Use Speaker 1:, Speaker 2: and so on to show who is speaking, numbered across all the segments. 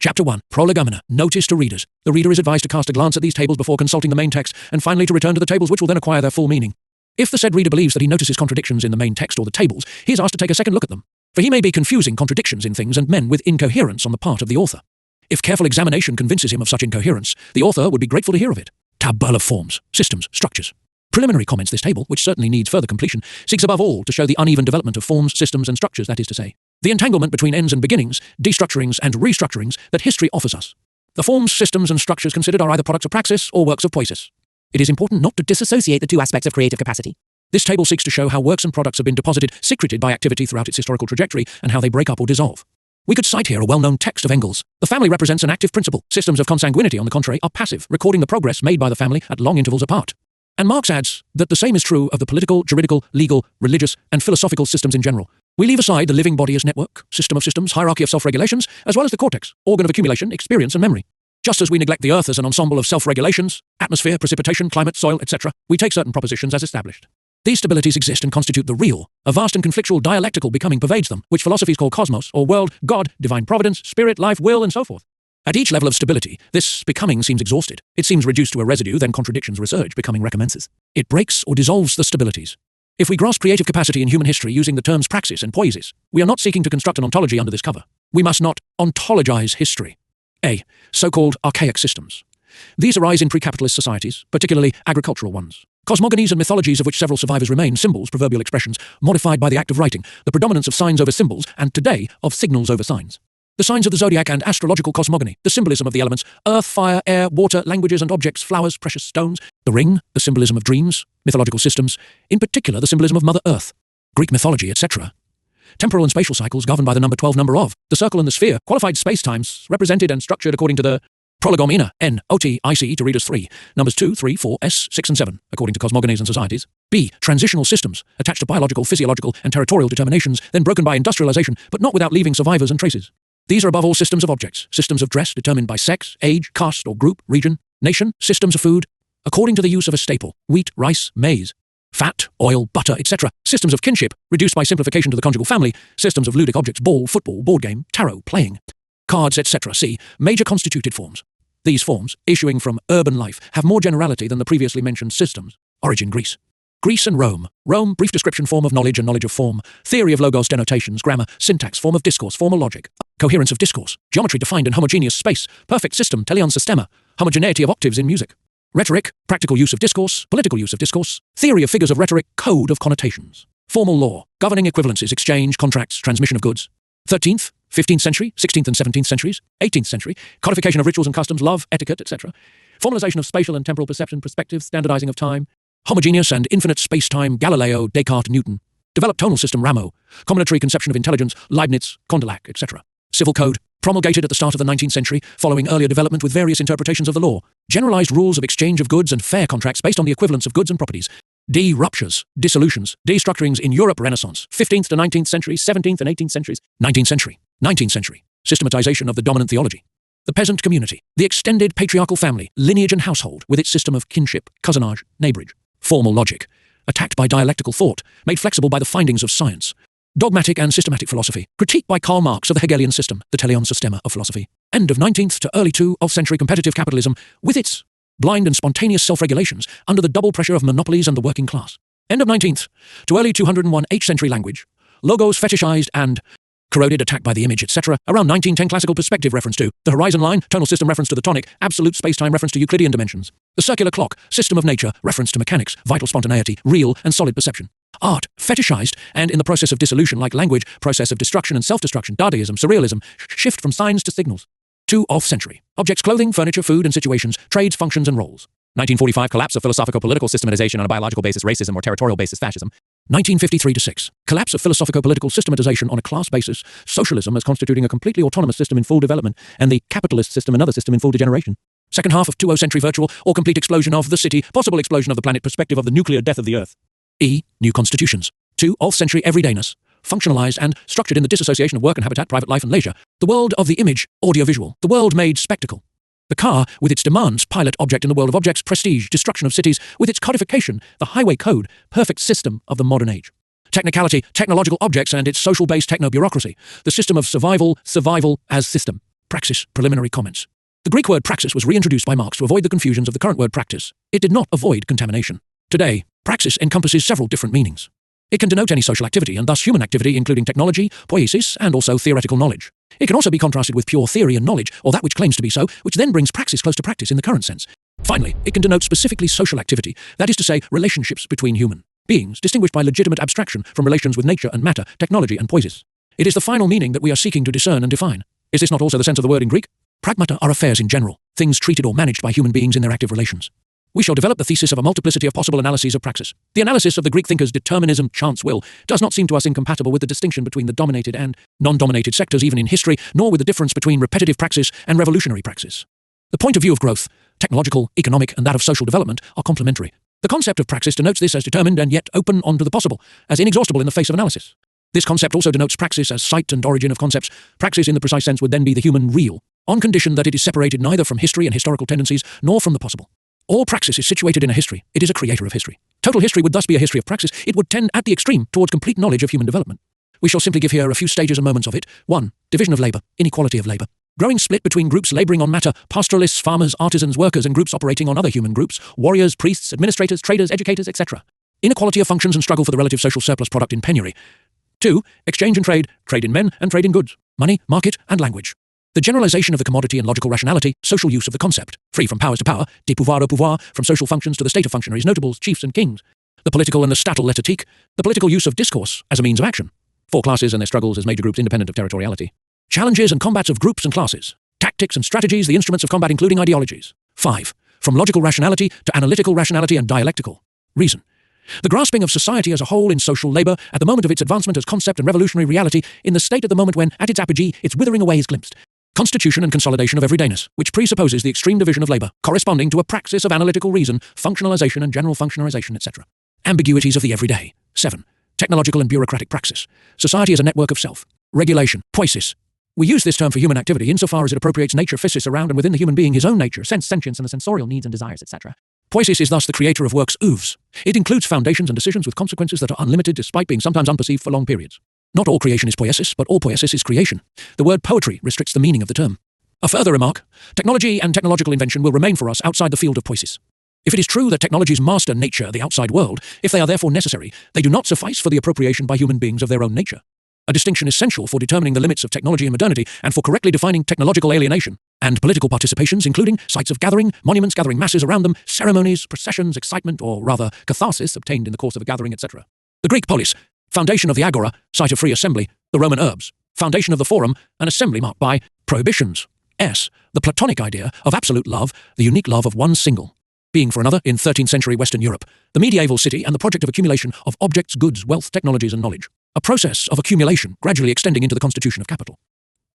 Speaker 1: Chapter 1. Prolegomena. Notice to readers. The reader is advised to cast a glance at these tables before consulting the main text, and finally to return to the tables, which will then acquire their full meaning. If the said reader believes that he notices contradictions in the main text or the tables, he is asked to take a second look at them, for he may be confusing contradictions in things and men with incoherence on the part of the author. If careful examination convinces him of such incoherence, the author would be grateful to hear of it. Tableau of forms, systems, structures. Preliminary comments. This table, which certainly needs further completion, seeks above all to show the uneven development of forms, systems, and structures, that is to say, the entanglement between ends and beginnings, destructurings and restructurings that history offers us. The forms, systems, and structures considered are either products of praxis or works of poiesis. It is important not to disassociate the two aspects of creative capacity. This table seeks to show how works and products have been deposited, secreted by activity throughout its historical trajectory, and how they break up or dissolve. We could cite here a well-known text of Engels. The family represents an active principle. Systems of consanguinity, on the contrary, are passive, recording the progress made by the family at long intervals apart. And Marx adds that the same is true of the political, juridical, legal, religious, and philosophical systems in general. We leave aside the living body as network, system of systems, hierarchy of self-regulations, as well as the cortex, organ of accumulation, experience, and memory. Just as we neglect the earth as an ensemble of self-regulations, atmosphere, precipitation, climate, soil, etc., we take certain propositions as established. These stabilities exist and constitute the real. A vast and conflictual dialectical becoming pervades them, which philosophies call cosmos, or world, God, divine providence, spirit, life, will, and so forth. At each level of stability, this becoming seems exhausted. It seems reduced to a residue, then contradictions resurge, becoming recommences. It breaks or dissolves the stabilities. If we grasp creative capacity in human history using the terms praxis and poiesis, we are not seeking to construct an ontology under this cover. We must not ontologize history. A. So-called archaic systems. These arise in pre-capitalist societies, particularly agricultural ones. Cosmogonies and mythologies of which several survivors remain, symbols, proverbial expressions, modified by the act of writing, the predominance of signs over symbols, and today of signals over signs. The signs of the zodiac and astrological cosmogony, the symbolism of the elements, earth, fire, air, water, languages and objects, flowers, precious stones, the ring, the symbolism of dreams, mythological systems, in particular the symbolism of Mother Earth, Greek mythology, etc. Temporal and spatial cycles governed by the number 12 number of, the circle and the sphere, qualified spacetimes, represented and structured according to the Prolegomena, N, O, T, I, C, to readers 3, numbers 2, 3, 4, S, 6 and 7, according to cosmogonies and societies. B. Transitional systems, attached to biological, physiological, and territorial determinations, then broken by industrialization, but not without leaving survivors and traces. These are above all systems of objects, systems of dress determined by sex, age, caste or group, region, nation, systems of food, according to the use of a staple, wheat, rice, maize, fat, oil, butter, etc. Systems of kinship, reduced by simplification to the conjugal family, systems of ludic objects, ball, football, board game, tarot, playing, cards, etc. C. Major constituted forms. These forms, issuing from urban life, have more generality than the previously mentioned systems. Origin Greece. Greece and Rome. Rome, brief description, form of knowledge and knowledge of form. Theory of logos, denotations, grammar, syntax, form of discourse, formal logic. Coherence of discourse. Geometry defined and homogeneous space. Perfect system, teleon systema. Homogeneity of octaves in music. Rhetoric, practical use of discourse, political use of discourse. Theory of figures of rhetoric, code of connotations. Formal law, governing equivalences, exchange, contracts, transmission of goods. 13th, 15th century, 16th and 17th centuries, 18th century, codification of rituals and customs, love, etiquette, etc. Formalization of spatial and temporal perception, perspective, standardizing of time. Homogeneous and infinite space-time, Galileo, Descartes, Newton. Developed tonal system, Rameau. Combinatory conception of intelligence, Leibniz, Condillac, etc. Civil code, promulgated at the start of the 19th century, following earlier development with various interpretations of the law. Generalized rules of exchange of goods and fair contracts based on the equivalence of goods and properties. D. Ruptures, dissolutions, destructurings in Europe Renaissance, 15th to 19th century, 17th and 18th centuries, 19th century, 19th century, systematization of the dominant theology. The peasant community, the extended patriarchal family, lineage and household, with its system of kinship, cousinage, neighborage. Formal logic, attacked by dialectical thought, made flexible by the findings of science. Dogmatic and systematic philosophy, critiqued by Karl Marx of the Hegelian system, the teleon systema of philosophy. End of 19th to early 20th century competitive capitalism, with its blind and spontaneous self-regulations under the double pressure of monopolies and the working class. End of 19th to early 201 H century language, logos fetishized and corroded, attacked by the image, etc. Around 1910 classical perspective reference to the horizon line, tonal system reference to the tonic, absolute space-time reference to Euclidean dimensions. The circular clock, system of nature, reference to mechanics, vital spontaneity, real and solid perception. Art, fetishized, and in the process of dissolution like language, process of destruction and self-destruction, Dadaism, surrealism, shift from signs to signals. 20th century. Objects, clothing, furniture, food and situations, trades, functions and roles. 1945 collapse of philosophico-political systematization on a biological basis, racism, or territorial basis, fascism. 1953-6. Collapse of philosophico-political systematization on a class basis, socialism as constituting a completely autonomous system in full development, and the capitalist system another system in full degeneration. Second half of 20th century virtual or complete explosion of the city, possible explosion of the planet, perspective of the nuclear death of the earth. E. New constitutions. 20th century everydayness, functionalized and structured in the disassociation of work and habitat, private life and leisure. The world of the image, audiovisual. The world made spectacle. The car, with its demands, pilot object in the world of objects, prestige, destruction of cities, with its codification, the highway code, perfect system of the modern age. Technicality, technological objects and its social-based techno-bureaucracy, the system of survival as system. Praxis, preliminary comments. The Greek word praxis was reintroduced by Marx to avoid the confusions of the current word practice. It did not avoid contamination. Today, praxis encompasses several different meanings. It can denote any social activity, and thus human activity, including technology, poiesis, and also theoretical knowledge. It can also be contrasted with pure theory and knowledge, or that which claims to be so, which then brings praxis close to practice in the current sense. Finally, it can denote specifically social activity, that is to say, relationships between human beings, distinguished by legitimate abstraction from relations with nature and matter, technology and poiesis. It is the final meaning that we are seeking to discern and define. Is this not also the sense of the word in Greek? Pragmata are affairs in general, things treated or managed by human beings in their active relations. We shall develop the thesis of a multiplicity of possible analyses of praxis. The analysis of the Greek thinkers' determinism, chance, will, does not seem to us incompatible with the distinction between the dominated and non-dominated sectors even in history, nor with the difference between repetitive praxis and revolutionary praxis. The point of view of growth, technological, economic, and that of social development, are complementary. The concept of praxis denotes this as determined and yet open onto the possible, as inexhaustible in the face of analysis. This concept also denotes praxis as site and origin of concepts. Praxis in the precise sense would then be the human real, on condition that it is separated neither from history and historical tendencies nor from the possible. All praxis is situated in a history. It is a creator of history. Total history would thus be a history of praxis. It would tend at the extreme towards complete knowledge of human development. We shall simply give here a few stages and moments of it. 1. Division of labour, inequality of labour. Growing split between groups labouring on matter, pastoralists, farmers, artisans, workers, and groups operating on other human groups, warriors, priests, administrators, traders, educators, etc. Inequality of functions and struggle for the relative social surplus product in penury. 2. Exchange and trade in men and trade in goods, money, market, and language. The generalization of the commodity and logical rationality, social use of the concept, free from powers to power, de pouvoir au pouvoir, from social functions to the state of functionaries, notables, chiefs, and kings. The political and the statal l'étatique, the political use of discourse as a means of action. 4 classes and their struggles as major groups independent of territoriality. Challenges and combats of groups and classes. Tactics and strategies, the instruments of combat including ideologies. 5. From logical rationality to analytical rationality and dialectical reason. The grasping of society as a whole in social labour, at the moment of its advancement as concept and revolutionary reality, in the state at the moment when, at its apogee, its withering away is glimpsed. Constitution and consolidation of everydayness, which presupposes the extreme division of labour, corresponding to a praxis of analytical reason, functionalization and general functionarization, etc. Ambiguities of the everyday. 7. Technological and bureaucratic praxis. Society as a network of self. Regulation. Poiesis. We use this term for human activity insofar as it appropriates nature, physis, around and within the human being, his own nature, sense, sentience, and the sensorial needs and desires, etc. Poiesis is thus the creator of works oeuvres. It includes foundations and decisions with consequences that are unlimited despite being sometimes unperceived for long periods. Not all creation is poiesis, but all poiesis is creation. The word poetry restricts the meaning of the term. A further remark, technology and technological invention will remain for us outside the field of poiesis. If it is true that technologies master nature, the outside world, if they are therefore necessary, they do not suffice for the appropriation by human beings of their own nature. A distinction essential for determining the limits of technology and modernity and for correctly defining technological alienation and political participations, including sites of gathering, monuments gathering masses around them, ceremonies, processions, excitement, or rather catharsis obtained in the course of a gathering, etc. The Greek polis, foundation of the agora, site of free assembly, the Roman urbs, foundation of the forum, an assembly marked by prohibitions. S, the Platonic idea of absolute love, the unique love of one single being for another in 13th century Western Europe, the medieval city and the project of accumulation of objects, goods, wealth, technologies, and knowledge. A process of accumulation gradually extending into the constitution of capital.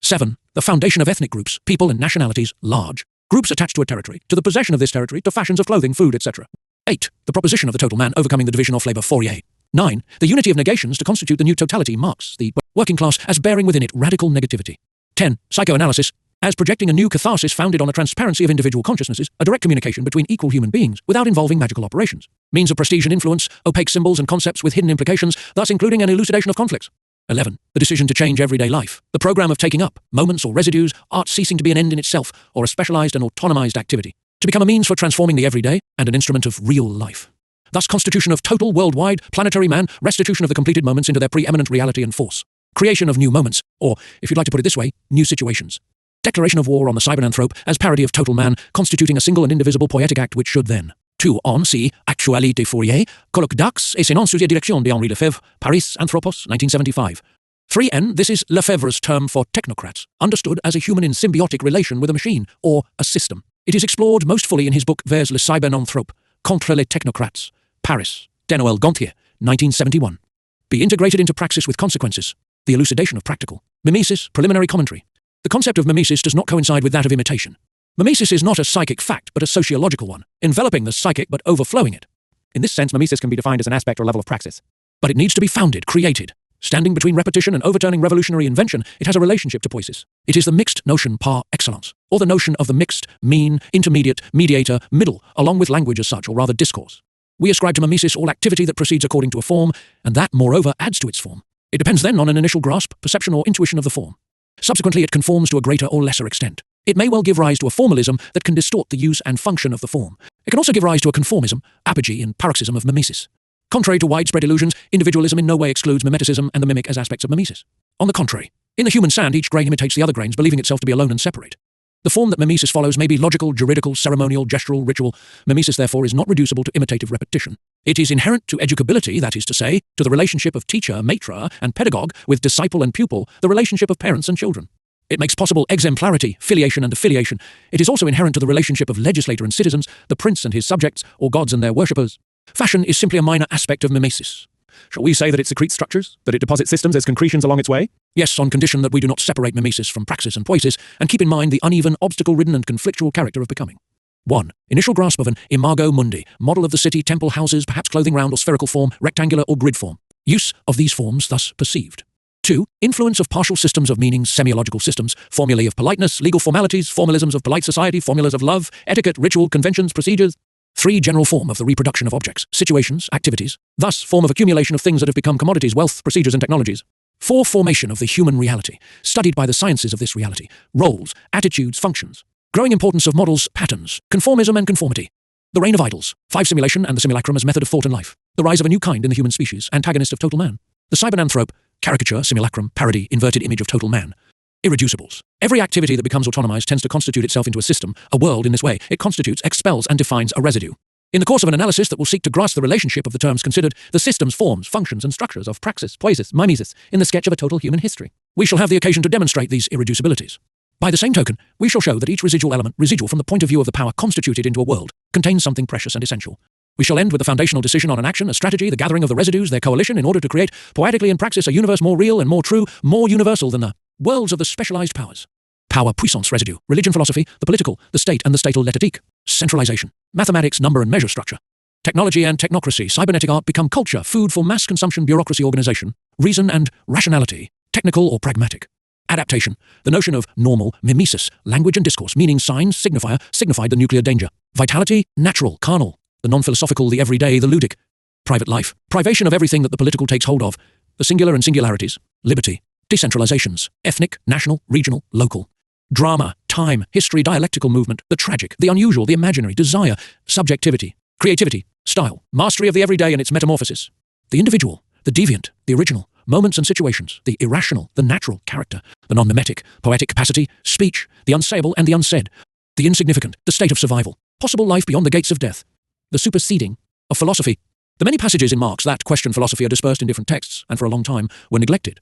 Speaker 1: 7. The foundation of ethnic groups, people and nationalities, large. Groups attached to a territory, to the possession of this territory, to fashions of clothing, food, etc. 8. The proposition of the total man overcoming the division of labour, Fourier. 9. The unity of negations to constitute the new totality, Marx, the working class, as bearing within it radical negativity. 10. Psychoanalysis, as projecting a new catharsis founded on a transparency of individual consciousnesses, a direct communication between equal human beings, without involving magical operations. Means of prestige and influence, opaque symbols and concepts with hidden implications, thus including an elucidation of conflicts. 11. The decision to change everyday life, the program of taking up, moments or residues, art ceasing to be an end in itself, or a specialized and autonomized activity, to become a means for transforming the everyday and an instrument of real life. Thus constitution of total, worldwide, planetary man, restitution of the completed moments into their preeminent reality and force. Creation of new moments, or, if you'd like to put it this way, new situations. Declaration of war on the cyberanthrope as parody of total man, constituting a single and indivisible poetic act which should then. 2. On C. Actualité Fourier, colloque d'Ax et sinon sous direction de Henri Lefebvre, Paris, Anthropos, 1975. 3N. This is Lefebvre's term for technocrats, understood as a human in symbiotic relation with a machine, or a system. It is explored most fully in his book Vers le cyberanthrope, Contre les technocrates, Paris, Denoël Gontier, 1971. Be integrated into praxis with consequences. The elucidation of practical. Mimesis, preliminary commentary. The concept of mimesis does not coincide with that of imitation. Mimesis is not a psychic fact, but a sociological one, enveloping the psychic but overflowing it. In this sense, mimesis can be defined as an aspect or level of praxis. But it needs to be founded, created. Standing between repetition and overturning revolutionary invention, it has a relationship to poiesis. It is the mixed notion par excellence, or the notion of the mixed, mean, intermediate, mediator, middle, along with language as such, or rather discourse. We ascribe to mimesis all activity that proceeds according to a form, and that, moreover, adds to its form. It depends then on an initial grasp, perception, or intuition of the form. Subsequently, it conforms to a greater or lesser extent. It may well give rise to a formalism that can distort the use and function of the form. It can also give rise to a conformism, apogee, and paroxysm of mimesis. Contrary to widespread illusions, individualism in no way excludes mimeticism and the mimic as aspects of mimesis. On the contrary, in the human sand, each grain imitates the other grains, believing itself to be alone and separate. The form that mimesis follows may be logical, juridical, ceremonial, gestural, ritual. Mimesis, therefore, is not reducible to imitative repetition. It is inherent to educability, that is to say, to the relationship of teacher, maitre, and pedagogue with disciple and pupil, the relationship of parents and children. It makes possible exemplarity, filiation, and affiliation. It is also inherent to the relationship of legislator and citizens, the prince and his subjects, or gods and their worshippers. Fashion is simply a minor aspect of mimesis. Shall we say that it secretes structures, that it deposits systems as concretions along its way? Yes, on condition that we do not separate mimesis from praxis and poiesis, and keep in mind the uneven, obstacle-ridden and conflictual character of becoming. 1. Initial grasp of an imago mundi, model of the city, temple, houses, perhaps clothing round or spherical form, rectangular or grid form. Use of these forms thus perceived. 2. Influence of partial systems of meanings, semiological systems, formulae of politeness, legal formalities, formalisms of polite society, formulas of love, etiquette, ritual, conventions, procedures. 3. General form of the reproduction of objects, situations, activities, thus form of accumulation of things that have become commodities, wealth, procedures and technologies. 4. Formation of the human reality, studied by the sciences of this reality, roles, attitudes, functions. Growing importance of models, patterns, conformism and conformity. The reign of idols. 5. Simulation and the simulacrum as method of thought and life. The rise of a new kind in the human species, antagonist of total man. The cybernanthrope, caricature, simulacrum, parody, inverted image of total man. Irreducibles. Every activity that becomes autonomized tends to constitute itself into a system, a world in this way. It constitutes, expels, and defines a residue. In the course of an analysis that will seek to grasp the relationship of the terms considered, the systems, forms, functions, and structures of praxis, poiesis, mimesis, in the sketch of a total human history, we shall have the occasion to demonstrate these irreducibilities. By the same token, we shall show that each residual element, residual from the point of view of the power constituted into a world, contains something precious and essential. We shall end with the foundational decision on an action, a strategy, the gathering of the residues, their coalition, in order to create, poetically in praxis, a universe more real and more true, more universal than the worlds of the specialized powers. Power, puissance, residue, religion, philosophy, the political, the state and the statal l'étatique, centralization, mathematics, number and measure structure, technology and technocracy, cybernetic art become culture, food for mass consumption, bureaucracy, organization, reason and rationality, technical or pragmatic. Adaptation, the notion of normal, mimesis, language and discourse, meaning signs, signifier, signified the nuclear danger. Vitality, natural, carnal, the non-philosophical, the everyday, the ludic. Private life, privation of everything that the political takes hold of, the singular and singularities, liberty, decentralizations, ethnic, national, regional, local. Drama, time, history, dialectical movement, the tragic, the unusual, the imaginary, desire, subjectivity, creativity, style, mastery of the everyday and its metamorphosis. The individual, the deviant, the original, moments and situations, the irrational, the natural, character, the non-mimetic, poetic capacity, speech, the unsayable and the unsaid, the insignificant, the state of survival, possible life beyond the gates of death, the superseding of philosophy. The many passages in Marx that question philosophy are dispersed in different texts, and for a long time were neglected.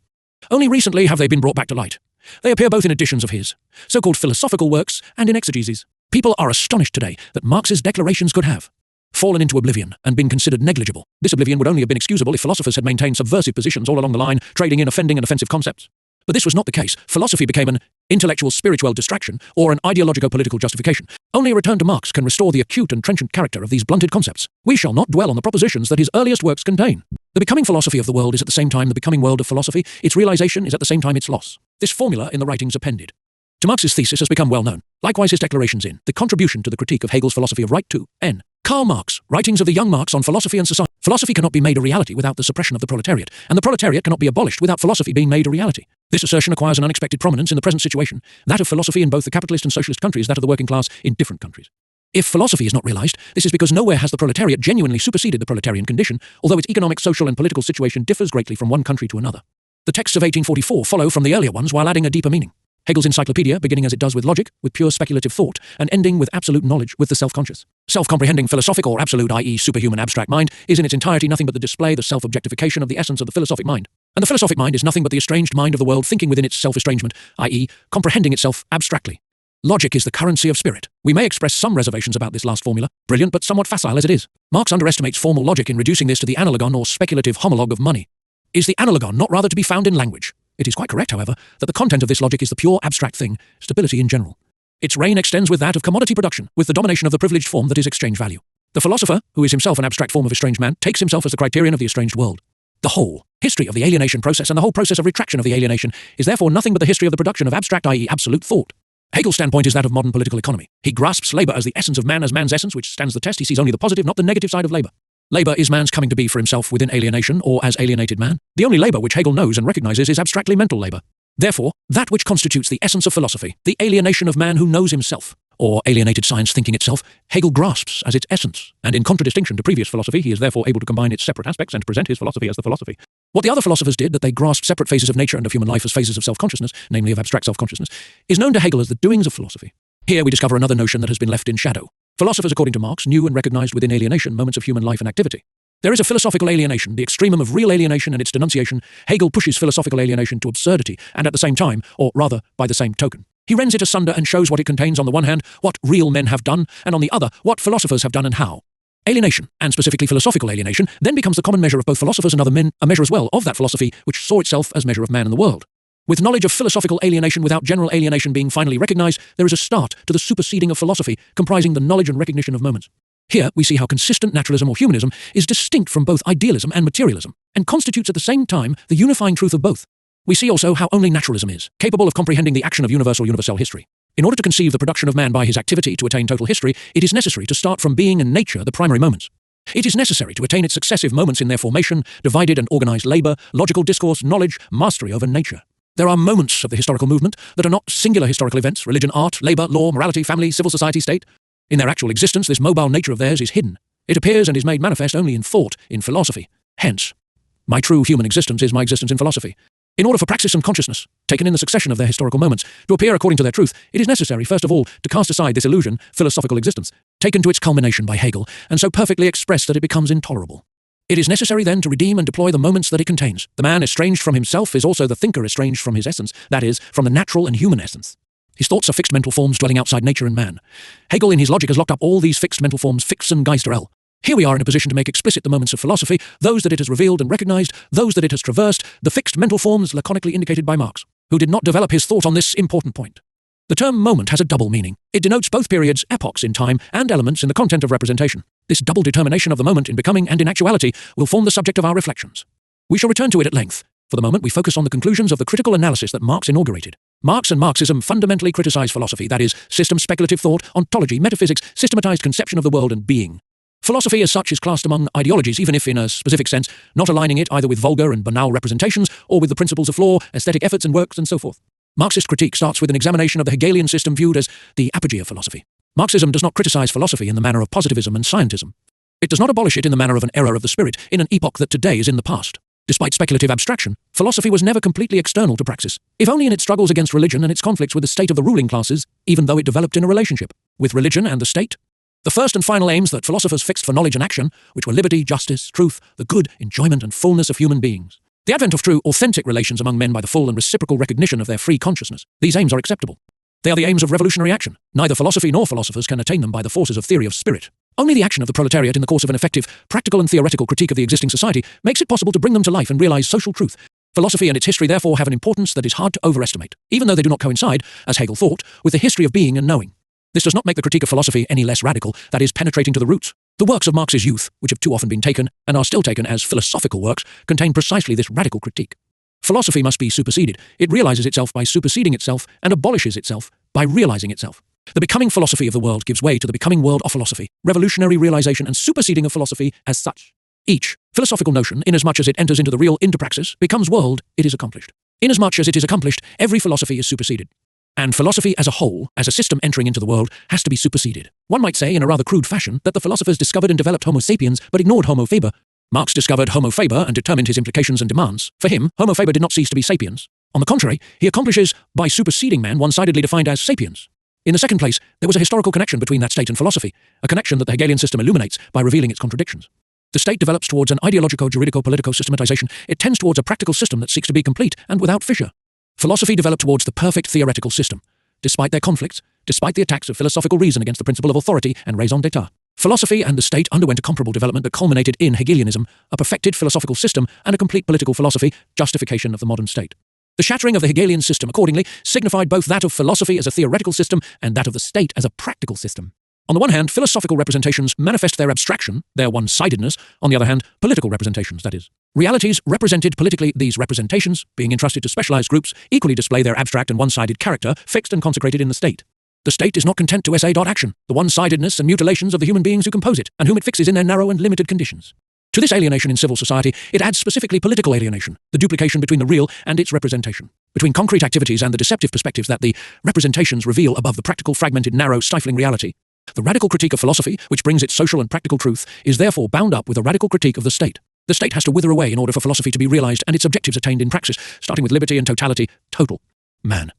Speaker 1: Only recently have they been brought back to light. They appear both in editions of his so-called philosophical works and in exegeses. People are astonished today that Marx's declarations could have fallen into oblivion and been considered negligible. This oblivion would only have been excusable if philosophers had maintained subversive positions all along the line, trading in offending and offensive concepts. But this was not the case. Philosophy became an intellectual spiritual distraction or an ideologico-political justification. Only a return to Marx can restore the acute and trenchant character of these blunted concepts. We shall not dwell on the propositions that his earliest works contain. The becoming philosophy of the world is at the same time the becoming world of philosophy. Its realization is at the same time its loss. This formula in the writings appended to Marx's thesis has become well known. Likewise his declarations in The Contribution to the Critique of Hegel's Philosophy of Right to N. Karl Marx, Writings of the Young Marx on Philosophy and Society. Philosophy cannot be made a reality without the suppression of the proletariat, and the proletariat cannot be abolished without philosophy being made a reality. This assertion acquires an unexpected prominence in the present situation, that of philosophy in both the capitalist and socialist countries, that of the working class in different countries. If philosophy is not realized, this is because nowhere has the proletariat genuinely superseded the proletarian condition, although its economic, social and political situation differs greatly from one country to another. The texts of 1844 follow from the earlier ones while adding a deeper meaning. Hegel's encyclopedia, beginning as it does with logic, with pure speculative thought, and ending with absolute knowledge, with the self-conscious. Self-comprehending philosophic or absolute, i.e. superhuman abstract mind, is in its entirety nothing but the display, the self-objectification of the essence of the philosophic mind. And the philosophic mind is nothing but the estranged mind of the world thinking within its self-estrangement, i.e. comprehending itself abstractly. Logic is the currency of spirit. We may express some reservations about this last formula, brilliant but somewhat facile as it is. Marx underestimates formal logic in reducing this to the analogon or speculative homologue of money. Is the analogon not rather to be found in language? It is quite correct, however, that the content of this logic is the pure abstract thing, stability in general. Its reign extends with that of commodity production, with the domination of the privileged form that is exchange value. The philosopher, who is himself an abstract form of estranged man, takes himself as the criterion of the estranged world. The whole history of the alienation process and the whole process of retraction of the alienation is therefore nothing but the history of the production of abstract, i.e. absolute thought. Hegel's standpoint is that of modern political economy. He grasps labour as the essence of man as man's essence, which stands the test. He sees only the positive, not the negative side of labour. Labour is man's coming to be for himself within alienation or as alienated man. The only labour which Hegel knows and recognises is abstractly mental labour. Therefore, that which constitutes the essence of philosophy, the alienation of man who knows himself, or alienated science thinking itself, Hegel grasps as its essence, and in contradistinction to previous philosophy, he is therefore able to combine its separate aspects and present his philosophy as the philosophy. What the other philosophers did, that they grasped separate phases of nature and of human life as phases of self-consciousness, namely of abstract self-consciousness, is known to Hegel as the doings of philosophy. Here we discover another notion that has been left in shadow. Philosophers, according to Marx, knew and recognized within alienation moments of human life and activity. There is a philosophical alienation, the extremum of real alienation and its denunciation. Hegel pushes philosophical alienation to absurdity, and at the same time, or rather, by the same token, he rends it asunder and shows what it contains on the one hand, what real men have done, and on the other, what philosophers have done and how. Alienation, and specifically philosophical alienation, then becomes the common measure of both philosophers and other men, a measure as well of that philosophy which saw itself as measure of man in the world. With knowledge of philosophical alienation without general alienation being finally recognized, there is a start to the superseding of philosophy, comprising the knowledge and recognition of moments. Here we see how consistent naturalism or humanism is distinct from both idealism and materialism, and constitutes at the same time the unifying truth of both. We see also how only naturalism is capable of comprehending the action of universal history. In order to conceive the production of man by his activity to attain total history, it is necessary to start from being and nature the primary moments. It is necessary to attain its successive moments in their formation, divided and organized labor, logical discourse, knowledge, mastery over nature. There are moments of the historical movement that are not singular historical events, religion, art, labor, law, morality, family, civil society, state. In their actual existence, this mobile nature of theirs is hidden. It appears and is made manifest only in thought, in philosophy. Hence, my true human existence is my existence in philosophy. In order for praxis and consciousness, taken in the succession of their historical moments, to appear according to their truth, it is necessary, first of all, to cast aside this illusion, philosophical existence, taken to its culmination by Hegel, and so perfectly expressed that it becomes intolerable. It is necessary then to redeem and deploy the moments that it contains. The man estranged from himself is also the thinker estranged from his essence, that is, from the natural and human essence. His thoughts are fixed mental forms dwelling outside nature and man. Hegel in his logic has locked up all these fixed mental forms, fix and Geisterl. Here we are in a position to make explicit the moments of philosophy, those that it has revealed and recognized, those that it has traversed, the fixed mental forms laconically indicated by Marx, who did not develop his thought on this important point. The term moment has a double meaning. It denotes both periods, epochs in time, and elements in the content of representation. This double determination of the moment in becoming and in actuality will form the subject of our reflections. We shall return to it at length. For the moment, we focus on the conclusions of the critical analysis that Marx inaugurated. Marx and Marxism fundamentally criticize philosophy, that is, system speculative thought, ontology, metaphysics, systematized conception of the world and being. Philosophy as such is classed among ideologies, even if, in a specific sense, not aligning it either with vulgar and banal representations or with the principles of law, aesthetic efforts and works, and so forth. Marxist critique starts with an examination of the Hegelian system viewed as the apogee of philosophy. Marxism does not criticize philosophy in the manner of positivism and scientism. It does not abolish it in the manner of an error of the spirit in an epoch that today is in the past. Despite speculative abstraction, philosophy was never completely external to praxis, if only in its struggles against religion and its conflicts with the state of the ruling classes, even though it developed in a relationship with religion and the state. The first and final aims that philosophers fixed for knowledge and action, which were liberty, justice, truth, the good, enjoyment and fullness of human beings. The advent of true, authentic relations among men by the full and reciprocal recognition of their free consciousness. These aims are acceptable. They are the aims of revolutionary action. Neither philosophy nor philosophers can attain them by the forces of theory of spirit. Only the action of the proletariat in the course of an effective, practical and theoretical critique of the existing society makes it possible to bring them to life and realize social truth. Philosophy and its history therefore have an importance that is hard to overestimate, even though they do not coincide, as Hegel thought, with the history of being and knowing. This does not make the critique of philosophy any less radical, that is, penetrating to the roots. The works of Marx's youth, which have too often been taken, and are still taken as philosophical works, contain precisely this radical critique. Philosophy must be superseded. It realizes itself by superseding itself, and abolishes itself by realizing itself. The becoming philosophy of the world gives way to the becoming world of philosophy, revolutionary realization and superseding of philosophy as such. Each philosophical notion, inasmuch as it enters into the real into praxis, becomes world, it is accomplished. Inasmuch as it is accomplished, every philosophy is superseded. And philosophy as a whole, as a system entering into the world, has to be superseded. One might say, in a rather crude fashion, that the philosophers discovered and developed Homo sapiens, but ignored Homo faber. Marx discovered Homo faber and determined his implications and demands. For him, Homo faber did not cease to be sapiens. On the contrary, he accomplishes, by superseding man, one-sidedly defined as sapiens. In the second place, there was a historical connection between that state and philosophy, a connection that the Hegelian system illuminates by revealing its contradictions. The state develops towards an ideologico-juridico-politico systematization. It tends towards a practical system that seeks to be complete and without fissure. Philosophy developed towards the perfect theoretical system. Despite their conflicts, despite the attacks of philosophical reason against the principle of authority and raison d'etat, philosophy and the state underwent a comparable development that culminated in Hegelianism, a perfected philosophical system and a complete political philosophy, justification of the modern state. The shattering of the Hegelian system, accordingly, signified both that of philosophy as a theoretical system and that of the state as a practical system. On the one hand, philosophical representations manifest their abstraction, their one-sidedness. On the other hand, political representations, that is. Realities represented politically, these representations, being entrusted to specialized groups, equally display their abstract and one-sided character, fixed and consecrated in the state. The state is not content to essay action, the one-sidedness and mutilations of the human beings who compose it, and whom it fixes in their narrow and limited conditions. To this alienation in civil society, it adds specifically political alienation, the duplication between the real and its representation, between concrete activities and the deceptive perspectives that the representations reveal above the practical, fragmented, narrow, stifling reality. The radical critique of philosophy, which brings its social and practical truth, is therefore bound up with a radical critique of the state. The state has to wither away in order for philosophy to be realized and its objectives attained in praxis, starting with liberty and totality, total man.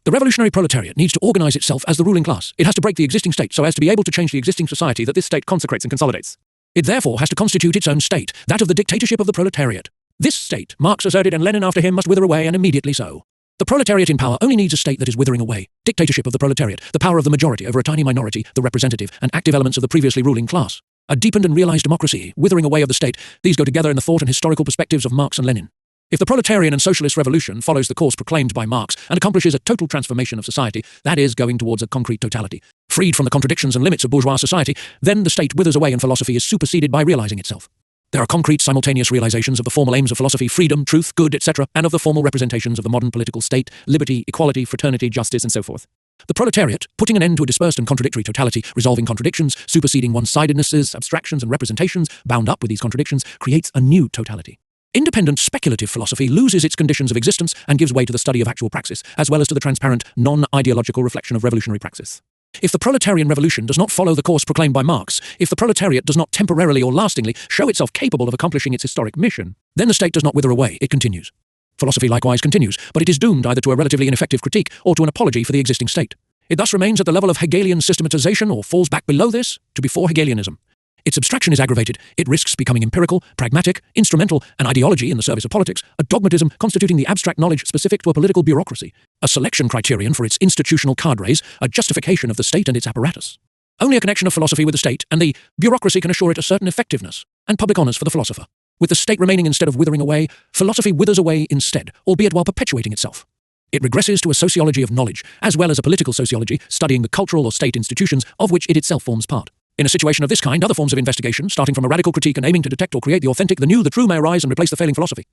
Speaker 1: The revolutionary proletariat needs to organize itself as the ruling class. It has to break the existing state so as to be able to change the existing society that this state consecrates and consolidates. It therefore has to constitute its own state, that of the dictatorship of the proletariat. This state, Marx asserted and Lenin after him, must wither away, and immediately so. The proletariat in power only needs a state that is withering away. Dictatorship of the proletariat, the power of the majority over a tiny minority, the representative and active elements of the previously ruling class. A deepened and realized democracy, withering away of the state, these go together in the thought and historical perspectives of Marx and Lenin. If the proletarian and socialist revolution follows the course proclaimed by Marx and accomplishes a total transformation of society, that is, going towards a concrete totality, freed from the contradictions and limits of bourgeois society, then the state withers away and philosophy is superseded by realizing itself. There are concrete simultaneous realizations of the formal aims of philosophy, freedom, truth, good, etc., and of the formal representations of the modern political state, liberty, equality, fraternity, justice, and so forth. The proletariat, putting an end to a dispersed and contradictory totality, resolving contradictions, superseding one-sidednesses, abstractions, and representations, bound up with these contradictions, creates a new totality. Independent speculative philosophy loses its conditions of existence and gives way to the study of actual praxis, as well as to the transparent, non-ideological reflection of revolutionary praxis. If the proletarian revolution does not follow the course proclaimed by Marx, if the proletariat does not temporarily or lastingly show itself capable of accomplishing its historic mission, then the state does not wither away, it continues. Philosophy likewise continues, but it is doomed either to a relatively ineffective critique or to an apology for the existing state. It thus remains at the level of Hegelian systematization or falls back below this to before Hegelianism. Its abstraction is aggravated, it risks becoming empirical, pragmatic, instrumental, an ideology in the service of politics, a dogmatism constituting the abstract knowledge specific to a political bureaucracy, a selection criterion for its institutional cadres, a justification of the state and its apparatus. Only a connection of philosophy with the state and the bureaucracy can assure it a certain effectiveness and public honours for the philosopher. With the state remaining instead of withering away, philosophy withers away instead, albeit while perpetuating itself. It regresses to a sociology of knowledge, as well as a political sociology, studying the cultural or state institutions of which it itself forms part. In a situation of this kind, other forms of investigation, starting from a radical critique and aiming to detect or create the authentic, the new, the true, may arise and replace the failing philosophy.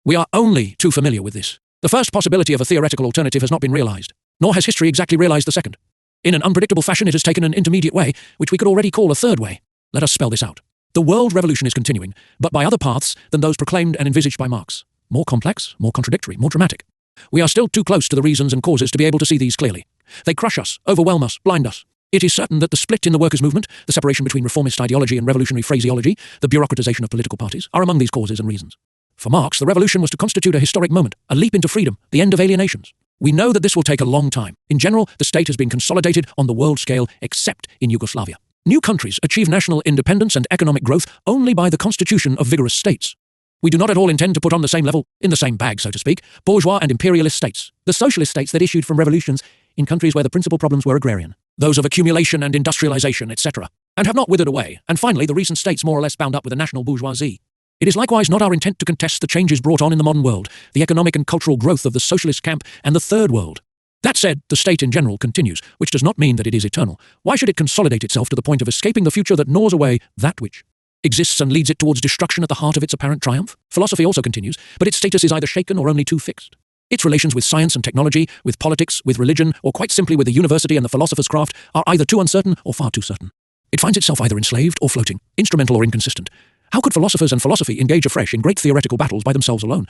Speaker 1: We are only too familiar with this. The first possibility of a theoretical alternative has not been realized, nor has history exactly realized the second. In an unpredictable fashion, it has taken an intermediate way, which we could already call a third way. Let us spell this out. The world revolution is continuing, but by other paths than those proclaimed and envisaged by Marx. More complex, more contradictory, more dramatic. We are still too close to the reasons and causes to be able to see these clearly. They crush us, overwhelm us, blind us. It is certain that the split in the workers' movement, the separation between reformist ideology and revolutionary phraseology, the bureaucratization of political parties, are among these causes and reasons. For Marx, the revolution was to constitute a historic moment, a leap into freedom, the end of alienations. We know that this will take a long time. In general, the state has been consolidated on the world scale, except in Yugoslavia. New countries achieve national independence and economic growth only by the constitution of vigorous states. We do not at all intend to put on the same level, in the same bag, so to speak, bourgeois and imperialist states, the socialist states that issued from revolutions in countries where the principal problems were agrarian, those of accumulation and industrialization, etc., and have not withered away, and finally the recent states more or less bound up with the national bourgeoisie. It is likewise not our intent to contest the changes brought on in the modern world, the economic and cultural growth of the socialist camp and the third world. That said, the state in general continues, which does not mean that it is eternal. Why should it consolidate itself to the point of escaping the future that gnaws away that which exists and leads it towards destruction at the heart of its apparent triumph? Philosophy also continues, but its status is either shaken or only too fixed. Its relations with science and technology, with politics, with religion, or quite simply with the university and the philosopher's craft are either too uncertain or far too certain. It finds itself either enslaved or floating, instrumental or inconsistent. How could philosophers and philosophy engage afresh in great theoretical battles by themselves alone?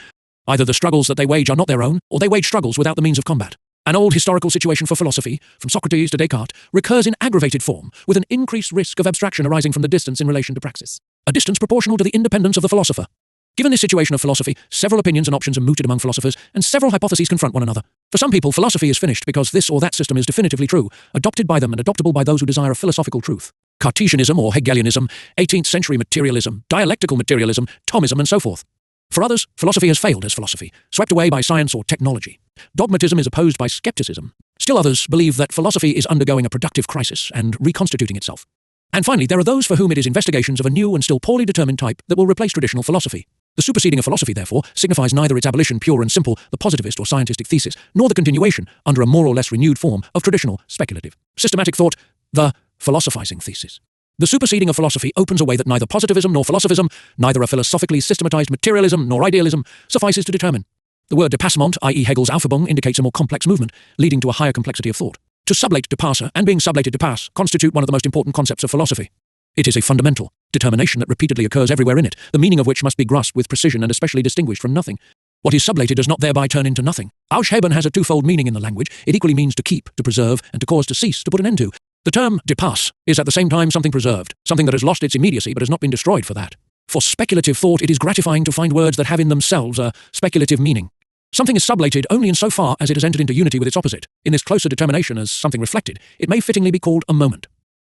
Speaker 1: Either the struggles that they wage are not their own, or they wage struggles without the means of combat. An old historical situation for philosophy, from Socrates to Descartes, recurs in aggravated form, with an increased risk of abstraction arising from the distance in relation to praxis. A distance proportional to the independence of the philosopher. Given this situation of philosophy, several opinions and options are mooted among philosophers, and several hypotheses confront one another. For some people, philosophy is finished because this or that system is definitively true, adopted by them and adoptable by those who desire a philosophical truth. Cartesianism or Hegelianism, 18th century materialism, dialectical materialism, Thomism, and so forth. For others, philosophy has failed as philosophy, swept away by science or technology. Dogmatism is opposed by skepticism. Still others believe that philosophy is undergoing a productive crisis and reconstituting itself. And finally, there are those for whom it is investigations of a new and still poorly determined type that will replace traditional philosophy. The superseding of philosophy, therefore, signifies neither its abolition pure and simple, the positivist or scientistic thesis, nor the continuation, under a more or less renewed form, of traditional, speculative, systematic thought, the philosophizing thesis. The superseding of philosophy opens a way that neither positivism nor philosophism, neither a philosophically systematized materialism nor idealism, suffices to determine. The word dépassement, i.e. Hegel's Aufhebung, indicates a more complex movement, leading to a higher complexity of thought. To sublate to passer and being sublated to pass constitute one of the most important concepts of philosophy. It is a fundamental determination that repeatedly occurs everywhere in it, the meaning of which must be grasped with precision and especially distinguished from nothing. What is sublated does not thereby turn into nothing. Ausheben has a twofold meaning in the language. It equally means to keep, to preserve, and to cause to cease, to put an end to. The term depasse is at the same time something preserved, something that has lost its immediacy but has not been destroyed for that. For speculative thought, it is gratifying to find words that have in themselves a speculative meaning. Something is sublated only in so far as it has entered into unity with its opposite. In this closer determination as something reflected, it may fittingly be called a moment.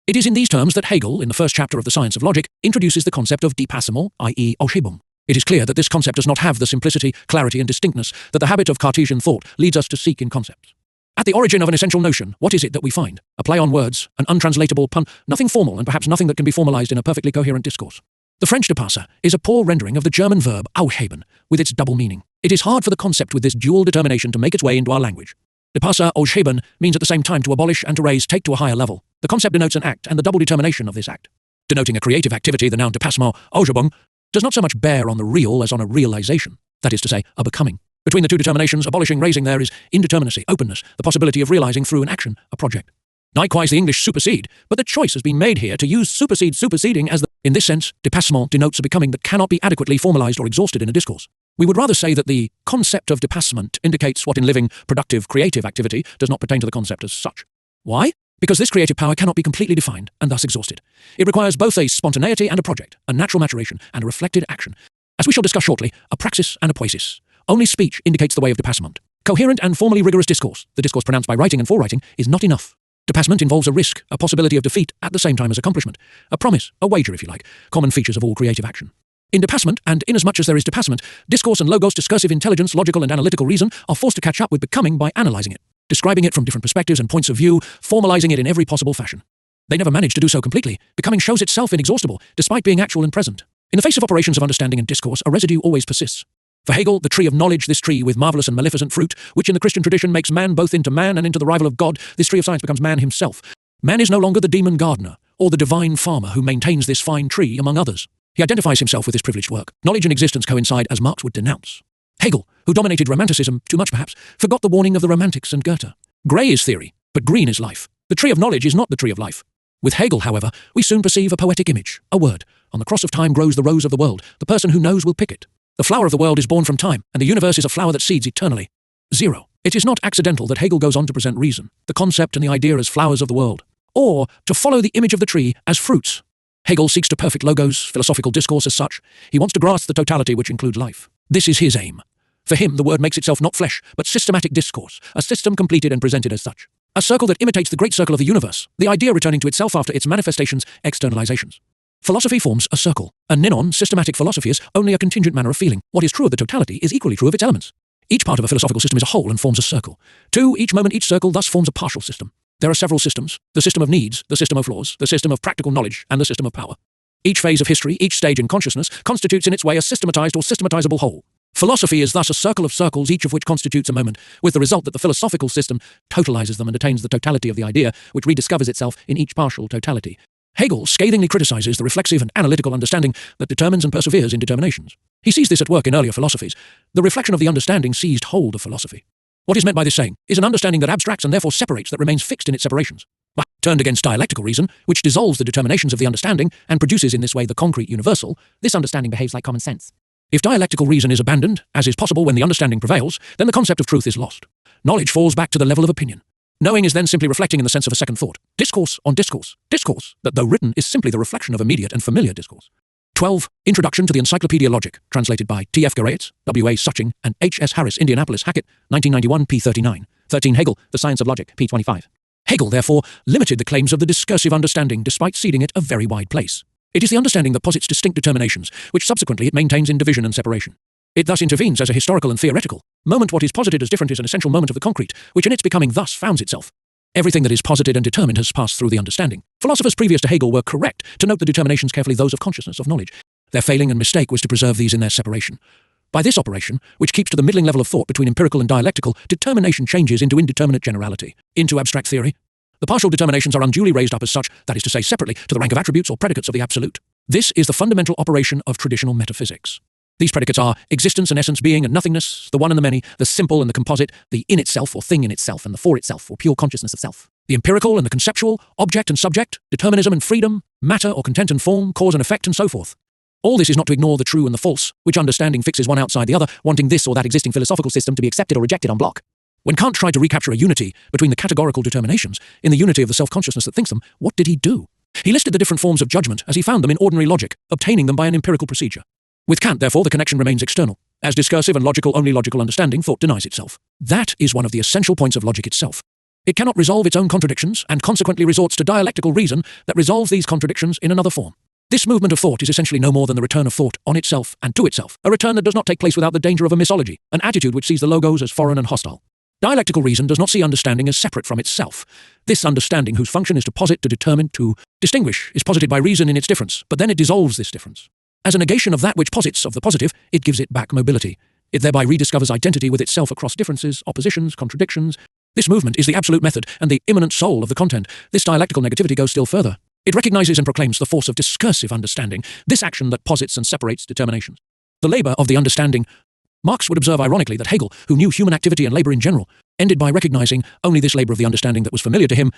Speaker 1: It is in these terms that Hegel, in the first chapter of The Science of Logic, introduces the concept of depassement, i.e. Aushebung. It is clear that this concept does not have the simplicity, clarity, and distinctness that the habit of Cartesian thought leads us to seek in concepts. At the origin of an essential notion, what is it that we find? A play on words, an untranslatable pun, nothing formal and perhaps nothing that can be formalized in a perfectly coherent discourse. The French depasser is a poor rendering of the German verb ausheben, with its double meaning. It is hard for the concept with this dual determination to make its way into our language. Depasser ausheben means at the same time to abolish and to raise, take to a higher level. The concept denotes an act and the double determination of this act. Denoting a creative activity, the noun depassement, aushebung, does not so much bear on the real as on a realization, that is to say, a becoming. Between the two determinations, abolishing, raising, there is indeterminacy, openness, the possibility of realizing through an action, a project. Likewise, the English supersede, but the choice has been made here to use superseding as the... In this sense, depassement denotes a becoming that cannot be adequately formalized or exhausted in a discourse. We would rather say that the concept of depassement indicates what in living, productive, creative activity does not pertain to the concept as such. Why? Because this creative power cannot be completely defined and thus exhausted. It requires both a spontaneity and a project, a natural maturation and a reflected action. As we shall discuss shortly, a praxis and a poiesis. Only speech indicates the way of depassement. Coherent and formally rigorous discourse, the discourse pronounced by writing and for writing, is not enough. Depassement involves a risk, a possibility of defeat at the same time as accomplishment, a promise, a wager if you like, common features of all creative action. In depassement, and inasmuch as there is depassement, discourse and logos, discursive intelligence, logical and analytical reason are forced to catch up with becoming by analyzing it, describing it from different perspectives and points of view, formalizing it in every possible fashion. They never manage to do so completely. Becoming shows itself inexhaustible, despite being actual and present. In the face of operations of understanding and discourse, a residue always persists. For Hegel, the tree of knowledge, this tree with marvelous and maleficent fruit, which in the Christian tradition makes man both into man and into the rival of God, this tree of science becomes man himself. Man is no longer the demon gardener, or the divine farmer who maintains this fine tree among others. He identifies himself with this privileged work. Knowledge and existence coincide as Marx would denounce. Hegel, who dominated Romanticism, too much perhaps, forgot the warning of the Romantics and Goethe. Grey is theory, but green is life. The tree of knowledge is not the tree of life. With Hegel, however, we soon perceive a poetic image, a word. On the cross of time grows the rose of the world. The person who knows will pick it. The flower of the world is born from time, and the universe is a flower that seeds eternally. 0. It is not accidental that Hegel goes on to present reason, the concept and the idea as flowers of the world, or to follow the image of the tree as fruits. Hegel seeks to perfect logos, philosophical discourse as such. He wants to grasp the totality which includes life. This is his aim. For him, the word makes itself not flesh, but systematic discourse, a system completed and presented as such. A circle that imitates the great circle of the universe, the idea returning to itself after its manifestations, externalizations. Philosophy forms a circle. A ninon, systematic philosophy, is only a contingent manner of feeling. What is true of the totality is equally true of its elements. Each part of a philosophical system is a whole and forms a circle. 2. Each moment, each circle thus forms a partial system. There are several systems: the system of needs, the system of laws, the system of practical knowledge, and the system of power. Each phase of history, each stage in consciousness, constitutes in its way a systematized or systematizable whole. Philosophy is thus a circle of circles, each of which constitutes a moment, with the result that the philosophical system totalizes them and attains the totality of the idea, which rediscovers itself in each partial totality. Hegel scathingly criticizes the reflexive and analytical understanding that determines and perseveres in determinations. He sees this at work in earlier philosophies. The reflection of the understanding seized hold of philosophy. What is meant by this saying is an understanding that abstracts and therefore separates, that remains fixed in its separations. But turned against dialectical reason, which dissolves the determinations of the understanding and produces in this way the concrete universal, this understanding behaves like common sense. If dialectical reason is abandoned, as is possible when the understanding prevails, then the concept of truth is lost. Knowledge falls back to the level of opinion. Knowing is then simply reflecting in the sense of a second thought. Discourse on discourse. Discourse that, though written, is simply the reflection of immediate and familiar discourse. 12. Introduction to the Encyclopedia Logic, translated by T. F. Gereitz, W. A. Suching, and H. S. Harris, Indianapolis, Hackett, 1991, p. 39. 13. Hegel, The Science of Logic, p. 25. Hegel, therefore, limited the claims of the discursive understanding despite ceding it a very wide place. It is the understanding that posits distinct determinations, which subsequently it maintains in division and separation. It thus intervenes as a historical and theoretical moment. What is posited as different is an essential moment of the concrete, which in its becoming thus founds itself. Everything that is posited and determined has passed through the understanding. Philosophers previous to Hegel were correct to note the determinations carefully, those of consciousness, of knowledge. Their failing and mistake was to preserve these in their separation. By this operation, which keeps to the middling level of thought between empirical and dialectical, determination changes into indeterminate generality, into abstract theory. The partial determinations are unduly raised up as such, that is to say separately, to the rank of attributes or predicates of the absolute. This is the fundamental operation of traditional metaphysics. These predicates are existence and essence, being and nothingness, the one and the many, the simple and the composite, the in itself or thing in itself, and the for itself or pure consciousness of self. The empirical and the conceptual, object and subject, determinism and freedom, matter or content and form, cause and effect, and so forth. All this is not to ignore the true and the false, which understanding fixes one outside the other, wanting this or that existing philosophical system to be accepted or rejected en bloc. When Kant tried to recapture a unity between the categorical determinations in the unity of the self-consciousness that thinks them, what did he do? He listed the different forms of judgment as he found them in ordinary logic, obtaining them by an empirical procedure. With Kant, therefore, the connection remains external. As discursive and logical only logical understanding, thought denies itself. That is one of the essential points of logic itself. It cannot resolve its own contradictions, and consequently resorts to dialectical reason that resolves these contradictions in another form. This movement of thought is essentially no more than the return of thought on itself and to itself, a return that does not take place without the danger of a misology, an attitude which sees the logos as foreign and hostile. Dialectical reason does not see understanding as separate from itself. This understanding, whose function is to posit, to determine, to distinguish, is posited by reason in its difference, but then it dissolves this difference. As a negation of that which posits of the positive, it gives it back mobility. It thereby rediscovers identity with itself across differences, oppositions, contradictions. This movement is the absolute method and the immanent soul of the content. This dialectical negativity goes still further. It recognizes and proclaims the force of discursive understanding, this action that posits and separates determinations. The labor of the understanding. Marx would observe ironically that Hegel, who knew human activity and labor in general, ended by recognizing only this labor of the understanding that was familiar to him,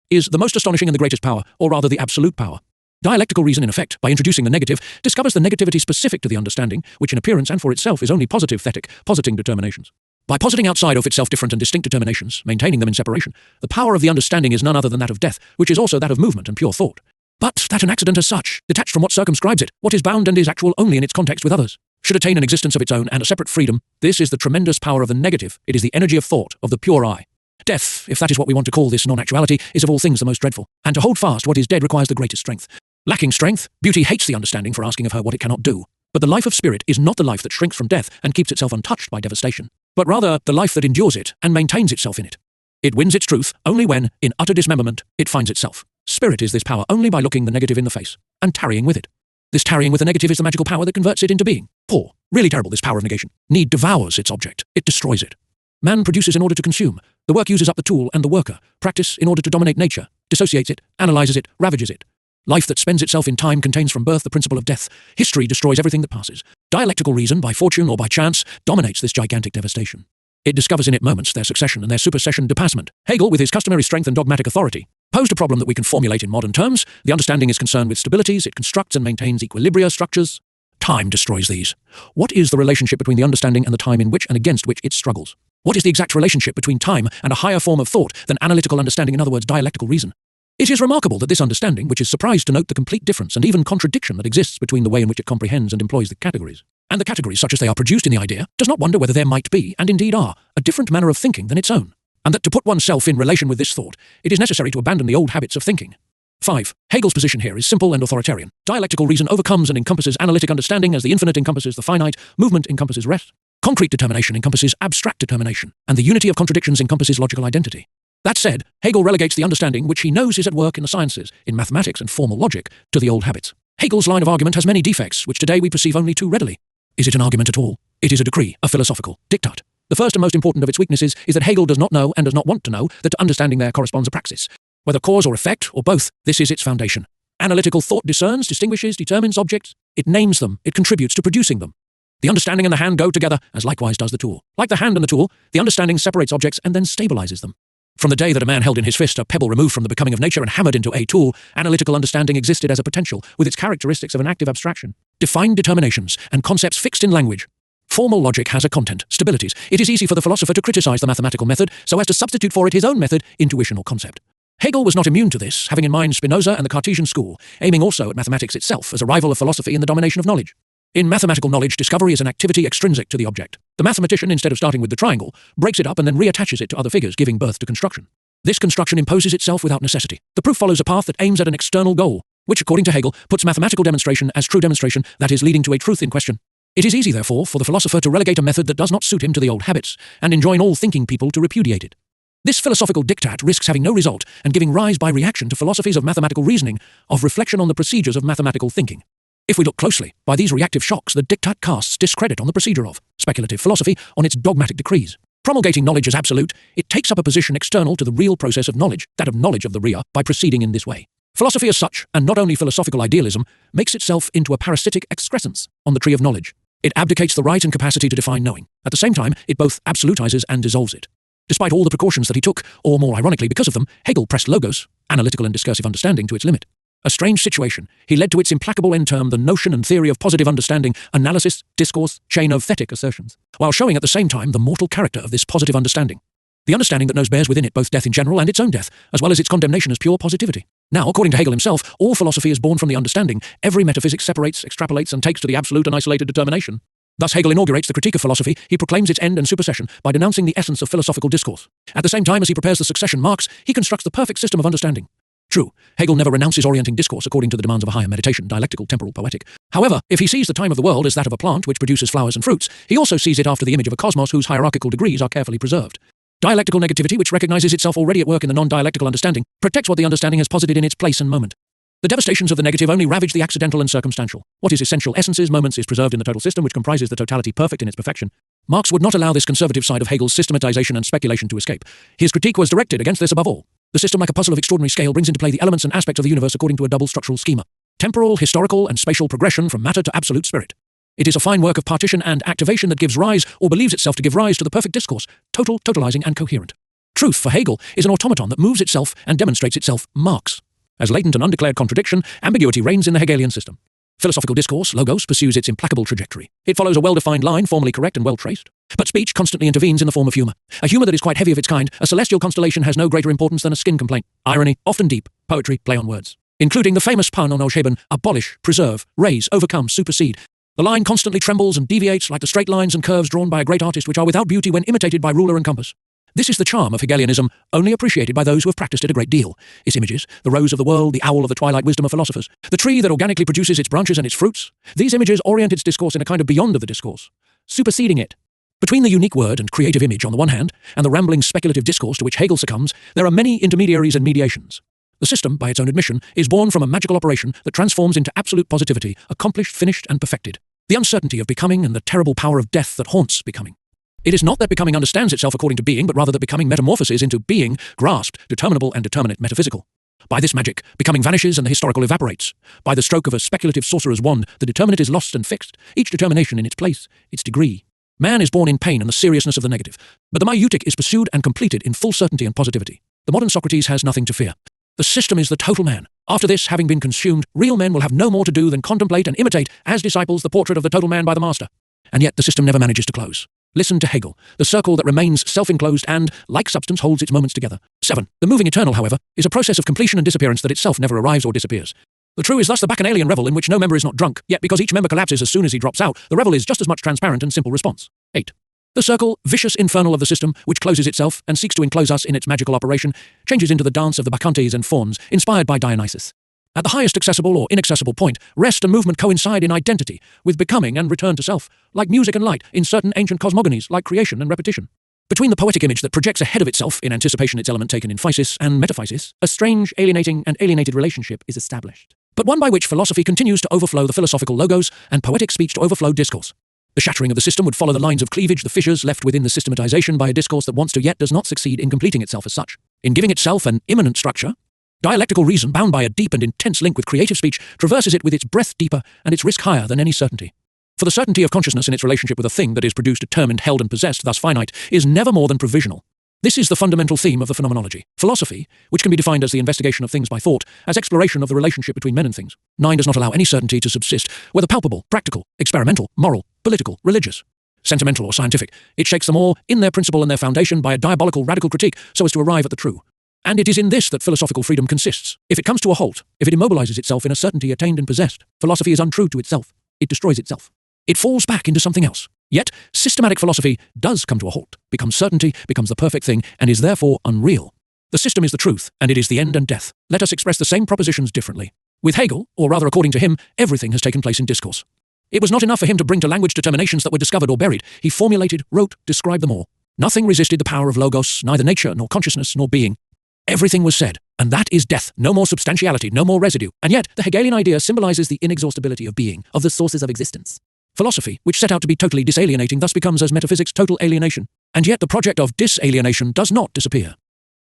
Speaker 1: is the most astonishing and the greatest power, or rather the absolute power. Dialectical reason, in effect, by introducing the negative, discovers the negativity specific to the understanding, which in appearance and for itself is only positive thetic, positing determinations. By positing outside of itself different and distinct determinations, maintaining them in separation, the power of the understanding is none other than that of death, which is also that of movement and pure thought. But that an accident as such, detached from what circumscribes it, what is bound and is actual only in its context with others, should attain an existence of its own and a separate freedom, this is the tremendous power of the negative, it is the energy of thought, of the pure I. Death, if that is what we want to call this non-actuality, is of all things the most dreadful, and to hold fast what is dead requires the greatest strength. Lacking strength, beauty hates the understanding for asking of her what it cannot do. But the life of spirit is not the life that shrinks from death and keeps itself untouched by devastation, but rather the life that endures it and maintains itself in it. It wins its truth only when, in utter dismemberment, it finds itself. Spirit is this power only by looking the negative in the face, and tarrying with it. This tarrying with the negative is the magical power that converts it into being. Poor, really terrible, this power of negation. Need devours its object, it destroys it. Man produces in order to consume. The work uses up the tool and the worker. Practice in order to dominate nature, dissociates it, analyzes it, ravages it. Life that spends itself in time contains from birth the principle of death. History destroys everything that passes. Dialectical reason, by fortune or by chance, dominates this gigantic devastation. It discovers in it moments their succession and their supersession depassement. Hegel, with his customary strength and dogmatic authority, posed a problem that we can formulate in modern terms. The understanding is concerned with stabilities, it constructs and maintains equilibria structures. Time destroys these. What is the relationship between the understanding and the time in which and against which it struggles? What is the exact relationship between time and a higher form of thought than analytical understanding, in other words, dialectical reason? It is remarkable that this understanding, which is surprised to note the complete difference and even contradiction that exists between the way in which it comprehends and employs the categories, and the categories such as they are produced in the idea, does not wonder whether there might be, and indeed are, a different manner of thinking than its own, and that to put oneself in relation with this thought, it is necessary to abandon the old habits of thinking. 5. Hegel's position here is simple and authoritarian. Dialectical reason overcomes and encompasses analytic understanding as the infinite encompasses the finite, movement encompasses rest, concrete determination encompasses abstract determination, and the unity of contradictions encompasses logical identity. That said, Hegel relegates the understanding which he knows is at work in the sciences, in mathematics and formal logic, to the old habits. Hegel's line of argument has many defects, which today we perceive only too readily. Is it an argument at all? It is a decree, a philosophical diktat. The first and most important of its weaknesses is that Hegel does not know and does not want to know that to understanding there corresponds a praxis. Whether cause or effect, or both, this is its foundation. Analytical thought discerns, distinguishes, determines objects. It names them, it contributes to producing them. The understanding and the hand go together, as likewise does the tool. Like the hand and the tool, the understanding separates objects and then stabilizes them. From the day that a man held in his fist a pebble removed from the becoming of nature and hammered into a tool, analytical understanding existed as a potential, with its characteristics of an active abstraction, defined determinations, and concepts fixed in language. Formal logic has a content, stabilities. It is easy for the philosopher to criticize the mathematical method so as to substitute for it his own method, intuition or concept. Hegel was not immune to this, having in mind Spinoza and the Cartesian school, aiming also at mathematics itself as a rival of philosophy in the domination of knowledge. In mathematical knowledge, discovery is an activity extrinsic to the object. The mathematician, instead of starting with the triangle, breaks it up and then reattaches it to other figures, giving birth to construction. This construction imposes itself without necessity. The proof follows a path that aims at an external goal, which, according to Hegel, puts mathematical demonstration as true demonstration, that is, leading to a truth in question. It is easy, therefore, for the philosopher to relegate a method that does not suit him to the old habits, and enjoin all thinking people to repudiate it. This philosophical diktat risks having no result and giving rise by reaction to philosophies of mathematical reasoning, of reflection on the procedures of mathematical thinking. If we look closely, by these reactive shocks the diktat casts discredit on the procedure of speculative philosophy, on its dogmatic decrees. Promulgating knowledge as absolute, it takes up a position external to the real process of knowledge, that of knowledge of the rea, by proceeding in this way. Philosophy as such, and not only philosophical idealism, makes itself into a parasitic excrescence on the tree of knowledge. It abdicates the right and capacity to define knowing. At the same time, it both absolutizes and dissolves it. Despite all the precautions that he took, or more ironically because of them, Hegel pressed logos, analytical and discursive understanding, to its limit. A strange situation. He led to its implacable end term the notion and theory of positive understanding, analysis, discourse, chain of thetic assertions, while showing at the same time the mortal character of this positive understanding. The understanding that knows bears within it both death in general and its own death, as well as its condemnation as pure positivity. Now, according to Hegel himself, all philosophy is born from the understanding. Every metaphysic separates, extrapolates, and takes to the absolute and isolated determination. Thus Hegel inaugurates the critique of philosophy. He proclaims its end and supersession by denouncing the essence of philosophical discourse. At the same time as he prepares the succession marks, he constructs the perfect system of understanding. True, Hegel never renounces orienting discourse according to the demands of a higher meditation, dialectical, temporal, poetic. However, if he sees the time of the world as that of a plant which produces flowers and fruits, he also sees it after the image of a cosmos whose hierarchical degrees are carefully preserved. Dialectical negativity, which recognizes itself already at work in the non-dialectical understanding, protects what the understanding has posited in its place and moment. The devastations of the negative only ravage the accidental and circumstantial. What is essential essences, moments, is preserved in the total system which comprises the totality perfect in its perfection. Marx would not allow this conservative side of Hegel's systematization and speculation to escape. His critique was directed against this above all. The system, like a puzzle of extraordinary scale, brings into play the elements and aspects of the universe according to a double structural schema. Temporal, historical, and spatial progression from matter to absolute spirit. It is a fine work of partition and activation that gives rise, or believes itself to give rise, to the perfect discourse, total, totalizing, and coherent. Truth, for Hegel, is an automaton that moves itself and demonstrates itself, Marx. As latent and undeclared contradiction, ambiguity reigns in the Hegelian system. Philosophical discourse, logos, pursues its implacable trajectory. It follows a well-defined line, formally correct and well-traced. But speech constantly intervenes in the form of humour. A humour that is quite heavy of its kind. A celestial constellation has no greater importance than a skin complaint. Irony, often deep. Poetry, play on words. Including the famous pun on Osheben, abolish, preserve, raise, overcome, supersede. The line constantly trembles and deviates like the straight lines and curves drawn by a great artist which are without beauty when imitated by ruler and compass. This is the charm of Hegelianism, only appreciated by those who have practiced it a great deal. Its images, the rose of the world, the owl of the twilight wisdom of philosophers, the tree that organically produces its branches and its fruits, these images orient its discourse in a kind of beyond of the discourse, superseding it. Between the unique word and creative image on the one hand, and the rambling speculative discourse to which Hegel succumbs, there are many intermediaries and mediations. The system, by its own admission, is born from a magical operation that transforms into absolute positivity, accomplished, finished, and perfected. The uncertainty of becoming and the terrible power of death that haunts becoming. It is not that becoming understands itself according to being, but rather that becoming metamorphoses into being, grasped, determinable and determinate metaphysical. By this magic, becoming vanishes and the historical evaporates. By the stroke of a speculative sorcerer's wand, the determinate is lost and fixed, each determination in its place, its degree. Man is born in pain and the seriousness of the negative, but the maieutic is pursued and completed in full certainty and positivity. The modern Socrates has nothing to fear. The system is the total man. After this, having been consumed, real men will have no more to do than contemplate and imitate, as disciples, the portrait of the total man by the master. And yet the system never manages to close. Listen to Hegel, the circle that remains self-enclosed and, like substance, holds its moments together. 7. The moving eternal, however, is a process of completion and disappearance that itself never arrives or disappears. The true is thus the bacchanalian revel in which no member is not drunk, yet because each member collapses as soon as he drops out, the revel is just as much transparent and simple response. 8. The circle, vicious infernal of the system, which closes itself and seeks to enclose us in its magical operation, changes into the dance of the bacchantes and fauns, inspired by Dionysus. At the highest accessible or inaccessible point, rest and movement coincide in identity, with becoming and return to self, like music and light in certain ancient cosmogonies, like creation and repetition. Between the poetic image that projects ahead of itself, in anticipation its element taken in physis and metaphysis, a strange, alienating and alienated relationship is established, but one by which philosophy continues to overflow the philosophical logos and poetic speech to overflow discourse. The shattering of the system would follow the lines of cleavage, the fissures left within the systematization by a discourse that wants to yet does not succeed in completing itself as such. In giving itself an immanent structure, dialectical reason, bound by a deep and intense link with creative speech, traverses it with its breadth deeper and its risk higher than any certainty. For the certainty of consciousness in its relationship with a thing that is produced, determined, held and possessed, thus finite, is never more than provisional. This is the fundamental theme of the phenomenology. Philosophy, which can be defined as the investigation of things by thought, as exploration of the relationship between men and things. 9 does not allow any certainty to subsist, whether palpable, practical, experimental, moral, political, religious, sentimental or scientific. It shakes them all, in their principle and their foundation, by a diabolical radical critique, so as to arrive at the true. And it is in this that philosophical freedom consists. If it comes to a halt, if it immobilizes itself in a certainty attained and possessed, philosophy is untrue to itself. It destroys itself. It falls back into something else. Yet, systematic philosophy does come to a halt, becomes certainty, becomes the perfect thing, and is therefore unreal. The system is the truth, and it is the end and death. Let us express the same propositions differently. With Hegel, or rather according to him, everything has taken place in discourse. It was not enough for him to bring to language determinations that were discovered or buried. He formulated, wrote, described them all. Nothing resisted the power of logos, neither nature, nor consciousness, nor being. Everything was said, and that is death, no more substantiality, no more residue. And yet, the Hegelian idea symbolizes the inexhaustibility of being, of the sources of existence. Philosophy, which set out to be totally disalienating, thus becomes as metaphysics total alienation. And yet the project of disalienation does not disappear.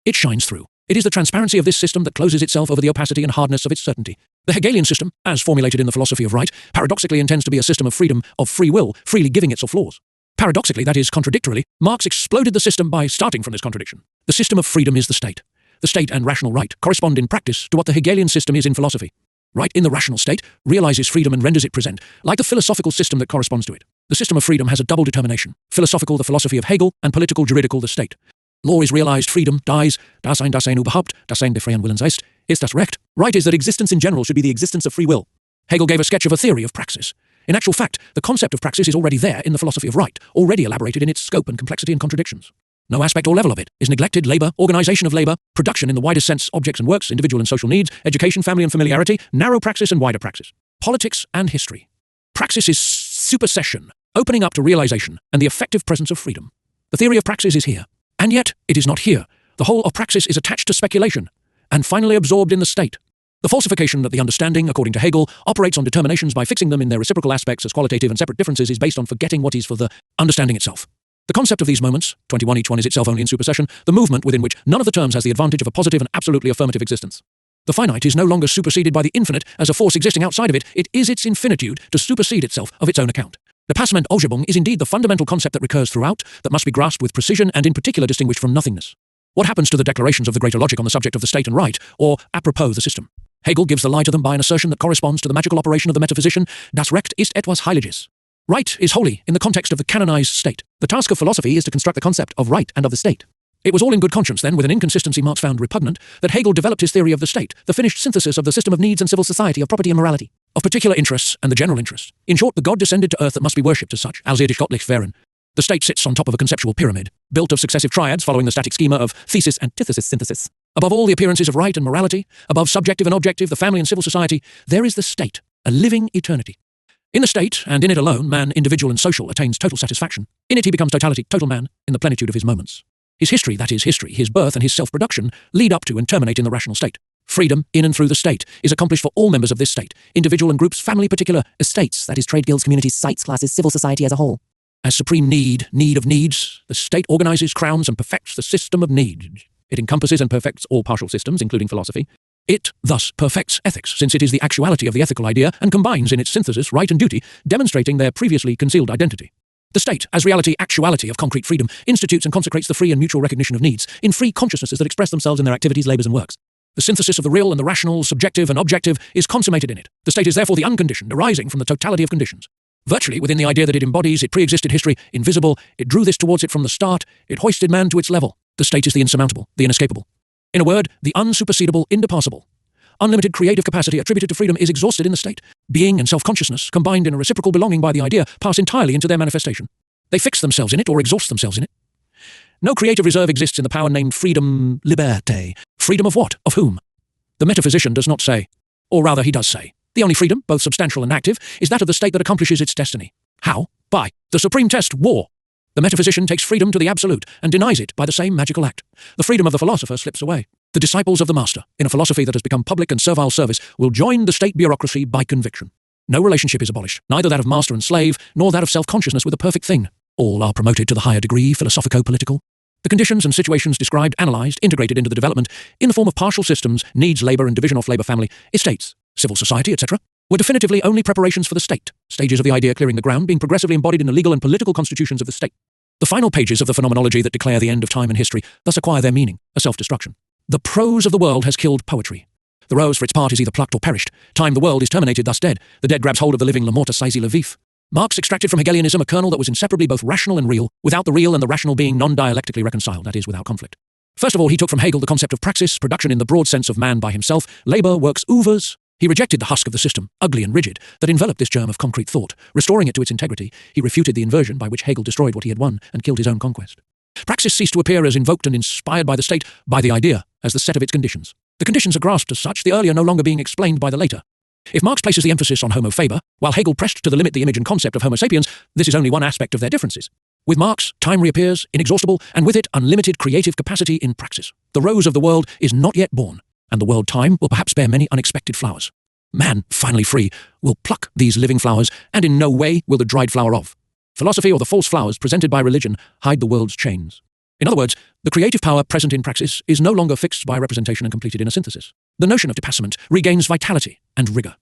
Speaker 1: It shines through. It is the transparency of this system that closes itself over the opacity and hardness of its certainty. The Hegelian system, as formulated in the philosophy of right, paradoxically intends to be a system of freedom, of free will, freely giving its flaws. Paradoxically, that is, contradictorily, Marx exploded the system by starting from this contradiction. The system of freedom is the state. The state and rational right correspond in practice to what the Hegelian system is in philosophy. Right in the rational state realizes freedom and renders it present, like the philosophical system that corresponds to it. The system of freedom has a double determination: philosophical, the philosophy of Hegel, and political, juridical, the state. Law is realized, freedom dies, das ein überhaupt, das ein des freien Willens ist das Recht. Right is that existence in general should be the existence of free will. Hegel gave a sketch of a theory of praxis. In actual fact, the concept of praxis is already there in the philosophy of right, already elaborated in its scope and complexity and contradictions. No aspect or level of it is neglected: labor, organization of labor, production in the widest sense, objects and works, individual and social needs, education, family and familiarity, narrow praxis and wider praxis, politics and history. Praxis is supersession, opening up to realization and the effective presence of freedom. The theory of praxis is here. And yet, it is not here. The whole of praxis is attached to speculation, and finally absorbed in the state. The falsification that the understanding, according to Hegel, operates on determinations by fixing them in their reciprocal aspects as qualitative and separate differences is based on forgetting what is for the understanding itself. The concept of these moments, 21 each one, is itself only in supersession, the movement within which none of the terms has the advantage of a positive and absolutely affirmative existence. The finite is no longer superseded by the infinite as a force existing outside of it. It is its infinitude to supersede itself of its own account. The Passement Audiobung is indeed the fundamental concept that recurs throughout, that must be grasped with precision and in particular distinguished from nothingness. What happens to the declarations of the greater logic on the subject of the state and right, or apropos the system? Hegel gives the lie to them by an assertion that corresponds to the magical operation of the metaphysician: das Recht ist etwas Heiliges. Right is holy in the context of the canonized state. The task of philosophy is to construct the concept of right and of the state. It was all in good conscience, then, with an inconsistency Marx found repugnant, that Hegel developed his theory of the state, the finished synthesis of the system of needs and civil society, of property and morality, of particular interests and the general interest. In short, the God descended to earth that must be worshipped as such, als irdisch gottlich wären. The state sits on top of a conceptual pyramid, built of successive triads following the static schema of thesis, antithesis, synthesis. Above all the appearances of right and morality, above subjective and objective, the family and civil society, there is the state, a living eternity. In the state, and in it alone, man, individual and social, attains total satisfaction. In it he becomes totality, total man, in the plenitude of his moments. His history, that is history, his birth and his self-production, lead up to and terminate in the rational state. Freedom, in and through the state, is accomplished for all members of this state, individual and groups, family, particular, estates, that is trade guilds, communities, sites, classes, civil society as a whole. As supreme need of needs, the state organizes, crowns, and perfects the system of need. It encompasses and perfects all partial systems, including philosophy. It, thus, perfects ethics, since it is the actuality of the ethical idea and combines in its synthesis right and duty, demonstrating their previously concealed identity. The state, as reality, actuality of concrete freedom, institutes and consecrates the free and mutual recognition of needs, in free consciousnesses that express themselves in their activities, labors, and works. The synthesis of the real and the rational, subjective and objective, is consummated in it. The state is therefore the unconditioned, arising from the totality of conditions. Virtually, within the idea that it embodies, it pre-existed history, invisible, it drew this towards it from the start, it hoisted man to its level. The state is the insurmountable, the inescapable. In a word, the unsupersedable, indepassable. Unlimited creative capacity attributed to freedom is exhausted in the state. Being and self-consciousness, combined in a reciprocal belonging by the idea, pass entirely into their manifestation. They fix themselves in it or exhaust themselves in it. No creative reserve exists in the power named freedom, liberté. Freedom of what? Of whom? The metaphysician does not say, or rather he does say. The only freedom, both substantial and active, is that of the state that accomplishes its destiny. How? By the supreme test, war. The metaphysician takes freedom to the absolute and denies it by the same magical act. The freedom of the philosopher slips away. The disciples of the master, in a philosophy that has become public and servile service, will join the state bureaucracy by conviction. No relationship is abolished, neither that of master and slave, nor that of self-consciousness with a perfect thing. All are promoted to the higher degree, philosophico-political. The conditions and situations described, analysed, integrated into the development, in the form of partial systems, needs, labour and division of labour family, estates, civil society, etc., were definitively only preparations for the state, stages of the idea clearing the ground being progressively embodied in the legal and political constitutions of the state. The final pages of the phenomenology that declare the end of time and history thus acquire their meaning, a self-destruction. The prose of the world has killed poetry. The rose for its part is either plucked or perished. Time the world is terminated, thus dead. The dead grabs hold of the living, la morte saisi le vif. Marx extracted from Hegelianism a kernel that was inseparably both rational and real, without the real and the rational being non-dialectically reconciled, that is, without conflict. First of all, he took from Hegel the concept of praxis, production in the broad sense of man by himself, labour, works, oevers. He rejected the husk of the system, ugly and rigid, that enveloped this germ of concrete thought. Restoring it to its integrity, he refuted the inversion by which Hegel destroyed what he had won and killed his own conquest. Praxis ceased to appear as invoked and inspired by the state, by the idea, as the set of its conditions. The conditions are grasped as such, the earlier no longer being explained by the later. If Marx places the emphasis on homo faber, while Hegel pressed to the limit the image and concept of homo sapiens, this is only one aspect of their differences. With Marx, time reappears, inexhaustible, and with it unlimited creative capacity in praxis. The rose of the world is not yet born, and the world time will perhaps bear many unexpected flowers. Man, finally free, will pluck these living flowers, and in no way will the dried flower of philosophy or the false flowers presented by religion hide the world's chains. In other words, the creative power present in praxis is no longer fixed by representation and completed in a synthesis. The notion of depassement regains vitality and rigour.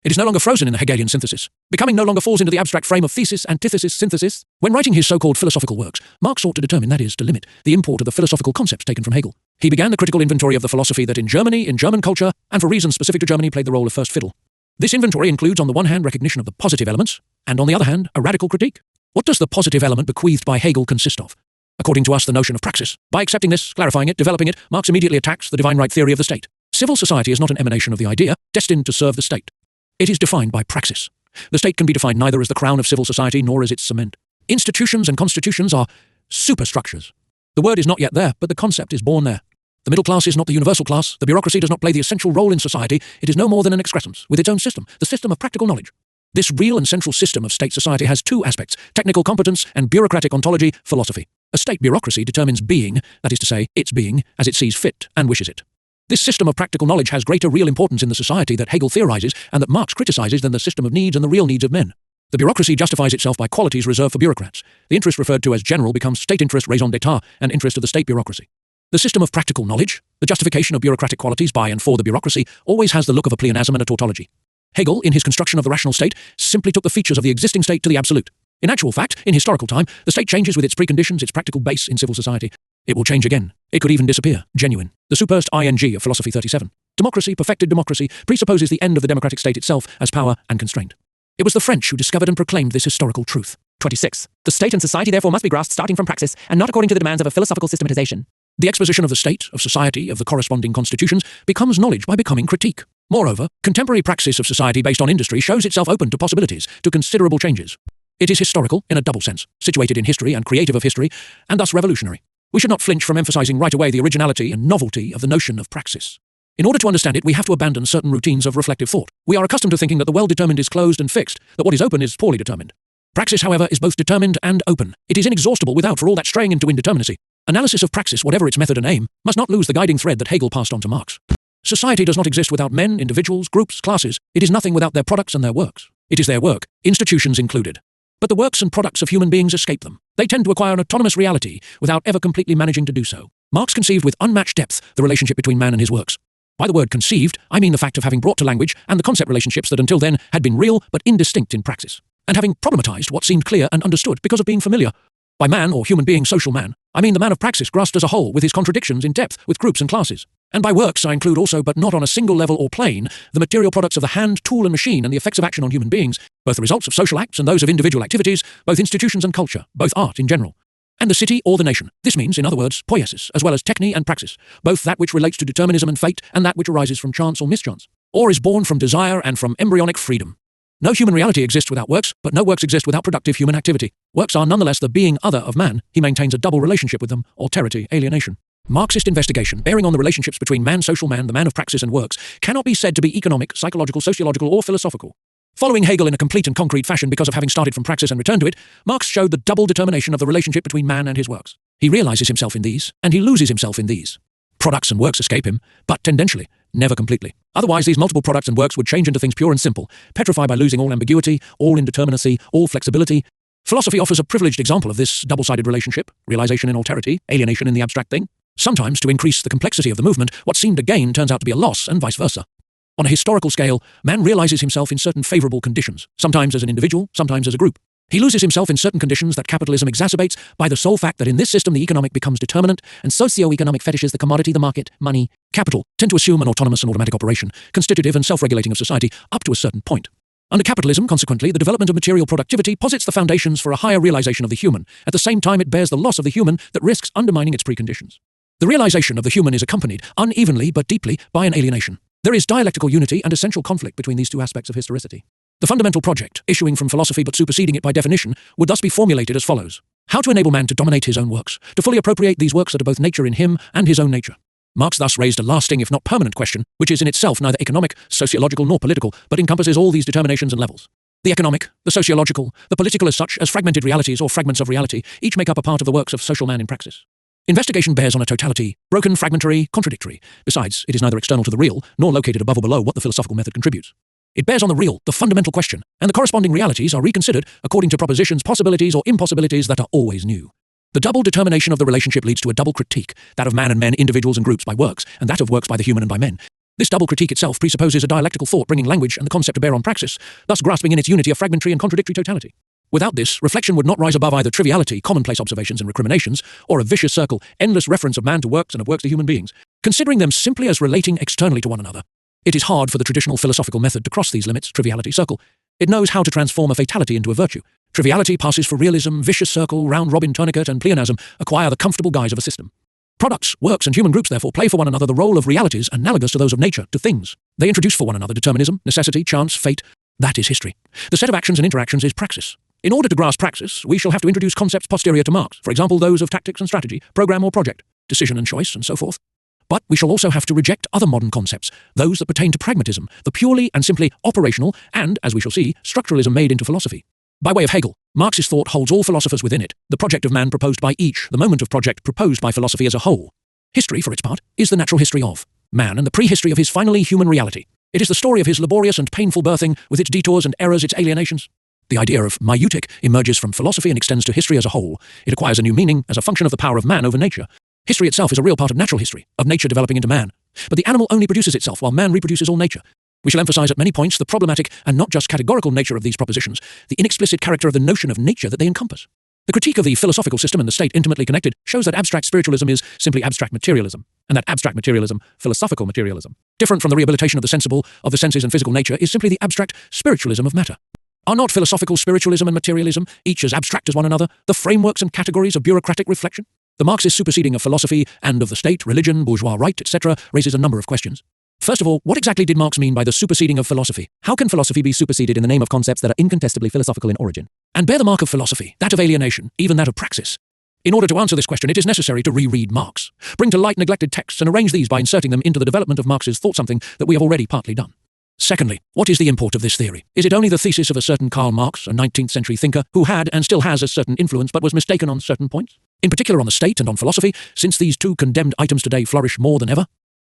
Speaker 1: It is no longer frozen in the Hegelian synthesis. Becoming no longer falls into the abstract frame of thesis, antithesis, synthesis. When writing his so-called philosophical works, Marx sought to determine, that is, to limit, the import of the philosophical concepts taken from Hegel. He began the critical inventory of the philosophy that in Germany, in German culture, and for reasons specific to Germany played the role of first fiddle. This inventory includes on the one hand recognition of the positive elements, and on the other hand, a radical critique. What does the positive element bequeathed by Hegel consist of? According to us, the notion of praxis. By accepting this, clarifying it, developing it, Marx immediately attacks the divine right theory of the state. Civil society is not an emanation of the idea, destined to serve the state. It is defined by praxis. The state can be defined neither as the crown of civil society nor as its cement. Institutions and constitutions are superstructures. The word is not yet there, but the concept is born there. The middle class is not the universal class. The bureaucracy does not play the essential role in society. It is no more than an excrescence, with its own system, the system of practical knowledge. This real and central system of state society has two aspects, technical competence and bureaucratic ontology, philosophy. A state bureaucracy determines being, that is to say, its being, as it sees fit and wishes it. This system of practical knowledge has greater real importance in the society that Hegel theorizes and that Marx criticizes than the system of needs and the real needs of men. The bureaucracy justifies itself by qualities reserved for bureaucrats. The interest referred to as general becomes state interest, raison d'etat, and interest of the state bureaucracy. The system of practical knowledge, the justification of bureaucratic qualities by and for the bureaucracy, always has the look of a pleonasm and a tautology. Hegel, in his construction of the rational state, simply took the features of the existing state to the absolute. In actual fact, in historical time, the state changes with its preconditions, its practical base in civil society. It will change again. It could even disappear. Genuine. The superst ing of Philosophy 37. Democracy, perfected democracy, presupposes the end of the democratic state itself as power and constraint. It was the French who discovered and proclaimed this historical truth.
Speaker 2: 26. The state and society therefore must be grasped starting from praxis, and not according to the demands of a philosophical systematization.
Speaker 1: The exposition of the state, of society, of the corresponding constitutions, becomes knowledge by becoming critique. Moreover, contemporary praxis of society based on industry shows itself open to possibilities, to considerable changes. It is historical, in a double sense, situated in history and creative of history, and thus revolutionary. We should not flinch from emphasizing right away the originality and novelty of the notion of praxis. In order to understand it, we have to abandon certain routines of reflective thought. We are accustomed to thinking that the well-determined is closed and fixed, that what is open is poorly determined. Praxis, however, is both determined and open. It is inexhaustible without, for all that, straying into indeterminacy. Analysis of praxis, whatever its method and aim, must not lose the guiding thread that Hegel passed on to Marx. Society does not exist without men, individuals, groups, classes. It is nothing without their products and their works. It is their work, institutions included. But the works and products of human beings escape them. They tend to acquire an autonomous reality without ever completely managing to do so. Marx conceived with unmatched depth the relationship between man and his works. By the word conceived, I mean the fact of having brought to language and the concept relationships that until then had been real but indistinct in praxis, and having problematized what seemed clear and understood because of being familiar. By man, or human being, social man, I mean the man of praxis grasped as a whole with his contradictions in depth with groups and classes. And by works I include also, but not on a single level or plane, the material products of the hand, tool and machine and the effects of action on human beings, both the results of social acts and those of individual activities, both institutions and culture, both art in general. And the city or the nation. This means, in other words, poiesis, as well as techne and praxis, both that which relates to determinism and fate and that which arises from chance or mischance, or is born from desire and from embryonic freedom. No human reality exists without works, but no works exist without productive human activity. Works are nonetheless the being other of man. He maintains a double relationship with them, alterity, alienation. Marxist investigation, bearing on the relationships between man, social man, the man of praxis and works, cannot be said to be economic, psychological, sociological, or philosophical. Following Hegel in a complete and concrete fashion because of having started from praxis and returned to it, Marx showed the double determination of the relationship between man and his works. He realizes himself in these, and he loses himself in these. Products and works escape him, but tendentially, never completely. Otherwise, these multiple products and works would change into things pure and simple, petrified by losing all ambiguity, all indeterminacy, all flexibility. Philosophy offers a privileged example of this double-sided relationship, realization in alterity, alienation in the abstract thing. Sometimes, to increase the complexity of the movement, what seemed a gain turns out to be a loss, and vice versa. On a historical scale, man realizes himself in certain favorable conditions, sometimes as an individual, sometimes as a group. He loses himself in certain conditions that capitalism exacerbates by the sole fact that in this system the economic becomes determinant, and socio-economic fetishes, the commodity, the market, money, capital, tend to assume an autonomous and automatic operation, constitutive and self-regulating of society, up to a certain point. Under capitalism, consequently, the development of material productivity posits the foundations for a higher realization of the human. At the same time, it bears the loss of the human that risks undermining its preconditions. The realization of the human is accompanied, unevenly but deeply, by an alienation. There is dialectical unity and essential conflict between these two aspects of historicity. The fundamental project, issuing from philosophy but superseding it by definition, would thus be formulated as follows. How to enable man to dominate his own works, to fully appropriate these works that are both nature in him and his own nature. Marx thus raised a lasting, if not permanent question, which is in itself neither economic, sociological, nor political, but encompasses all these determinations and levels. The economic, the sociological, the political as such, as fragmented realities or fragments of reality, each make up a part of the works of social man in praxis. Investigation bears on a totality, broken, fragmentary, contradictory. Besides, it is neither external to the real, nor located above or below what the philosophical method contributes. It bears on the real, the fundamental question, and the corresponding realities are reconsidered according to propositions, possibilities, or impossibilities that are always new. The double determination of the relationship leads to a double critique, that of man and men, individuals and groups by works, and that of works by the human and by men. This double critique itself presupposes a dialectical thought bringing language and the concept to bear on praxis, thus grasping in its unity a fragmentary and contradictory totality. Without this, reflection would not rise above either triviality, commonplace observations and recriminations, or a vicious circle, endless reference of man to works and of works to human beings, considering them simply as relating externally to one another. It is hard for the traditional philosophical method to cross these limits, triviality, circle. It knows how to transform a fatality into a virtue. Triviality passes for realism, vicious circle, round-robin tourniquet, and pleonasm acquire the comfortable guise of a system. Products, works, and human groups therefore play for one another the role of realities analogous to those of nature, to things. They introduce for one another determinism, necessity, chance, fate. That is history. The set of actions and interactions is praxis. In order to grasp praxis, we shall have to introduce concepts posterior to Marx, for example those of tactics and strategy, program or project, decision and choice, and so forth. But we shall also have to reject other modern concepts, those that pertain to pragmatism, the purely and simply operational and, as we shall see, structuralism made into philosophy. By way of Hegel, Marx's thought holds all philosophers within it, the project of man proposed by each, the moment of project proposed by philosophy as a whole. History, for its part, is the natural history of man and the prehistory of his finally human reality. It is the story of his laborious and painful birthing, with its detours and errors, its alienations. The idea of maieutic emerges from philosophy and extends to history as a whole. It acquires a new meaning as a function of the power of man over nature. History itself is a real part of natural history, of nature developing into man. But the animal only produces itself, while man reproduces all nature. We shall emphasize at many points the problematic and not just categorical nature of these propositions, the inexplicit character of the notion of nature that they encompass. The critique of the philosophical system and the state intimately connected shows that abstract spiritualism is simply abstract materialism, and that abstract materialism, philosophical materialism, different from the rehabilitation of the sensible, of the senses and physical nature, is simply the abstract spiritualism of matter. Are not philosophical spiritualism and materialism, each as abstract as one another, the frameworks and categories of bureaucratic reflection? The Marxist superseding of philosophy and of the state, religion, bourgeois right, etc. raises a number of questions. First of all, what exactly did Marx mean by the superseding of philosophy?
Speaker 2: How can philosophy be superseded in the name of concepts that are incontestably philosophical in origin?
Speaker 1: And bear the mark of philosophy, that of alienation, even that of praxis. In order to answer this question, it is necessary to reread Marx, bring to light neglected texts and arrange these by inserting them into the development of Marx's thought, something that we have already partly done. Secondly, what is the import of this theory? Is it only the thesis of a certain Karl Marx, a 19th century thinker, who had and still has a certain influence but was mistaken on certain points? In particular on the state and on philosophy, since these two condemned items today flourish more than ever?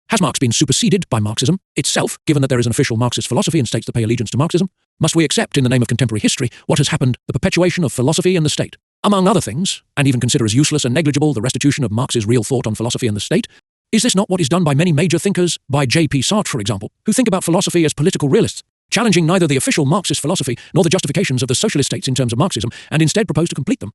Speaker 1: Has Marx been superseded by Marxism itself, given that there is an official Marxist philosophy and states that pay allegiance to Marxism? Must we accept, in the name of contemporary history, what has happened, the perpetuation of philosophy and the state? Among other things, and even consider as useless and negligible the restitution of Marx's real thought on philosophy and the state? Is this not what is done by many major thinkers, by J.P. Sartre, for example, who think about philosophy as political realists, challenging neither the official Marxist philosophy nor the justifications of the socialist states in terms of Marxism, and instead propose to complete them?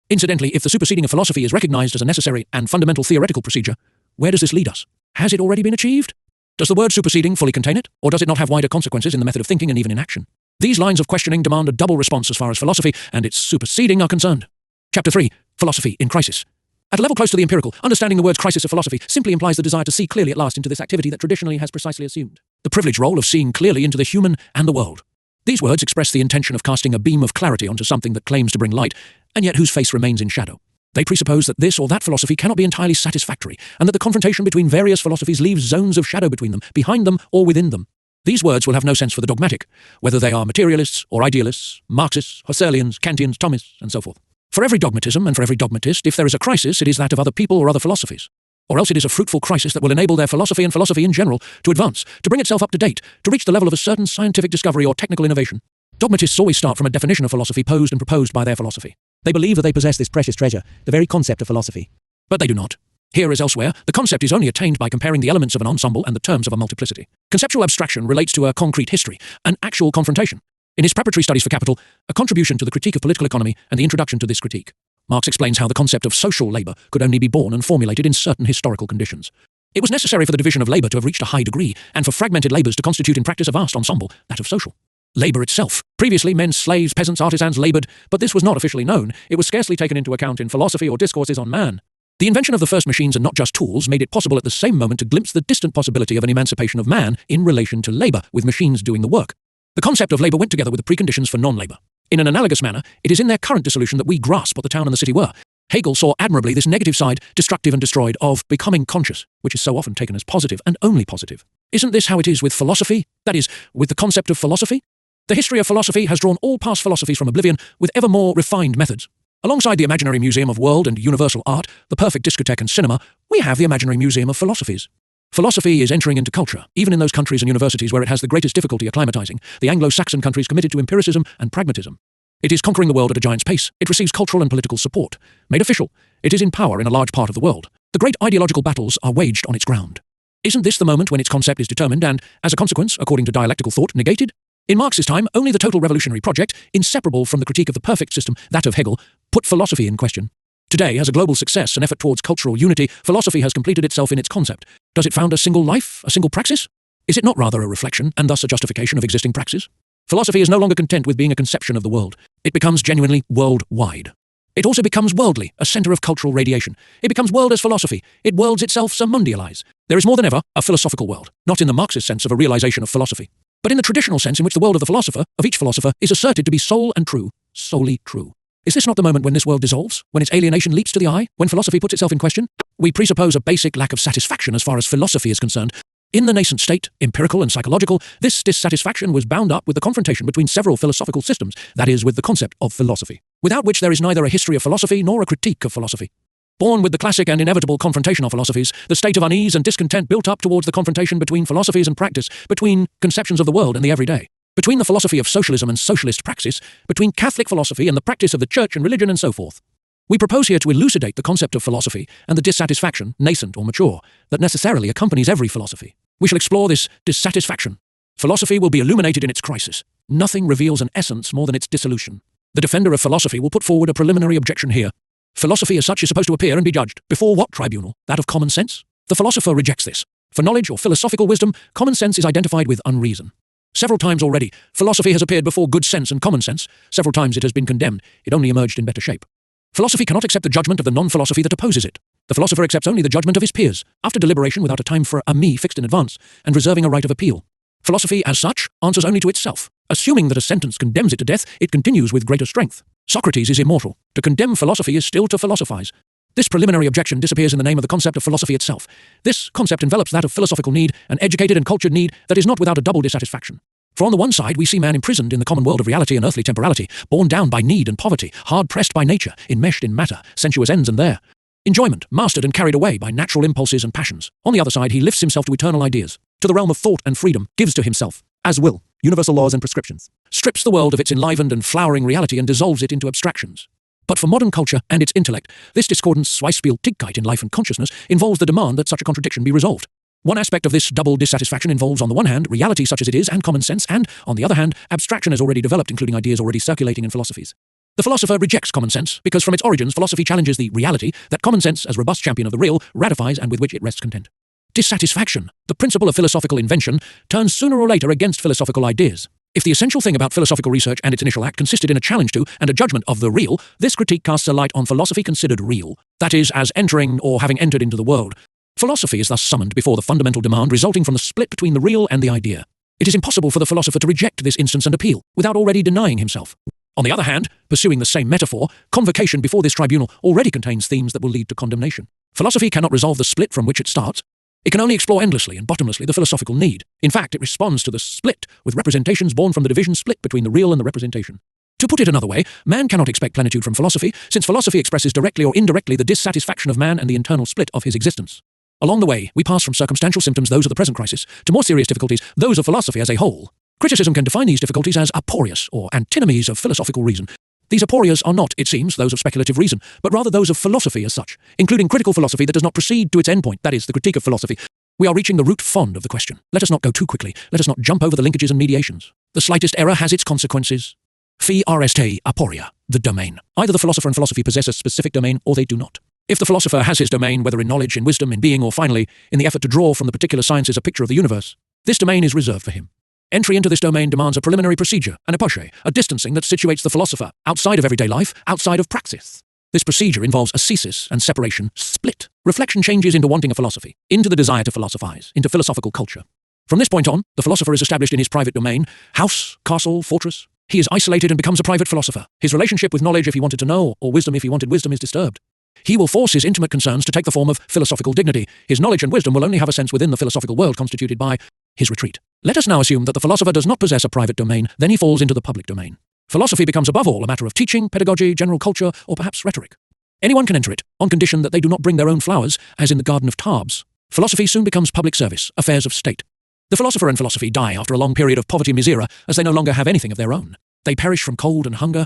Speaker 1: Incidentally, if the superseding of philosophy is recognized as a necessary and fundamental theoretical procedure, where does this lead us? Has it already been achieved? Does the word superseding fully contain it, or does it not have wider consequences in the method of thinking and even in action? These lines of questioning demand a double response as far as philosophy and its superseding are concerned. Chapter 3. Philosophy in Crisis. At a level close to the empirical, understanding the word's crisis of philosophy simply implies the desire to see clearly at last into this activity that traditionally has precisely assumed the privileged role of seeing clearly into the human and the world. These words express the intention of casting a beam of clarity onto something that claims to bring light, and yet whose face remains in shadow. They presuppose that this or that philosophy cannot be entirely satisfactory, and that the confrontation between various philosophies leaves zones of shadow between them, behind them, or within them. These words will have no sense for the dogmatic, whether they are materialists or idealists, Marxists, Husserlians, Kantians, Thomists, and so forth. For every dogmatism and for every dogmatist, if there is a crisis, it is that of other people or other philosophies. Or else it is a fruitful crisis that will enable their philosophy and philosophy in general to advance, to bring itself up to date, to reach the level of a certain scientific discovery or technical innovation. Dogmatists always start from a definition of philosophy posed and proposed by their philosophy.
Speaker 2: They believe that they possess this precious treasure, the very concept of philosophy.
Speaker 1: But they do not. Here as elsewhere, the concept is only attained by comparing the elements of an ensemble and the terms of a multiplicity. Conceptual abstraction relates to a concrete history, an actual confrontation. In his preparatory studies for Capital, a contribution to the critique of political economy and the introduction to this critique, Marx explains how the concept of social labour could only be born and formulated in certain historical conditions. It was necessary for the division of labour to have reached a high degree, and for fragmented labours to constitute in practice a vast ensemble, that of social. Labour itself. Previously, men, slaves, peasants, artisans laboured, but this was not officially known. It was scarcely taken into account in philosophy or discourses on man. The invention of the first machines and not just tools made it possible at the same moment to glimpse the distant possibility of an emancipation of man in relation to labour, with machines doing the work. The concept of labour went together with the preconditions for non-labour. In an analogous manner, it is in their current dissolution that we grasp what the town and the city were. Hegel saw admirably this negative side, destructive and destroyed, of becoming conscious, which is so often taken as positive and only positive. Isn't this how it is with philosophy? That is, with the concept of philosophy? The history of philosophy has drawn all past philosophies from oblivion with ever more refined methods. Alongside the imaginary museum of world and universal art, the perfect discotheque and cinema, we have the imaginary museum of philosophies. Philosophy is entering into culture, even in those countries and universities where it has the greatest difficulty acclimatizing, the Anglo-Saxon countries committed to empiricism and pragmatism. It is conquering the world at a giant's pace. It receives cultural and political support. Made official, it is in power in a large part of the world. The great ideological battles are waged on its ground. Isn't this the moment when its concept is determined and, as a consequence, according to dialectical thought, negated? In Marx's time, only the total revolutionary project, inseparable from the critique of the perfect system, that of Hegel, put philosophy in question. Today, as a global success, an effort towards cultural unity, philosophy has completed itself in its concept. Does it found a single life, a single praxis? Is it not rather a reflection, and thus a justification of existing praxis? Philosophy is no longer content with being a conception of the world. It becomes genuinely worldwide. It also becomes worldly, a centre of cultural radiation. It becomes world as philosophy. It worlds itself mundialize. There is more than ever a philosophical world, not in the Marxist sense of a realization of philosophy, but in the traditional sense in which the world of the philosopher, of each philosopher, is asserted to be sole and true, solely true. Is this not the moment when this world dissolves, when its alienation leaps to the eye, when philosophy puts itself in question? We presuppose a basic lack of satisfaction as far as philosophy is concerned. In the nascent state, empirical and psychological, this dissatisfaction was bound up with the confrontation between several philosophical systems, that is, with the concept of philosophy, without which there is neither a history of philosophy nor a critique of philosophy. Born with the classic and inevitable confrontation of philosophies, the state of unease and discontent built up towards the confrontation between philosophies and practice, between conceptions of the world and the everyday, between the philosophy of socialism and socialist praxis, between Catholic philosophy and the practice of the church and religion, and so forth. We propose here to elucidate the concept of philosophy and the dissatisfaction, nascent or mature, that necessarily accompanies every philosophy. We shall explore this dissatisfaction. Philosophy will be illuminated in its crisis. Nothing reveals an essence more than its dissolution. The defender of philosophy will put forward a preliminary objection here. Philosophy as such is supposed to appear and be judged. Before what tribunal? That of common sense? The philosopher rejects this. For knowledge or philosophical wisdom, common sense is identified with unreason. Several times already, philosophy has appeared before good sense and common sense. Several times it has been condemned. It only emerged in better shape. Philosophy cannot accept the judgment of the non-philosophy that opposes it. The philosopher accepts only the judgment of his peers, after deliberation without a time for a me fixed in advance, and reserving a right of appeal. Philosophy, as such, answers only to itself. Assuming that a sentence condemns it to death, it continues with greater strength. Socrates is immortal. To condemn philosophy is still to philosophize. This preliminary objection disappears in the name of the concept of philosophy itself. This concept envelops that of philosophical need, an educated and cultured need that is not without a double dissatisfaction. For on the one side, we see man imprisoned in the common world of reality and earthly temporality, borne down by need and poverty, hard-pressed by nature, enmeshed in matter, sensuous ends and there. Enjoyment, mastered and carried away by natural impulses and passions. On the other side, he lifts himself to eternal ideas, to the realm of thought and freedom, gives to himself, as will, universal laws and prescriptions, strips the world of its enlivened and flowering reality and dissolves it into abstractions. But for modern culture and its intellect, this discordant Zwiespeltigkeit in life and consciousness involves the demand that such a contradiction be resolved. One aspect of this double dissatisfaction involves, on the one hand, reality such as it is and common sense, and, on the other hand, abstraction as already developed, including ideas already circulating in philosophies. The philosopher rejects common sense because from its origins philosophy challenges the reality that common sense, as robust champion of the real, ratifies and with which it rests content. Dissatisfaction, the principle of philosophical invention, turns sooner or later against philosophical ideas. If the essential thing about philosophical research and its initial act consisted in a challenge to and a judgment of the real, this critique casts a light on philosophy considered real, that is, as entering or having entered into the world. Philosophy is thus summoned before the fundamental demand resulting from the split between the real and the idea. It is impossible for the philosopher to reject this instance and appeal, without already denying himself. On the other hand, pursuing the same metaphor, convocation before this tribunal already contains themes that will lead to condemnation. Philosophy cannot resolve the split from which it starts. It can only explore endlessly and bottomlessly the philosophical need. In fact, it responds to the split with representations born from the division split between the real and the representation. To put it another way, man cannot expect plenitude from philosophy, since philosophy expresses directly or indirectly the dissatisfaction of man and the internal split of his existence. Along the way, we pass from circumstantial symptoms, those of the present crisis, to more serious difficulties, those of philosophy as a whole. Criticism can define these difficulties as aporias, or antinomies of philosophical reason. These aporias are not, it seems, those of speculative reason, but rather those of philosophy as such, including critical philosophy that does not proceed to its endpoint, that is, the critique of philosophy. We are reaching the root fond of the question. Let us not go too quickly. Let us not jump over the linkages and mediations. The slightest error has its consequences. Phi rst aporia, the domain. Either the philosopher and philosophy possess a specific domain, or they do not. If the philosopher has his domain, whether in knowledge, in wisdom, in being, or finally, in the effort to draw from the particular sciences a picture of the universe, this domain is reserved for him. Entry into this domain demands a preliminary procedure, an epoche, a distancing that situates the philosopher outside of everyday life, outside of praxis. This procedure involves ascesis and separation, split. Reflection changes into wanting a philosophy, into the desire to philosophize, into philosophical culture. From this point on, the philosopher is established in his private domain, house, castle, fortress. He is isolated and becomes a private philosopher. His relationship with knowledge, if he wanted to know, or wisdom if he wanted wisdom, is disturbed. He will force his intimate concerns to take the form of philosophical dignity. His knowledge and wisdom will only have a sense within the philosophical world constituted by his retreat. Let us now assume that the philosopher does not possess a private domain, then he falls into the public domain. Philosophy becomes above all a matter of teaching, pedagogy, general culture, or perhaps rhetoric. Anyone can enter it, on condition that they do not bring their own flowers, as in the Garden of Tarbes. Philosophy soon becomes public service, affairs of state. The philosopher and philosophy die after a long period of poverty misera, as they no longer have anything of their own. They perish from cold and hunger.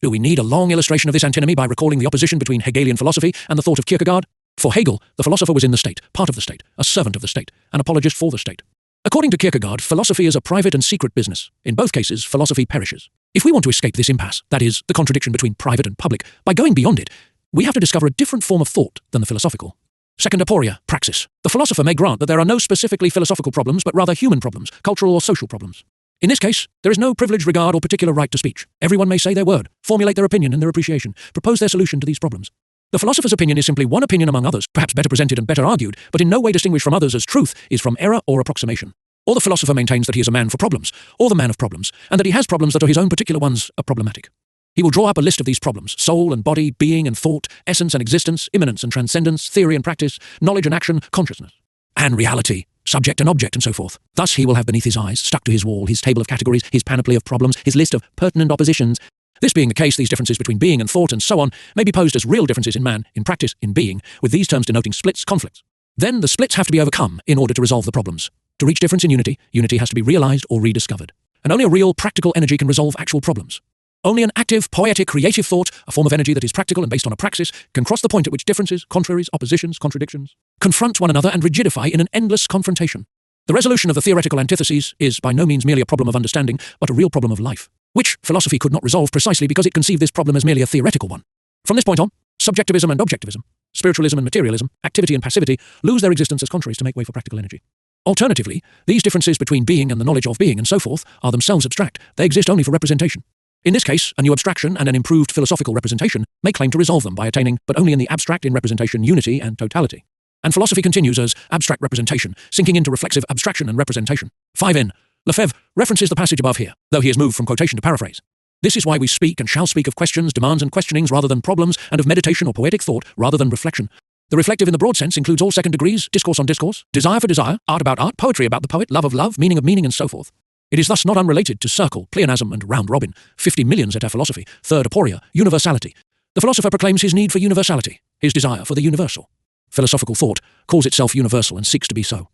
Speaker 1: Do we need a long illustration of this antinomy by recalling the opposition between Hegelian philosophy and the thought of Kierkegaard? For Hegel, the philosopher was in the state, part of the state, a servant of the state, an apologist for the state. According to Kierkegaard, philosophy is a private and secret business. In both cases, philosophy perishes. If we want to escape this impasse, that is, the contradiction between private and public, by going beyond it, we have to discover a different form of thought than the philosophical. Second aporia, praxis. The philosopher may grant that there are no specifically philosophical problems, but rather human problems, cultural or social problems. In this case, there is no privileged regard or particular right to speech. Everyone may say their word, formulate their opinion and their appreciation, propose their solution to these problems. The philosopher's opinion is simply one opinion among others, perhaps better presented and better argued, but in no way distinguished from others as truth is from error or approximation. Or the philosopher maintains that he is a man for problems, or the man of problems, and that he has problems that to his own particular ones are problematic. He will draw up a list of these problems: soul and body, being and thought, essence and existence, immanence and transcendence, theory and practice, knowledge and action, consciousness, and reality, subject and object, and so forth. Thus he will have beneath his eyes, stuck to his wall, his table of categories, his panoply of problems, his list of pertinent oppositions. This being the case, these differences between being and thought and so on may be posed as real differences in man, in practice, in being, with these terms denoting splits, conflicts. Then the splits have to be overcome in order to resolve the problems. To reach difference in unity, unity has to be realized or rediscovered. And only a real, practical energy can resolve actual problems. Only an active, poetic, creative thought, a form of energy that is practical and based on a praxis, can cross the point at which differences, contraries, oppositions, contradictions, confront one another and rigidify in an endless confrontation. The resolution of the theoretical antitheses is by no means merely a problem of understanding, but a real problem of life, which philosophy could not resolve precisely because it conceived this problem as merely a theoretical one. From this point on, subjectivism and objectivism, spiritualism and materialism, activity and passivity lose their existence as contraries to make way for practical energy. Alternatively, these differences between being and the knowledge of being and so forth are themselves abstract. They exist only for representation. In this case, a new abstraction and an improved philosophical representation may claim to resolve them by attaining, but only in the abstract in representation, unity and totality. And philosophy continues as abstract representation, sinking into reflexive abstraction and representation. 5n. Lefebvre references the passage above here, though he has moved from quotation to paraphrase. This is why we speak and shall speak of questions, demands and questionings rather than problems, and of meditation or poetic thought rather than reflection. The reflective in the broad sense includes all second degrees, discourse on discourse, desire for desire, art about art, poetry about the poet, love of love, meaning of meaning, and so forth. It is thus not unrelated to circle, pleonasm, and round robin, 50 millions et philosophy, third aporia, universality. The philosopher proclaims his need for universality, his desire for the universal. Philosophical thought calls itself universal and seeks to be so.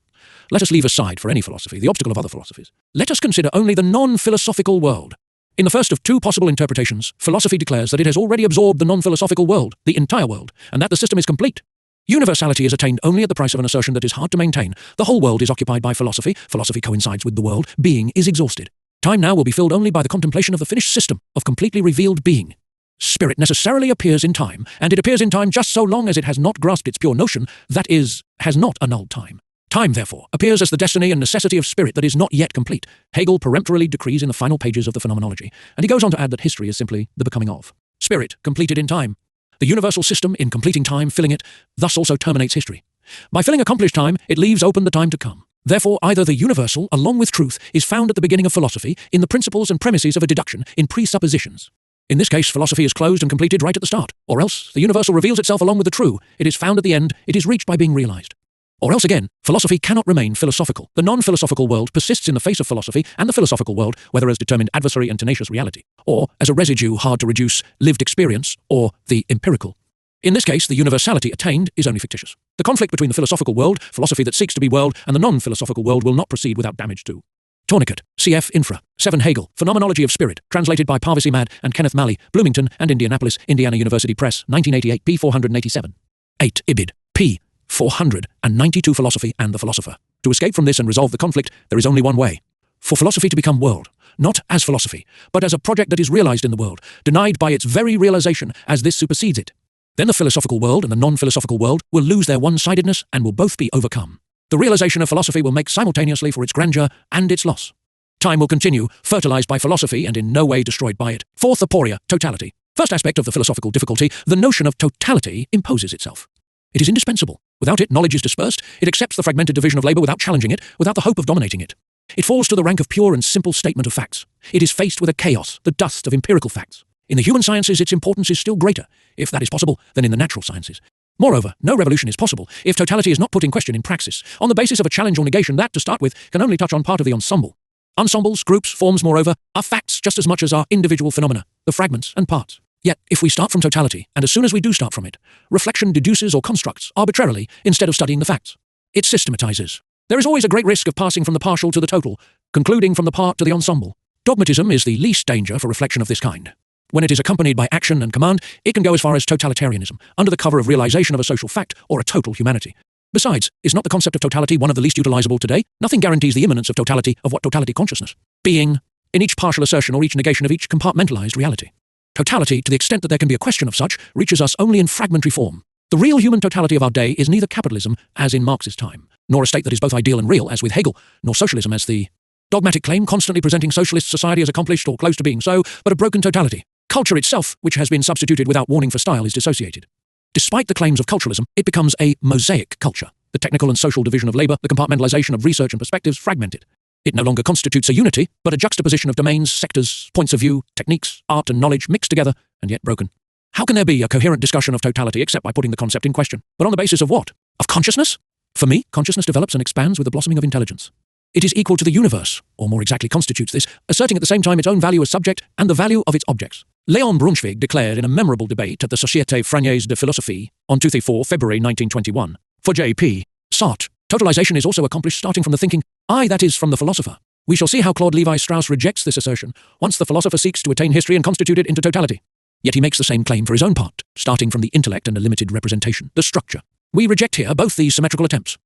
Speaker 1: Let us leave aside for any philosophy the obstacle of other philosophies. Let us consider only the non-philosophical world. In the first of two possible interpretations, philosophy declares that it has already absorbed the non-philosophical world, the entire world, and that the system is complete. Universality is attained only at the price of an assertion that is hard to maintain. The whole world is occupied by philosophy. Philosophy coincides with the world. Being is exhausted. Time now will be filled only by the contemplation of the finished system of completely revealed being. Spirit necessarily appears in time, and it appears in time just so long as it has not grasped its pure notion, that is, has not annulled time. Time, therefore, appears as the destiny and necessity of spirit that is not yet complete. Hegel peremptorily decrees in the final pages of the Phenomenology, and he goes on to add that history is simply the becoming of. Spirit, completed in time. The universal system, in completing time, filling it, thus also terminates history. By filling accomplished time, it leaves open the time to come. Therefore, either the universal, along with truth, is found at the beginning of philosophy, in the principles and premises of a deduction, in presuppositions. In this case, philosophy is closed and completed right at the start. Or else, the universal reveals itself along with the true. It is found at the end. It is reached by being realized. Or else again, philosophy cannot remain philosophical. The non-philosophical world persists in the face of philosophy and the philosophical world, whether as determined adversary and tenacious reality, or as a residue hard to reduce, lived experience, or the empirical. In this case, the universality attained is only fictitious. The conflict between the philosophical world, philosophy that seeks to be world, and the non-philosophical world will not proceed without damage to. Tourniquet, cf. Infra. 7 Hegel, Phenomenology of Spirit, translated by Parvisi Mad and Kenneth Malley, Bloomington and Indianapolis, Indiana University Press, 1988, p. 487. 8 Ibid, p. 492 Philosophy and the Philosopher. To escape from this and resolve the conflict, there is only one way. For philosophy to become world, not as philosophy, but as a project that is realized in the world, denied by its very realization as this supersedes it. Then the philosophical world and the non-philosophical world will lose their one-sidedness and will both be overcome. The realization of philosophy will make simultaneously for its grandeur and its loss. Time will continue, fertilized by philosophy and in no way destroyed by it. Fourth aporia, totality. First aspect of the philosophical difficulty, the notion of totality imposes itself. It is indispensable. Without it, knowledge is dispersed. It accepts the fragmented division of labor without challenging it, without the hope of dominating it. It falls to the rank of pure and simple statement of facts. It is faced with a chaos, the dust of empirical facts. In the human sciences, its importance is still greater, if that is possible, than in the natural sciences. Moreover, no revolution is possible if totality is not put in question in praxis, on the basis of a challenge or negation that, to start with, can only touch on part of the ensemble. Ensembles, groups, forms, moreover, are facts just as much as are individual phenomena, the fragments and parts. Yet, if we start from totality, and as soon as we do start from it, reflection deduces or constructs arbitrarily instead of studying the facts. It systematizes. There is always a great risk of passing from the partial to the total, concluding from the part to the ensemble. Dogmatism is the least danger for reflection of this kind. When it is accompanied by action and command, it can go as far as totalitarianism, under the cover of realization of a social fact or a total humanity. Besides, is not the concept of totality one of the least utilizable today? Nothing guarantees the immanence of totality of what totality consciousness? Being, in each partial assertion or each negation of each compartmentalized reality. Totality, to the extent that there can be a question of such, reaches us only in fragmentary form. The real human totality of our day is neither capitalism, as in Marx's time, nor a state that is both ideal and real, as with Hegel, nor socialism as the dogmatic claim constantly presenting socialist society as accomplished or close to being so, but a broken totality. Culture itself, which has been substituted without warning for style, is dissociated. Despite the claims of culturalism, it becomes a mosaic culture. The technical and social division of labor, the compartmentalization of research and perspectives fragmented. It no longer constitutes a unity, but a juxtaposition of domains, sectors, points of view, techniques, art and knowledge mixed together and yet broken. How can there be a coherent discussion of totality except by putting the concept in question? But on the basis of what? Of consciousness? For me, consciousness develops and expands with the blossoming of intelligence. It is equal to the universe, or more exactly constitutes this, asserting at the same time its own value as subject and the value of its objects. Léon Brunschwig declared in a memorable debate at the Société Française de Philosophie on 24 February 1921, for J.P. Sartre, totalization is also accomplished starting from the thinking, I, that is, from the philosopher. We shall see how Claude Lévi-Strauss rejects this assertion, once the philosopher seeks to attain history and constitute it into totality. Yet he makes the same claim for his own part, starting from the intellect and a limited representation, the structure. We reject here both these symmetrical attempts.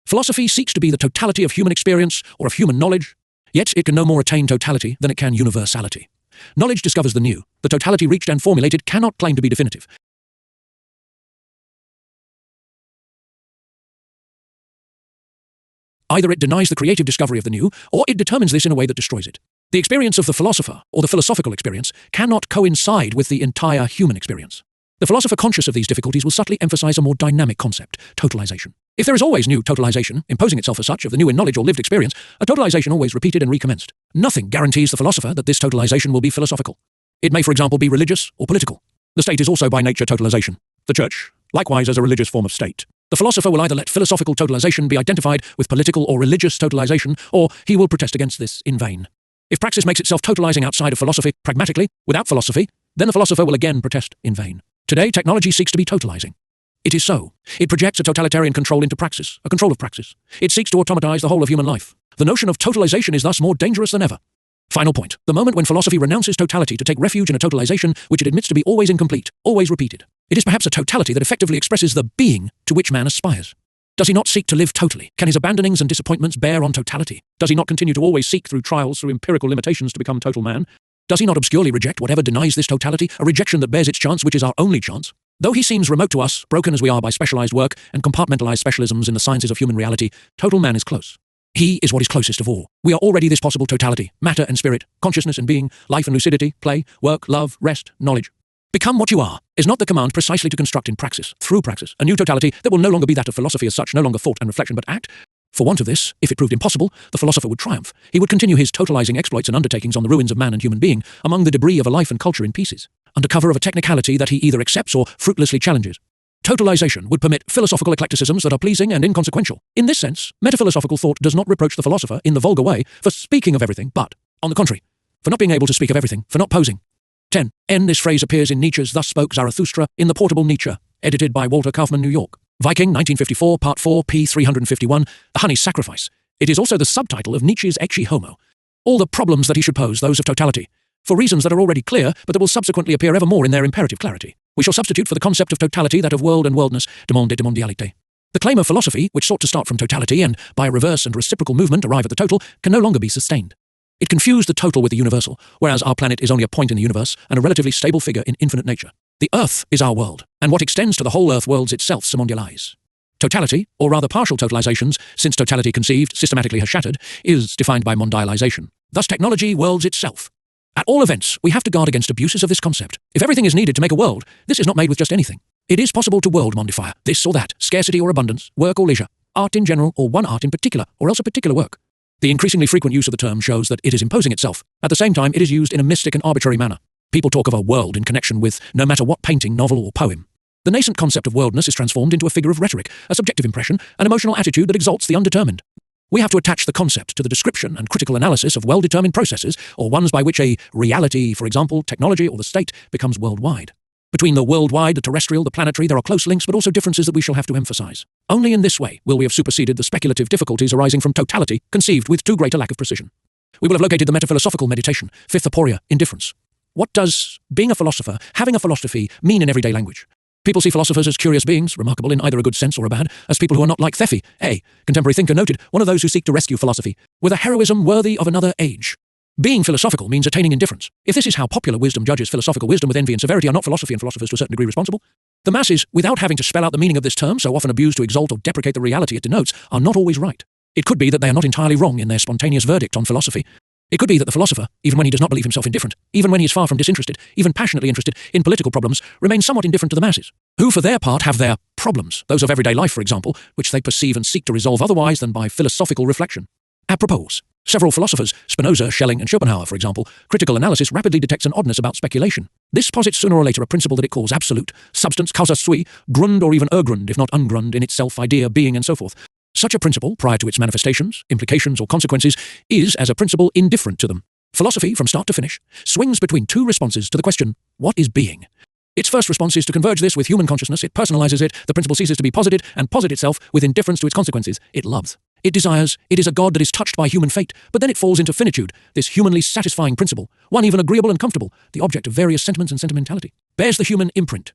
Speaker 1: Philosophy seeks to be the totality of human experience or of human knowledge, yet it can no more attain totality than it can universality. Knowledge discovers the new. The totality reached and formulated cannot claim to be definitive. Either it denies the creative discovery of the new, or it determines this in a way that destroys it. The experience of the philosopher, or the philosophical experience, cannot coincide with the entire human experience. The philosopher conscious of these difficulties will subtly emphasize a more dynamic concept, totalization. If there is always new totalization, imposing itself as such of the new in knowledge or lived experience, a totalization always repeated and recommenced. Nothing guarantees the philosopher that this totalization will be philosophical. It may, for example, be religious or political. The state is also by nature totalization. The church, likewise, as a religious form of state. The philosopher will either let philosophical totalization be identified with political or religious totalization, or he will protest against this in vain. If praxis makes itself totalizing outside of philosophy, pragmatically, without philosophy, then the philosopher will again protest in vain. Today, technology seeks to be totalizing. It is so. It projects a totalitarian control into praxis, a control of praxis. It seeks to automatize the whole of human life. The notion of totalization is thus more dangerous than ever. Final point. The moment when philosophy renounces totality to take refuge in a totalization which it admits to be always incomplete, always repeated. It is perhaps a totality that effectively expresses the being to which man aspires. Does he not seek to live totally? Can his abandonings and disappointments bear on totality? Does he not continue to always seek through trials, through empirical limitations to become total man? Does he not obscurely reject whatever denies this totality, a rejection that bears its chance, which is our only chance? Though he seems remote to us, broken as we are by specialized work and compartmentalized specialisms in the sciences of human reality, total man is close. He is what is closest of all. We are already this possible totality, matter and spirit, consciousness and being, life and lucidity, play, work, love, rest, knowledge. Become what you are is not the command precisely to construct in praxis, through praxis, a new totality that will no longer be that of philosophy as such, no longer thought and reflection, but act? For want of this, if it proved impossible, the philosopher would triumph. He would continue his totalizing exploits and undertakings on the ruins of man and human being, among the debris of a life and culture in pieces, under cover of a technicality that he either accepts or fruitlessly challenges. Totalization would permit philosophical eclecticisms that are pleasing and inconsequential. In this sense, metaphilosophical thought does not reproach the philosopher, in the vulgar way, for speaking of everything, but, on the contrary, for not being able to speak of everything, for not posing. 10. This phrase appears in Nietzsche's Thus Spoke Zarathustra in The Portable Nietzsche, edited by Walter Kaufmann, New York. Viking, 1954, Part 4, p. 351, The Honey Sacrifice. It is also the subtitle of Nietzsche's Ecce Homo. All the problems that he should pose, those of totality, for reasons that are already clear, but that will subsequently appear ever more in their imperative clarity. We shall substitute for the concept of totality that of world and worldness, de monde et de mondialité. The claim of philosophy, which sought to start from totality and, by a reverse and reciprocal movement, arrive at the total, can no longer be sustained. It confused the total with the universal, whereas our planet is only a point in the universe and a relatively stable figure in infinite nature. The Earth is our world, and what extends to the whole Earth worlds itself se mondialise. Totality, or rather partial totalizations, since totality conceived systematically has shattered, is defined by mondialization. Thus technology worlds itself. At all events, we have to guard against abuses of this concept. If everything is needed to make a world, this is not made with just anything. It is possible to world modify this or that, scarcity or abundance, work or leisure, art in general or one art in particular, or else a particular work. The increasingly frequent use of the term shows that it is imposing itself. At the same time, it is used in a mystic and arbitrary manner. People talk of a world in connection with no matter what painting, novel or poem. The nascent concept of worldness is transformed into a figure of rhetoric, a subjective impression, an emotional attitude that exalts the undetermined. We have to attach the concept to the description and critical analysis of well-determined processes, or ones by which a reality, for example, technology or the state, becomes worldwide. Between the worldwide, the terrestrial, the planetary, there are close links but also differences that we shall have to emphasize. Only in this way will we have superseded the speculative difficulties arising from totality, conceived with too great a lack of precision. We will have located the metaphilosophical meditation, fifth aporia, indifference. What does being a philosopher, having a philosophy, mean in everyday language? People see philosophers as curious beings, remarkable in either a good sense or a bad, as people who are not like Lefebvre, a contemporary thinker noted, one of those who seek to rescue philosophy, with a heroism worthy of another age. Being philosophical means attaining indifference. If this is how popular wisdom judges philosophical wisdom with envy and severity, are not philosophy and philosophers to a certain degree responsible? The masses, without having to spell out the meaning of this term, so often abused to exalt or deprecate the reality it denotes, are not always right. It could be that they are not entirely wrong in their spontaneous verdict on philosophy. It could be that the philosopher, even when he does not believe himself indifferent, even when he is far from disinterested, even passionately interested in political problems, remains somewhat indifferent to the masses, who for their part have their problems, those of everyday life, for example, which they perceive and seek to resolve otherwise than by philosophical reflection. Apropos, several philosophers, Spinoza, Schelling and Schopenhauer, for example, critical analysis rapidly detects an oddness about speculation. This posits sooner or later a principle that it calls absolute, substance, causa sui, grund or even ergrund, if not ungrund, in itself, idea, being, and so forth. Such a principle, prior to its manifestations, implications, or consequences, is, as a principle, indifferent to them. Philosophy, from start to finish, swings between two responses to the question, what is being? Its first response is to converge this with human consciousness. It personalizes it, the principle ceases to be posited, and posit itself with indifference to its consequences. It loves. It desires. It is a God that is touched by human fate, but then it falls into finitude, this humanly satisfying principle, one even agreeable and comfortable, the object of various sentiments and sentimentality, bears the human imprint.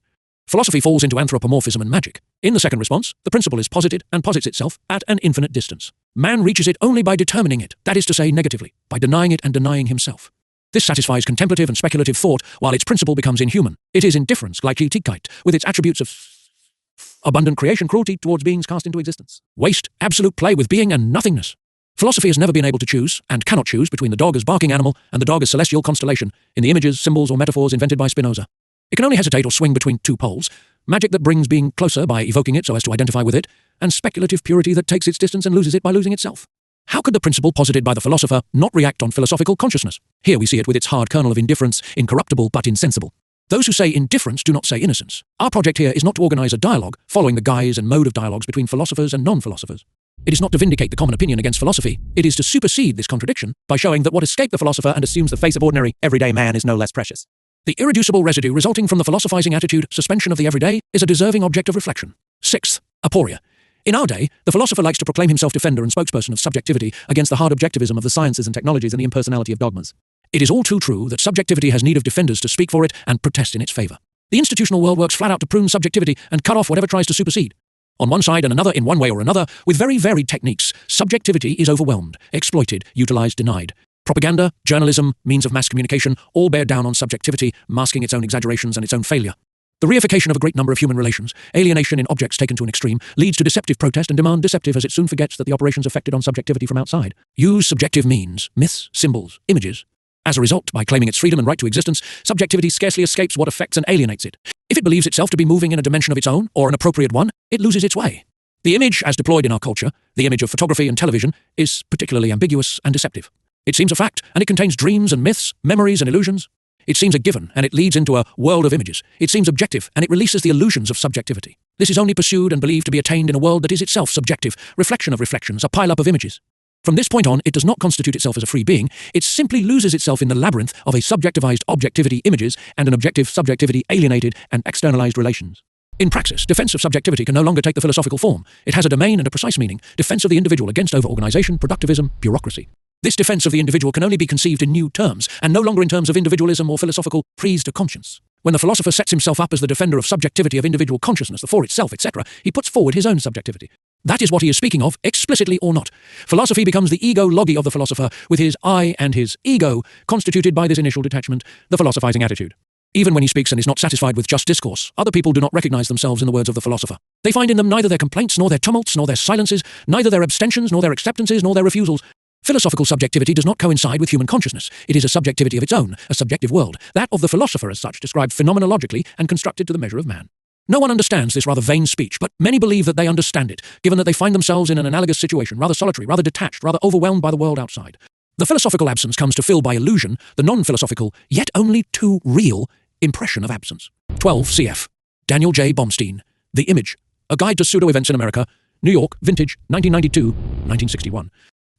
Speaker 1: Philosophy falls into anthropomorphism and magic. In the second response, the principle is posited and posits itself at an infinite distance. Man reaches it only by determining it, that is to say, negatively, by denying it and denying himself. This satisfies contemplative and speculative thought, while its principle becomes inhuman. It is indifference, Gleichgültigkeit, with its attributes of abundant creation, cruelty towards beings cast into existence, waste, absolute play with being and nothingness. Philosophy has never been able to choose, and cannot choose, between the dog as barking animal and the dog as celestial constellation, in the images, symbols, or metaphors invented by Spinoza. It can only hesitate or swing between two poles, magic that brings being closer by evoking it so as to identify with it, and speculative purity that takes its distance and loses it by losing itself. How could the principle posited by the philosopher not react on philosophical consciousness? Here we see it with its hard kernel of indifference, incorruptible but insensible. Those who say indifference do not say innocence. Our project here is not to organize a dialogue, following the guise and mode of dialogues between philosophers and non-philosophers. It is not to vindicate the common opinion against philosophy. It is to supersede this contradiction by showing that what escaped the philosopher and assumes the face of ordinary, everyday man is no less precious. The irreducible residue resulting from the philosophizing attitude, suspension of the everyday, is a deserving object of reflection. Sixth, aporia. In our day, the philosopher likes to proclaim himself defender and spokesperson of subjectivity against the hard objectivism of the sciences and technologies and the impersonality of dogmas. It is all too true that subjectivity has need of defenders to speak for it and protest in its favor. The institutional world works flat out to prune subjectivity and cut off whatever tries to supersede. On one side and another, in one way or another, with very varied techniques, subjectivity is overwhelmed, exploited, utilized, denied. Propaganda, journalism, means of mass communication, all bear down on subjectivity, masking its own exaggerations and its own failure. The reification of a great number of human relations, alienation in objects taken to an extreme, leads to deceptive protest and demand deceptive as it soon forgets that the operations affected on subjectivity from outside. Use subjective means, myths, symbols, images. As a result, by claiming its freedom and right to existence, subjectivity scarcely escapes what affects and alienates it. If it believes itself to be moving in a dimension of its own, or an appropriate one, it loses its way. The image, as deployed in our culture, the image of photography and television, is particularly ambiguous and deceptive. It seems a fact, and it contains dreams and myths, memories and illusions. It seems a given, and it leads into a world of images. It seems objective, and it releases the illusions of subjectivity. This is only pursued and believed to be attained in a world that is itself subjective, reflection of reflections, a pile-up of images. From this point on, it does not constitute itself as a free being. It simply loses itself in the labyrinth of a subjectivized objectivity images and an objective subjectivity alienated and externalized relations. In praxis, defense of subjectivity can no longer take the philosophical form. It has a domain and a precise meaning, defense of the individual against over-organization, productivism, bureaucracy. This defense of the individual can only be conceived in new terms, and no longer in terms of individualism or philosophical prise de conscience. When the philosopher sets himself up as the defender of subjectivity of individual consciousness, the for itself, etc., he puts forward his own subjectivity. That is what he is speaking of, explicitly or not. Philosophy becomes the ego-logy of the philosopher, with his I and his ego constituted by this initial detachment, the philosophizing attitude. Even when he speaks and is not satisfied with just discourse, other people do not recognize themselves in the words of the philosopher. They find in them neither their complaints nor their tumults nor their silences, neither their abstentions nor their acceptances nor their refusals. Philosophical subjectivity does not coincide with human consciousness. It is a subjectivity of its own, a subjective world, that of the philosopher as such, described phenomenologically and constructed to the measure of man. No one understands this rather vain speech, but many believe that they understand it, given that they find themselves in an analogous situation, rather solitary, rather detached, rather overwhelmed by the world outside. The philosophical absence comes to fill by illusion the non-philosophical, yet only too real, impression of absence. 12 cf. Daniel J. Baumstein, The Image, A Guide to Pseudo-Events in America, New York, Vintage, 1992-1961.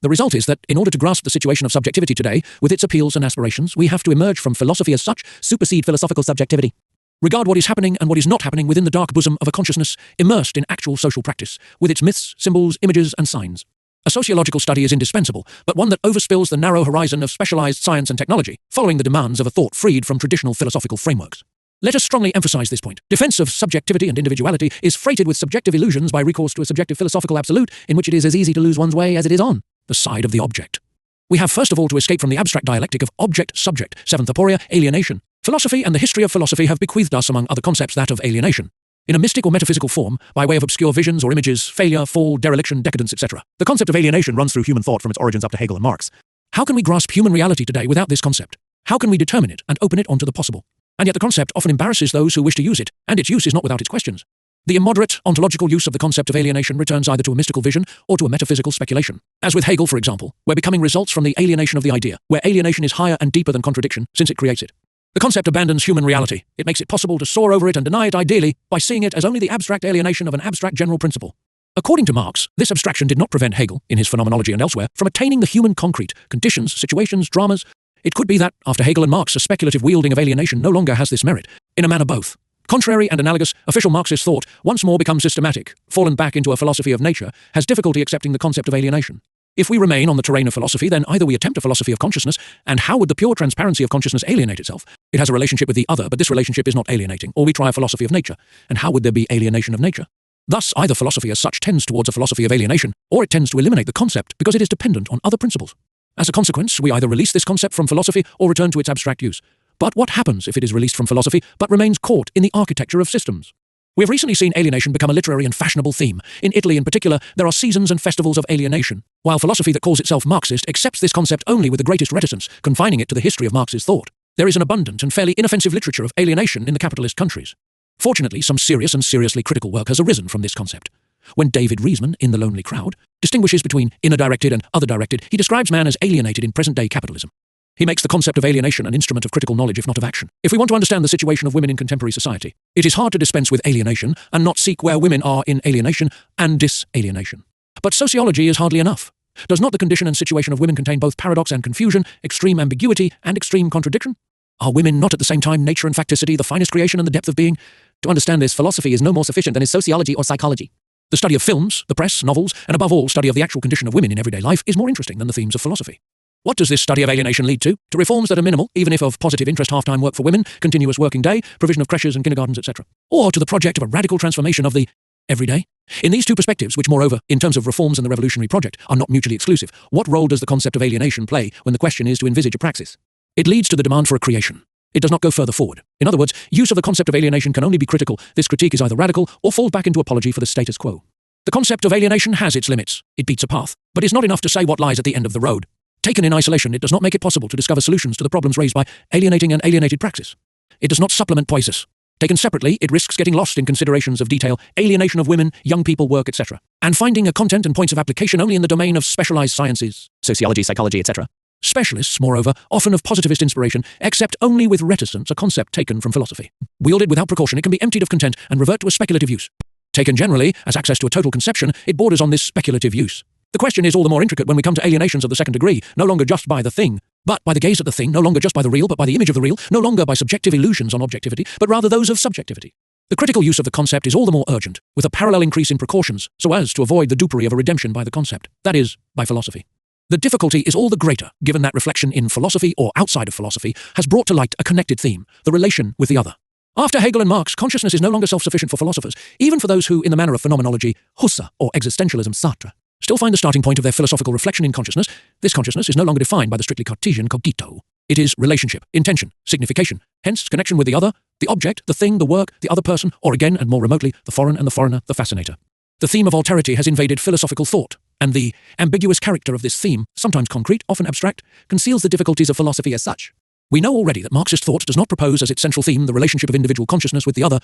Speaker 1: The result is that, in order to grasp the situation of subjectivity today, with its appeals and aspirations, we have to emerge from philosophy as such, supersede philosophical subjectivity. Regard what is happening and what is not happening within the dark bosom of a consciousness immersed in actual social practice, with its myths, symbols, images, and signs. A sociological study is indispensable, but one that overspills the narrow horizon of specialized science and technology, following the demands of a thought freed from traditional philosophical frameworks. Let us strongly emphasize this point. Defense of subjectivity and individuality is freighted with subjective illusions by recourse to a subjective philosophical absolute in which it is as easy to lose one's way as it is on the side of the object. We have first of all to escape from the abstract dialectic of object-subject, seventh aporia, alienation. Philosophy and the history of philosophy have bequeathed us, among other concepts, that of alienation. In a mystic or metaphysical form, by way of obscure visions or images, failure, fall, dereliction, decadence, etc. The concept of alienation runs through human thought from its origins up to Hegel and Marx. How can we grasp human reality today without this concept? How can we determine it and open it onto the possible? And yet the concept often embarrasses those who wish to use it, and its use is not without its questions. The immoderate, ontological use of the concept of alienation returns either to a mystical vision or to a metaphysical speculation. As with Hegel, for example, where becoming results from the alienation of the idea, where alienation is higher and deeper than contradiction, since it creates it. The concept abandons human reality. It makes it possible to soar over it and deny it ideally by seeing it as only the abstract alienation of an abstract general principle. According to Marx, this abstraction did not prevent Hegel, in his phenomenology and elsewhere, from attaining the human concrete, conditions, situations, dramas. It could be that, after Hegel and Marx, a speculative wielding of alienation no longer has this merit. In a manner both. Contrary and analogous, official Marxist thought, once more become systematic, fallen back into a philosophy of nature, has difficulty accepting the concept of alienation. If we remain on the terrain of philosophy, then either we attempt a philosophy of consciousness, and how would the pure transparency of consciousness alienate itself? It has a relationship with the other, but this relationship is not alienating, or we try a philosophy of nature, and how would there be alienation of nature? Thus, either philosophy as such tends towards a philosophy of alienation, or it tends to eliminate the concept because it is dependent on other principles. As a consequence, we either release this concept from philosophy or return to its abstract use. But what happens if it is released from philosophy, but remains caught in the architecture of systems? We have recently seen alienation become a literary and fashionable theme. In Italy in particular, there are seasons and festivals of alienation, while philosophy that calls itself Marxist accepts this concept only with the greatest reticence, confining it to the history of Marx's thought. There is an abundant and fairly inoffensive literature of alienation in the capitalist countries. Fortunately, some serious and seriously critical work has arisen from this concept. When David Riesman, in The Lonely Crowd, distinguishes between inner-directed and other-directed, he describes man as alienated in present-day capitalism. He makes the concept of alienation an instrument of critical knowledge, if not of action. If we want to understand the situation of women in contemporary society, it is hard to dispense with alienation and not seek where women are in alienation and disalienation. But sociology is hardly enough. Does not the condition and situation of women contain both paradox and confusion, extreme ambiguity and extreme contradiction? Are women not at the same time nature and facticity, the finest creation and the depth of being? To understand this, philosophy is no more sufficient than is sociology or psychology. The study of films, the press, novels, and above all, study of the actual condition of women in everyday life is more interesting than the themes of philosophy. What does this study of alienation lead to? To reforms that are minimal, even if of positive interest, half-time work for women, continuous working day, provision of creches and kindergartens, etc. Or to the project of a radical transformation of the everyday? In these two perspectives, which moreover, in terms of reforms and the revolutionary project, are not mutually exclusive, what role does the concept of alienation play when the question is to envisage a praxis? It leads to the demand for a creation. It does not go further forward. In other words, use of the concept of alienation can only be critical. This critique is either radical or falls back into apology for the status quo. The concept of alienation has its limits. It beats a path, but is not enough to say what lies at the end of the road. Taken in isolation, it does not make it possible to discover solutions to the problems raised by alienating and alienated praxis. It does not supplement poiesis. Taken separately, it risks getting lost in considerations of detail, alienation of women, young people, work, etc., and finding a content and points of application only in the domain of specialized sciences, sociology, psychology, etc. Specialists, moreover, often of positivist inspiration, accept only with reticence a concept taken from philosophy. Wielded without precaution, it can be emptied of content and revert to a speculative use. Taken generally, as access to a total conception, it borders on this speculative use. The question is all the more intricate when we come to alienations of the second degree, no longer just by the thing, but by the gaze at the thing, no longer just by the real, but by the image of the real, no longer by subjective illusions on objectivity, but rather those of subjectivity. The critical use of the concept is all the more urgent, with a parallel increase in precautions, so as to avoid the dupery of a redemption by the concept, that is, by philosophy. The difficulty is all the greater, given that reflection in philosophy or outside of philosophy has brought to light a connected theme, the relation with the other. After Hegel and Marx, consciousness is no longer self-sufficient for philosophers, even for those who, in the manner of phenomenology, Husserl or existentialism Sartre, still find the starting point of their philosophical reflection in consciousness. This consciousness is no longer defined by the strictly Cartesian cogito. It is relationship, intention, signification, hence connection with the other, the object, the thing, the work, the other person, or again and more remotely, the foreign and the foreigner, the fascinator. The theme of alterity has invaded philosophical thought, and the ambiguous character of this theme, sometimes concrete, often abstract, conceals the difficulties of philosophy as such. We know already that Marxist thought does not propose as its central theme the relationship of individual consciousness with the other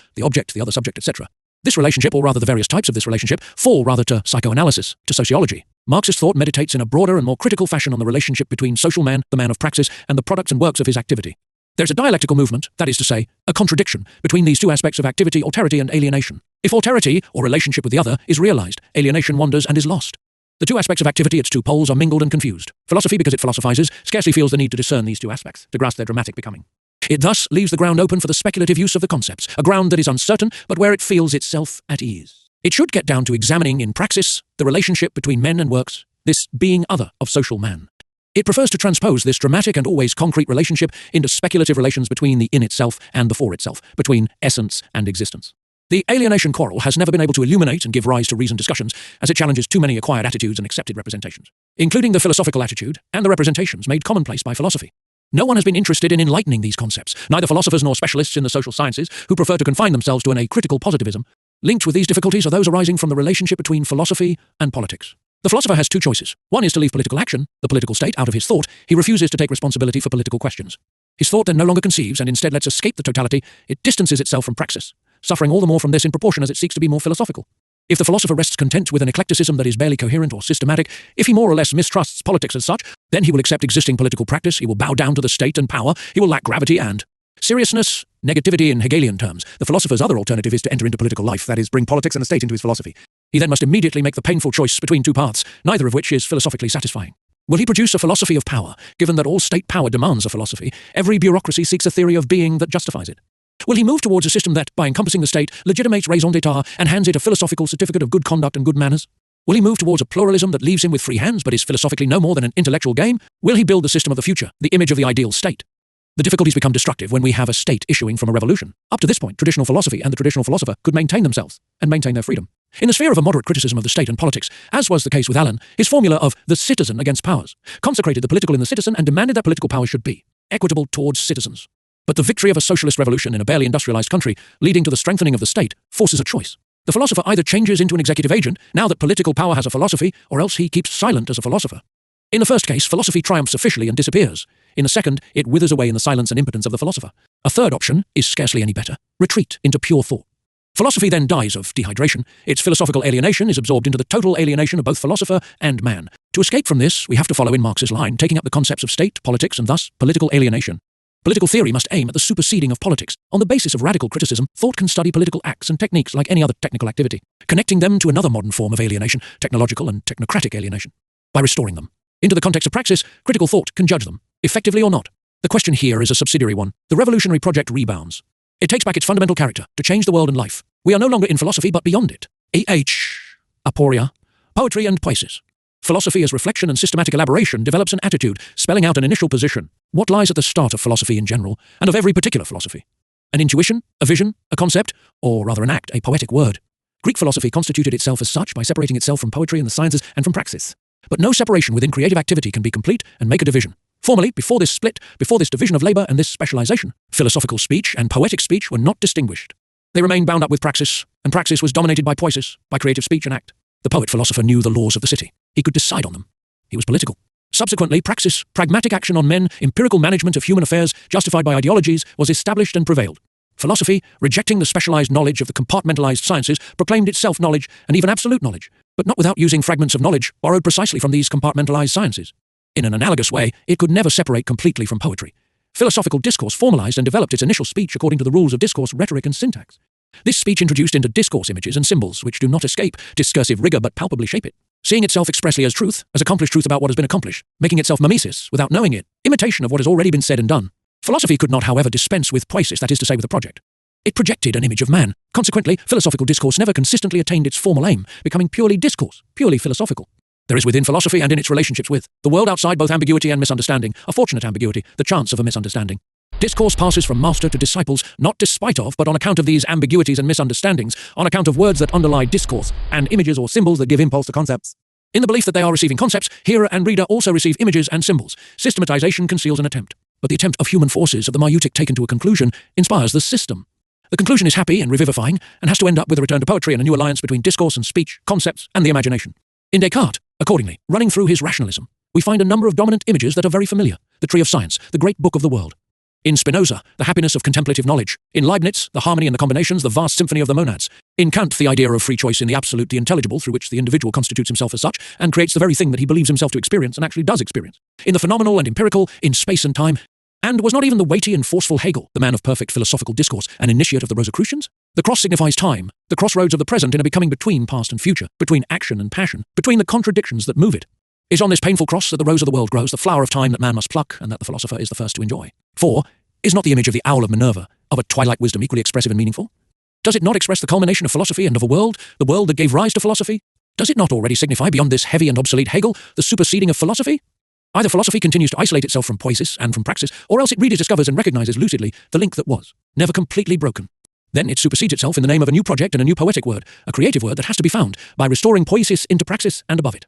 Speaker 1: subject, etc. This relationship, or rather the various types of this relationship, fall rather to psychoanalysis, to sociology. Marxist thought meditates in a broader and more critical fashion on the relationship between social man, the man of praxis, and the products and works of his activity. There's a dialectical movement, that is to say, a contradiction, between these two aspects of activity, austerity and alienation. If austerity, or relationship with the other, is realized, alienation wanders and is lost. The two aspects of activity, its two poles, are mingled and confused. Philosophy, because it philosophizes, scarcely feels the need to discern these two aspects, to grasp their dramatic becoming. It thus leaves the ground open for the speculative use of the concepts, a ground that is uncertain, but where it feels itself at ease. It should get down to examining in praxis the relationship between men and works, this being other of social man. It prefers to transpose this dramatic and always concrete relationship into speculative relations between the in itself and the for itself, between essence and existence. The alienation quarrel has never been able to illuminate and give rise to reasoned discussions, as it challenges too many acquired attitudes and accepted representations, including the philosophical attitude and the representations made commonplace by philosophy. No one has been interested in enlightening these concepts, neither philosophers nor specialists in the social sciences, who prefer to confine themselves to an acritical positivism. Linked with these difficulties are those arising from the relationship between philosophy and politics. The philosopher has two choices. One is to leave political action, the political state, out of his thought. He refuses to take responsibility for political questions. His thought then no longer conceives and instead lets escape the totality. It distances itself from praxis, suffering all the more from this in proportion as it seeks to be more philosophical. If the philosopher rests content with an eclecticism that is barely coherent or systematic, if he more or less mistrusts politics as such, then he will accept existing political practice, he will bow down to the state and power, he will lack gravity and seriousness, negativity in Hegelian terms. The philosopher's other alternative is to enter into political life, that is, bring politics and the state into his philosophy. He then must immediately make the painful choice between two paths, neither of which is philosophically satisfying. Will he produce a philosophy of power, given that all state power demands a philosophy? Every bureaucracy seeks a theory of being that justifies it. Will he move towards a system that, by encompassing the state, legitimates raison d'etat and hands it a philosophical certificate of good conduct and good manners? Will he move towards a pluralism that leaves him with free hands but is philosophically no more than an intellectual game? Will he build the system of the future, the image of the ideal state? The difficulties become destructive when we have a state issuing from a revolution. Up to this point, traditional philosophy and the traditional philosopher could maintain themselves and maintain their freedom. In the sphere of a moderate criticism of the state and politics, as was the case with Allen, his formula of the citizen against powers consecrated the political in the citizen and demanded that political power should be equitable towards citizens. But the victory of a socialist revolution in a barely industrialized country, leading to the strengthening of the state, forces a choice. The philosopher either changes into an executive agent, now that political power has a philosophy, or else he keeps silent as a philosopher. In the first case, philosophy triumphs officially and disappears. In the second, it withers away in the silence and impotence of the philosopher. A third option is scarcely any better: retreat into pure thought. Philosophy then dies of dehydration. Its philosophical alienation is absorbed into the total alienation of both philosopher and man. To escape from this, we have to follow in Marx's line, taking up the concepts of state, politics, and thus political alienation. Political theory must aim at the superseding of politics. On the basis of radical criticism, thought can study political acts and techniques like any other technical activity, connecting them to another modern form of alienation, technological and technocratic alienation. By restoring them into the context of praxis, critical thought can judge them, effectively or not. The question here is a subsidiary one. The revolutionary project rebounds. It takes back its fundamental character to change the world and life. We are no longer in philosophy, but beyond it. Aporia, poetry and poiesis. Philosophy as reflection and systematic elaboration develops an attitude, spelling out an initial position. What lies at the start of philosophy in general, and of every particular philosophy? An intuition, a vision, a concept, or rather an act, a poetic word. Greek philosophy constituted itself as such by separating itself from poetry and the sciences and from praxis. But no separation within creative activity can be complete and make a division. Formerly, before this split, before this division of labour and this specialization, philosophical speech and poetic speech were not distinguished. They remained bound up with praxis, and praxis was dominated by poiesis, by creative speech and act. The poet-philosopher knew the laws of the city. He could decide on them. He was political. Subsequently, praxis, pragmatic action on men, empirical management of human affairs, justified by ideologies, was established and prevailed. Philosophy, rejecting the specialized knowledge of the compartmentalized sciences, proclaimed itself knowledge, and even absolute knowledge, but not without using fragments of knowledge borrowed precisely from these compartmentalized sciences. In an analogous way, it could never separate completely from poetry. Philosophical discourse formalized and developed its initial speech according to the rules of discourse, rhetoric, and syntax. This speech introduced into discourse images and symbols which do not escape discursive rigor but palpably shape it. Seeing itself expressly as truth, as accomplished truth about what has been accomplished, making itself mimesis without knowing it, imitation of what has already been said and done. Philosophy could not, however, dispense with poiesis, that is to say with a project. It projected an image of man. Consequently, philosophical discourse never consistently attained its formal aim, becoming purely discourse, purely philosophical. There is within philosophy and in its relationships with the world outside both ambiguity and misunderstanding, a fortunate ambiguity, the chance of a misunderstanding. Discourse passes from master to disciples, not despite of, but on account of these ambiguities and misunderstandings, on account of words that underlie discourse, and images or symbols that give impulse to concepts. In the belief that they are receiving concepts, hearer and reader also receive images and symbols. Systematization conceals an attempt. But the attempt of human forces of the maieutic taken to a conclusion inspires the system. The conclusion is happy and revivifying, and has to end up with a return to poetry and a new alliance between discourse and speech, concepts, and the imagination. In Descartes, Accordingly, running through his rationalism, we find a number of dominant images that are very familiar: the tree of science, the great book of the world. In Spinoza, the happiness of contemplative knowledge. In Leibniz, the harmony and the combinations, the vast symphony of the monads. In Kant, the idea of free choice in the absolute, the intelligible, through which the individual constitutes himself as such, and creates the very thing that he believes himself to experience and actually does experience. In the phenomenal and empirical, in space and time. And was not even the weighty and forceful Hegel, the man of perfect philosophical discourse, an initiate of the Rosicrucians? The cross signifies time, the crossroads of the present in a becoming between past and future, between action and passion, between the contradictions that move it. Is on this painful cross that the rose of the world grows, the flower of time that man must pluck, and that the philosopher is the first to enjoy. 4. Is not the image of the owl of Minerva, of a twilight wisdom equally expressive and meaningful? Does it not express the culmination of philosophy and of a world, the world that gave rise to philosophy? Does it not already signify, beyond this heavy and obsolete Hegel, the superseding of philosophy? Either philosophy continues to isolate itself from poiesis and from praxis, or else it rediscovers and recognizes lucidly the link that was, never completely broken. Then it supersedes itself in the name of a new project and a new poetic word, a creative word that has to be found by restoring poiesis into praxis and above it.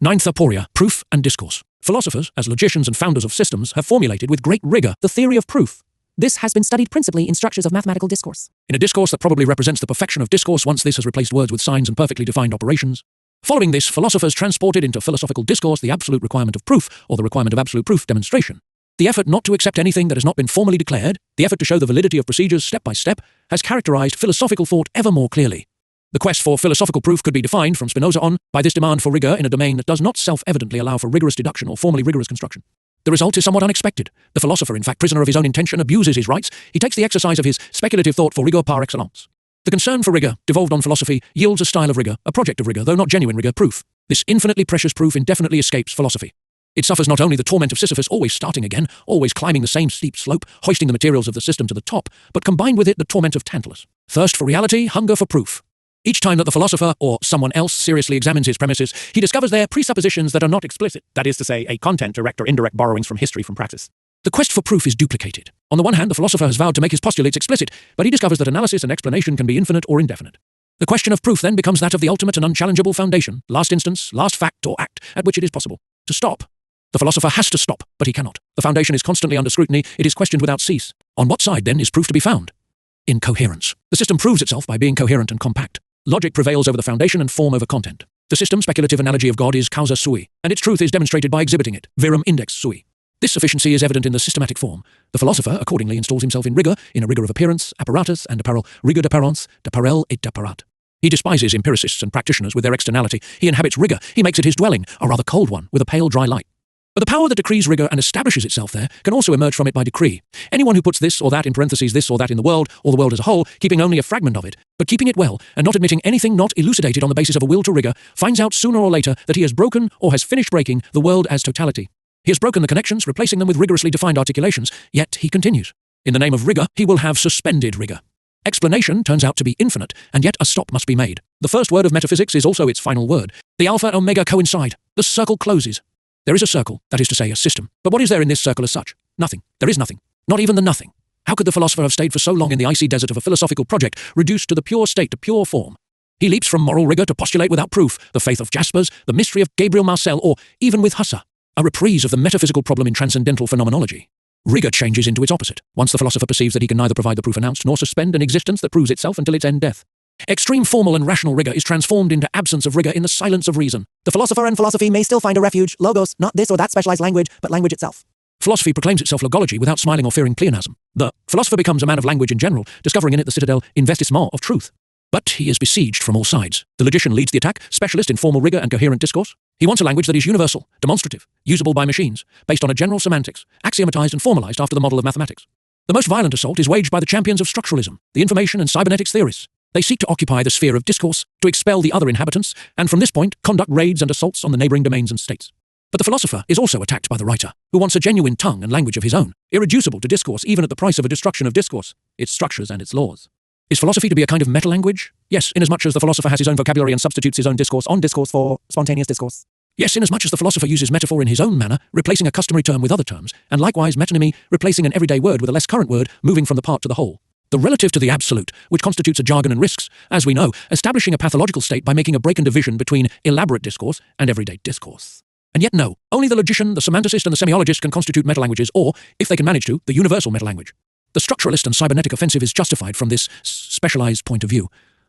Speaker 1: 9th aporia, proof and discourse. Philosophers, as logicians and founders of systems, have formulated with great rigor the theory of proof.
Speaker 2: This has been studied principally in structures of mathematical discourse.
Speaker 1: In a discourse that probably represents the perfection of discourse once this has replaced words with signs and perfectly defined operations. Following this, philosophers transported into philosophical discourse the absolute requirement of proof, or the requirement of absolute proof demonstration. The effort not to accept anything that has not been formally declared, the effort to show the validity of procedures step by step, has characterized philosophical thought ever more clearly. The quest for philosophical proof could be defined, from Spinoza on, by this demand for rigor in a domain that does not self-evidently allow for rigorous deduction or formally rigorous construction. The result is somewhat unexpected. The philosopher, in fact prisoner of his own intention, abuses his rights. He takes the exercise of his speculative thought for rigor par excellence. The concern for rigor, devolved on philosophy, yields a style of rigor, a project of rigor, though not genuine rigor, proof. This infinitely precious proof indefinitely escapes philosophy. It suffers not only the torment of Sisyphus, always starting again, always climbing the same steep slope, hoisting the materials of the system to the top, but combined with it the torment of Tantalus. Thirst for reality, hunger for proof. Each time that the philosopher, or someone else, seriously examines his premises, he discovers there presuppositions that are not explicit, that is to say, a content, direct or indirect borrowings from history, from praxis. The quest for proof is duplicated. On the one hand, the philosopher has vowed to make his postulates explicit, but he discovers that analysis and explanation can be infinite or indefinite. The question of proof then becomes that of the ultimate and unchallengeable foundation, last instance, last fact or act, at which it is possible to stop. The philosopher has to stop, but he cannot. The foundation is constantly under scrutiny, it is questioned without cease. On what side, then, is proof to be found? In coherence. The system proves itself by being coherent and compact. Logic prevails over the foundation and form over content. The system speculative analogy of God is causa sui, and its truth is demonstrated by exhibiting it, virum index sui. This sufficiency is evident in the systematic form. The philosopher accordingly installs himself in rigor, in a rigor of appearance, apparatus, and apparel, rigor d'apparence, d'apparel et d'apparat. He despises empiricists and practitioners with their externality. He inhabits rigor. He makes it his dwelling, a rather cold one, with a pale, dry light. But the power that decrees rigor and establishes itself there can also emerge from it by decree. Anyone who puts this or that in parentheses, this or that in the world, or the world as a whole, keeping only a fragment of it, but keeping it well, and not admitting anything not elucidated on the basis of a will to rigor, finds out sooner or later that he has broken, or has finished breaking, the world as totality. He has broken the connections, replacing them with rigorously defined articulations, yet he continues. In the name of rigor, he will have suspended rigor. Explanation turns out to be infinite, and yet a stop must be made. The first word of metaphysics is also its final word. The alpha and omega coincide. The circle closes. There is a circle, that is to say, a system. But what is there in this circle as such? Nothing. There is nothing. Not even the nothing. How could the philosopher have stayed for so long in the icy desert of a philosophical project, reduced to the pure state, to pure form? He leaps from moral rigor to postulate without proof, the faith of Jaspers, the mystery of Gabriel Marcel, or even with Husserl, a reprise of the metaphysical problem in transcendental phenomenology. Rigor changes into its opposite, once the philosopher perceives that he can neither provide the proof announced nor suspend an existence that proves itself until its end death. Extreme formal and rational rigor is transformed into absence of rigor in the silence of reason.
Speaker 2: The philosopher and philosophy may still find a refuge, logos, not this or that specialized language, but language itself.
Speaker 1: Philosophy proclaims itself logology without smiling or fearing pleonasm. The philosopher becomes a man of language in general, discovering in it the citadel investissement of truth. But he is besieged from all sides. The logician leads the attack, specialist in formal rigor and coherent discourse. He wants a language that is universal, demonstrative, usable by machines, based on a general semantics, axiomatized and formalized after the model of mathematics. The most violent assault is waged by the champions of structuralism, the information and cybernetics theorists. They seek to occupy the sphere of discourse, to expel the other inhabitants, and from this point conduct raids and assaults on the neighboring domains and states. But the philosopher is also attacked by the writer, who wants a genuine tongue and language of his own, irreducible to discourse even at the price of a destruction of discourse, its structures and its laws. Is philosophy to be a kind of meta-language? Yes, inasmuch as the philosopher has his own vocabulary and substitutes his own discourse on discourse for spontaneous discourse. Yes, inasmuch as the philosopher uses metaphor in his own manner, replacing a customary term with other terms, and likewise metonymy, replacing an everyday word with a less current word, moving from the part to the whole. The relative to the absolute, which constitutes a jargon and risks, as we know, establishing a pathological state by making a break and division between elaborate discourse and everyday discourse. And yet no, only the logician, the semanticist and the semiologist can constitute metalanguages, or, if they can manage to, the universal metalanguage. The structuralist and cybernetic offensive is justified from this specialized point of view.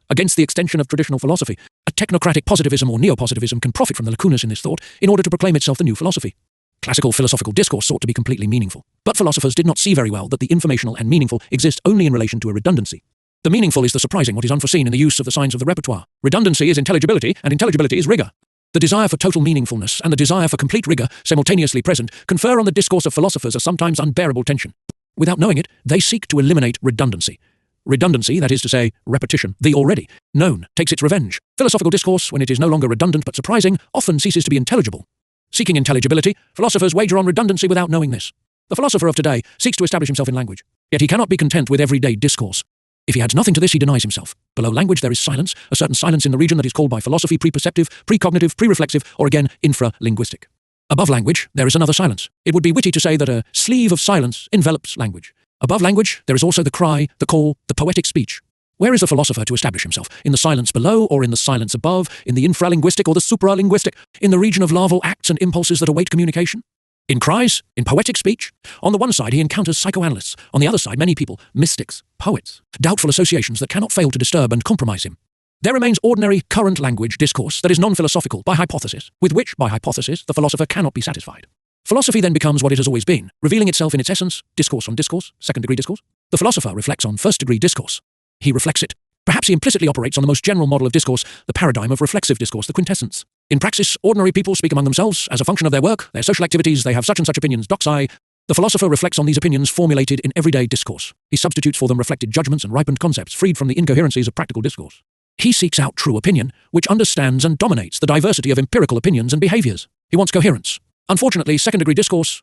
Speaker 1: against the extension of traditional philosophy. A technocratic positivism or neopositivism can profit from the lacunas in this thought in order to proclaim itself the new philosophy. Classical philosophical discourse sought to be completely meaningful, but philosophers did not see very well that the informational and meaningful exist only in relation to a redundancy. The meaningful is the surprising, what is unforeseen in the use of the signs of the repertoire. Redundancy is intelligibility, and intelligibility is rigor. The desire for total meaningfulness and the desire for complete rigor, simultaneously present, confer on the discourse of philosophers a sometimes unbearable tension. Without knowing it, they seek to eliminate redundancy. Redundancy, that is to say, repetition, the already known, takes its revenge. Philosophical discourse, when it is no longer redundant but surprising, often ceases to be intelligible. Seeking intelligibility, philosophers wager on redundancy without knowing this. The philosopher of today seeks to establish himself in language, yet he cannot be content with everyday discourse. If he adds nothing to this, he denies himself. Below language there is silence, a certain silence in the region that is called by philosophy preperceptive, precognitive, pre-reflexive, or again, infra-linguistic. Above language there is another silence. It would be witty to say that a sleeve of silence envelops language. Above language there is also the cry, the call, the poetic speech. Where is the philosopher to establish himself? In the silence below, or in the silence above, in the infralinguistic or the supralinguistic, in the region of larval acts and impulses that await communication? In cries, in poetic speech? On the one side he encounters psychoanalysts, on the other side many people, mystics, poets, doubtful associations that cannot fail to disturb and compromise him. There remains ordinary current language discourse that is non-philosophical by hypothesis, with which, by hypothesis, the philosopher cannot be satisfied. Philosophy then becomes what it has always been, revealing itself in its essence, discourse on discourse, second-degree discourse. The philosopher reflects on first-degree discourse. He reflects it. Perhaps he implicitly operates on the most general model of discourse, the paradigm of reflexive discourse, the quintessence. In praxis, ordinary people speak among themselves as a function of their work, their social activities, they have such and such opinions, doxai. The philosopher reflects on these opinions formulated in everyday discourse. He substitutes for them reflected judgments and ripened concepts, freed from the incoherencies of practical discourse. He seeks out true opinion, which understands and dominates the diversity of empirical opinions and behaviors. He wants coherence. Unfortunately, second-degree discourse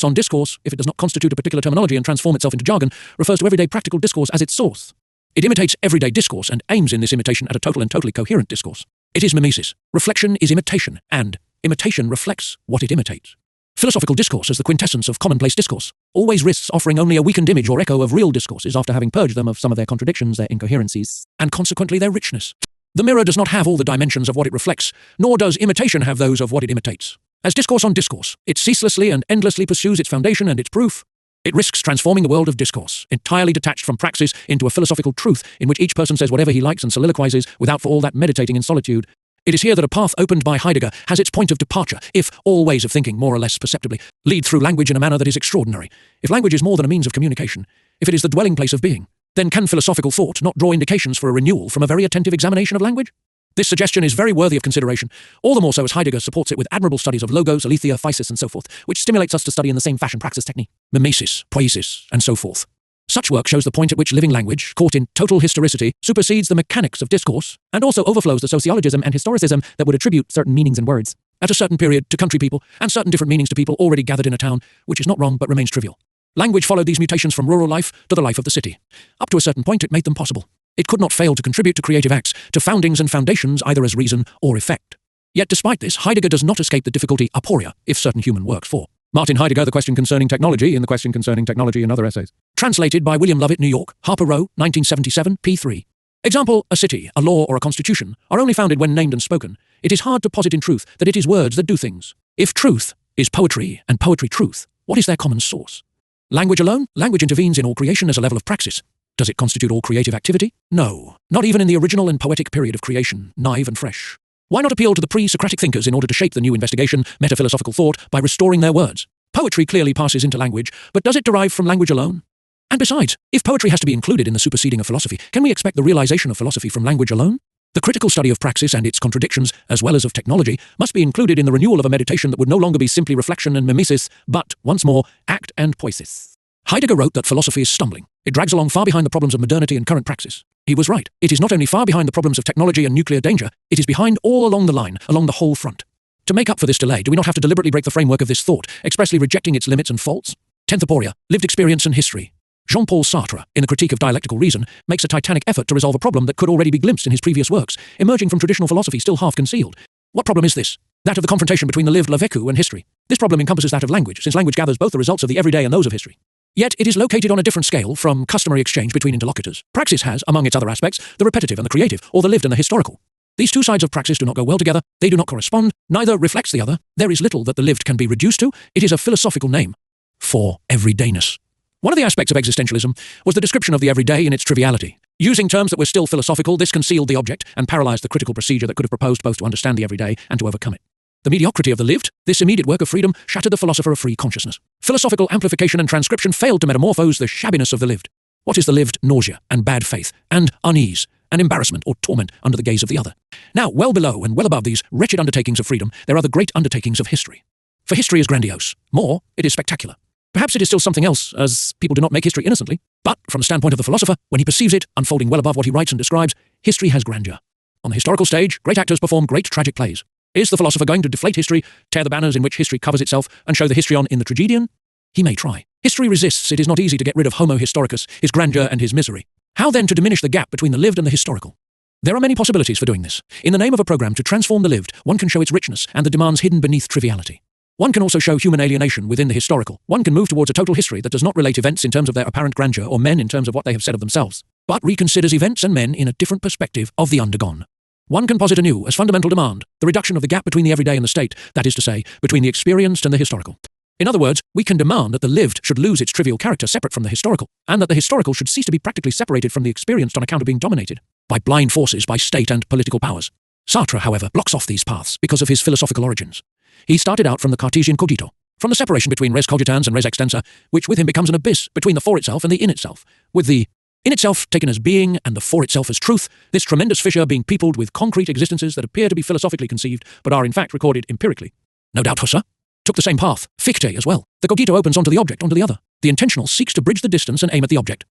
Speaker 1: on discourse, if it does not constitute a particular terminology and transform itself into jargon, refers to everyday practical discourse as its source. It imitates everyday discourse and aims in this imitation at a total and totally coherent discourse. It is mimesis. Reflection is imitation, and imitation reflects what it imitates. Philosophical discourse as the quintessence of commonplace discourse always risks offering only a weakened image or echo of real discourses after having purged them of some of their contradictions, their incoherencies, and consequently their richness. The mirror does not have all the dimensions of what it reflects, nor does imitation have those of what it imitates. As discourse on discourse, it ceaselessly and endlessly pursues its foundation and its proof. It risks transforming the world of discourse, entirely detached from praxis, into a philosophical truth in which each person says whatever he likes and soliloquizes without for all that meditating in solitude. It is here that a path opened by Heidegger has its point of departure, if all ways of thinking, more or less perceptibly, lead through language in a manner that is extraordinary. If language is more than a means of communication, if it is the dwelling place of being, then can philosophical thought not draw indications for a renewal from a very attentive examination of language? This suggestion is very worthy of consideration, all the more so as Heidegger supports it with admirable studies of logos, aletheia, physis, and so forth, which stimulates us to study in the same fashion praxis technique, mimesis, poiesis, and so forth. Such work shows the point at which living language, caught in total historicity, supersedes the mechanics of discourse, and also overflows the sociologism and historicism that would attribute certain meanings and words, at a certain period, to country people, and certain different meanings to people already gathered in a town, which is not wrong but remains trivial. Language followed these mutations from rural life to the life of the city. Up to a certain point it made them possible. It could not fail to contribute to creative acts, to foundings and foundations either as reason or effect. Yet despite this, Heidegger does not escape the difficulty aporia, if certain human works for. Martin Heidegger, The Question Concerning Technology, in The Question Concerning Technology and Other Essays. Translated by William Lovett, New York, Harper Row, 1977, p. 3. Example, a city, a law, or a constitution are only founded when named and spoken. It is hard to posit in truth that it is words that do things. If truth is poetry and poetry truth, what is their common source? Language alone? Language intervenes in all creation as a level of praxis. Does it constitute all creative activity? No, not even in the original and poetic period of creation, naive and fresh. Why not appeal to the pre-Socratic thinkers in order to shape the new investigation, metaphilosophical thought, by restoring their words? Poetry clearly passes into language, but does it derive from language alone? And besides, if poetry has to be included in the superseding of philosophy, can we expect the realization of philosophy from language alone? The critical study of praxis and its contradictions, as well as of technology, must be included in the renewal of a meditation that would no longer be simply reflection and mimesis, but, once more, act and poiesis. Heidegger wrote that philosophy is stumbling. It drags along far behind the problems of modernity and current praxis. He was right. It is not only far behind the problems of technology and nuclear danger, it is behind all along the line, along the whole front. To make up for this delay, do we not have to deliberately break the framework of this thought, expressly rejecting its limits and faults? 10th aporia, lived experience and history. Jean-Paul Sartre, in the Critique of Dialectical Reason, makes a titanic effort to resolve a problem that could already be glimpsed in his previous works, emerging from traditional philosophy still half concealed. What problem is this? That of the confrontation between the lived, le vécu, and history. This problem encompasses that of language, since language gathers both the results of the everyday and those of history. Yet it is located on a different scale from customary exchange between interlocutors. Praxis has, among its other aspects, the repetitive and the creative, or the lived and the historical. These two sides of praxis do not go well together, they do not correspond, neither reflects the other, there is little that the lived can be reduced to, it is a philosophical name for everydayness. One of the aspects of existentialism was the description of the everyday in its triviality. Using terms that were still philosophical, this concealed the object and paralyzed the critical procedure that could have proposed both to understand the everyday and to overcome it. The mediocrity of the lived, this immediate work of freedom, shattered the philosopher of free consciousness. Philosophical amplification and transcription failed to metamorphose the shabbiness of the lived. What is the lived? Nausea and bad faith and unease and embarrassment or torment under the gaze of the other. Now, well below and well above these wretched undertakings of freedom, there are the great undertakings of history. For history is grandiose. More, it is spectacular. Perhaps it is still something else, as people do not make history innocently. But, from the standpoint of the philosopher, when he perceives it, unfolding well above what he writes and describes, history has grandeur. On the historical stage, great actors perform great tragic plays. Is the philosopher going to deflate history, tear the banners in which history covers itself, and show the histrion in the tragedian? He may try. History resists. It is not easy to get rid of homo historicus, his grandeur and his misery. How then to diminish the gap between the lived and the historical? There are many possibilities for doing this. In the name of a program to transform the lived, one can show its richness and the demands hidden beneath triviality. One can also show human alienation within the historical. One can move towards a total history that does not relate events in terms of their apparent grandeur or men in terms of what they have said of themselves, but reconsiders events and men in a different perspective of the undergone. One can posit anew as fundamental demand the reduction of the gap between the everyday and the state, that is to say, between the experienced and the historical. In other words, we can demand that the lived should lose its trivial character separate from the historical, and that the historical should cease to be practically separated from the experienced on account of being dominated by blind forces, by state and political powers. Sartre, however, blocks off these paths because of his philosophical origins. He started out from the Cartesian cogito, from the separation between res cogitans and res extensa, which with him becomes an abyss between the for itself and the in itself, with the in itself taken as being and the for itself as truth, this tremendous fissure being peopled with concrete existences that appear to be philosophically conceived, but are in fact recorded empirically. No doubt Husserl took the same path, Fichte as well. The cogito opens onto the object, onto the other. The intentional seeks to bridge the distance and aim at the object.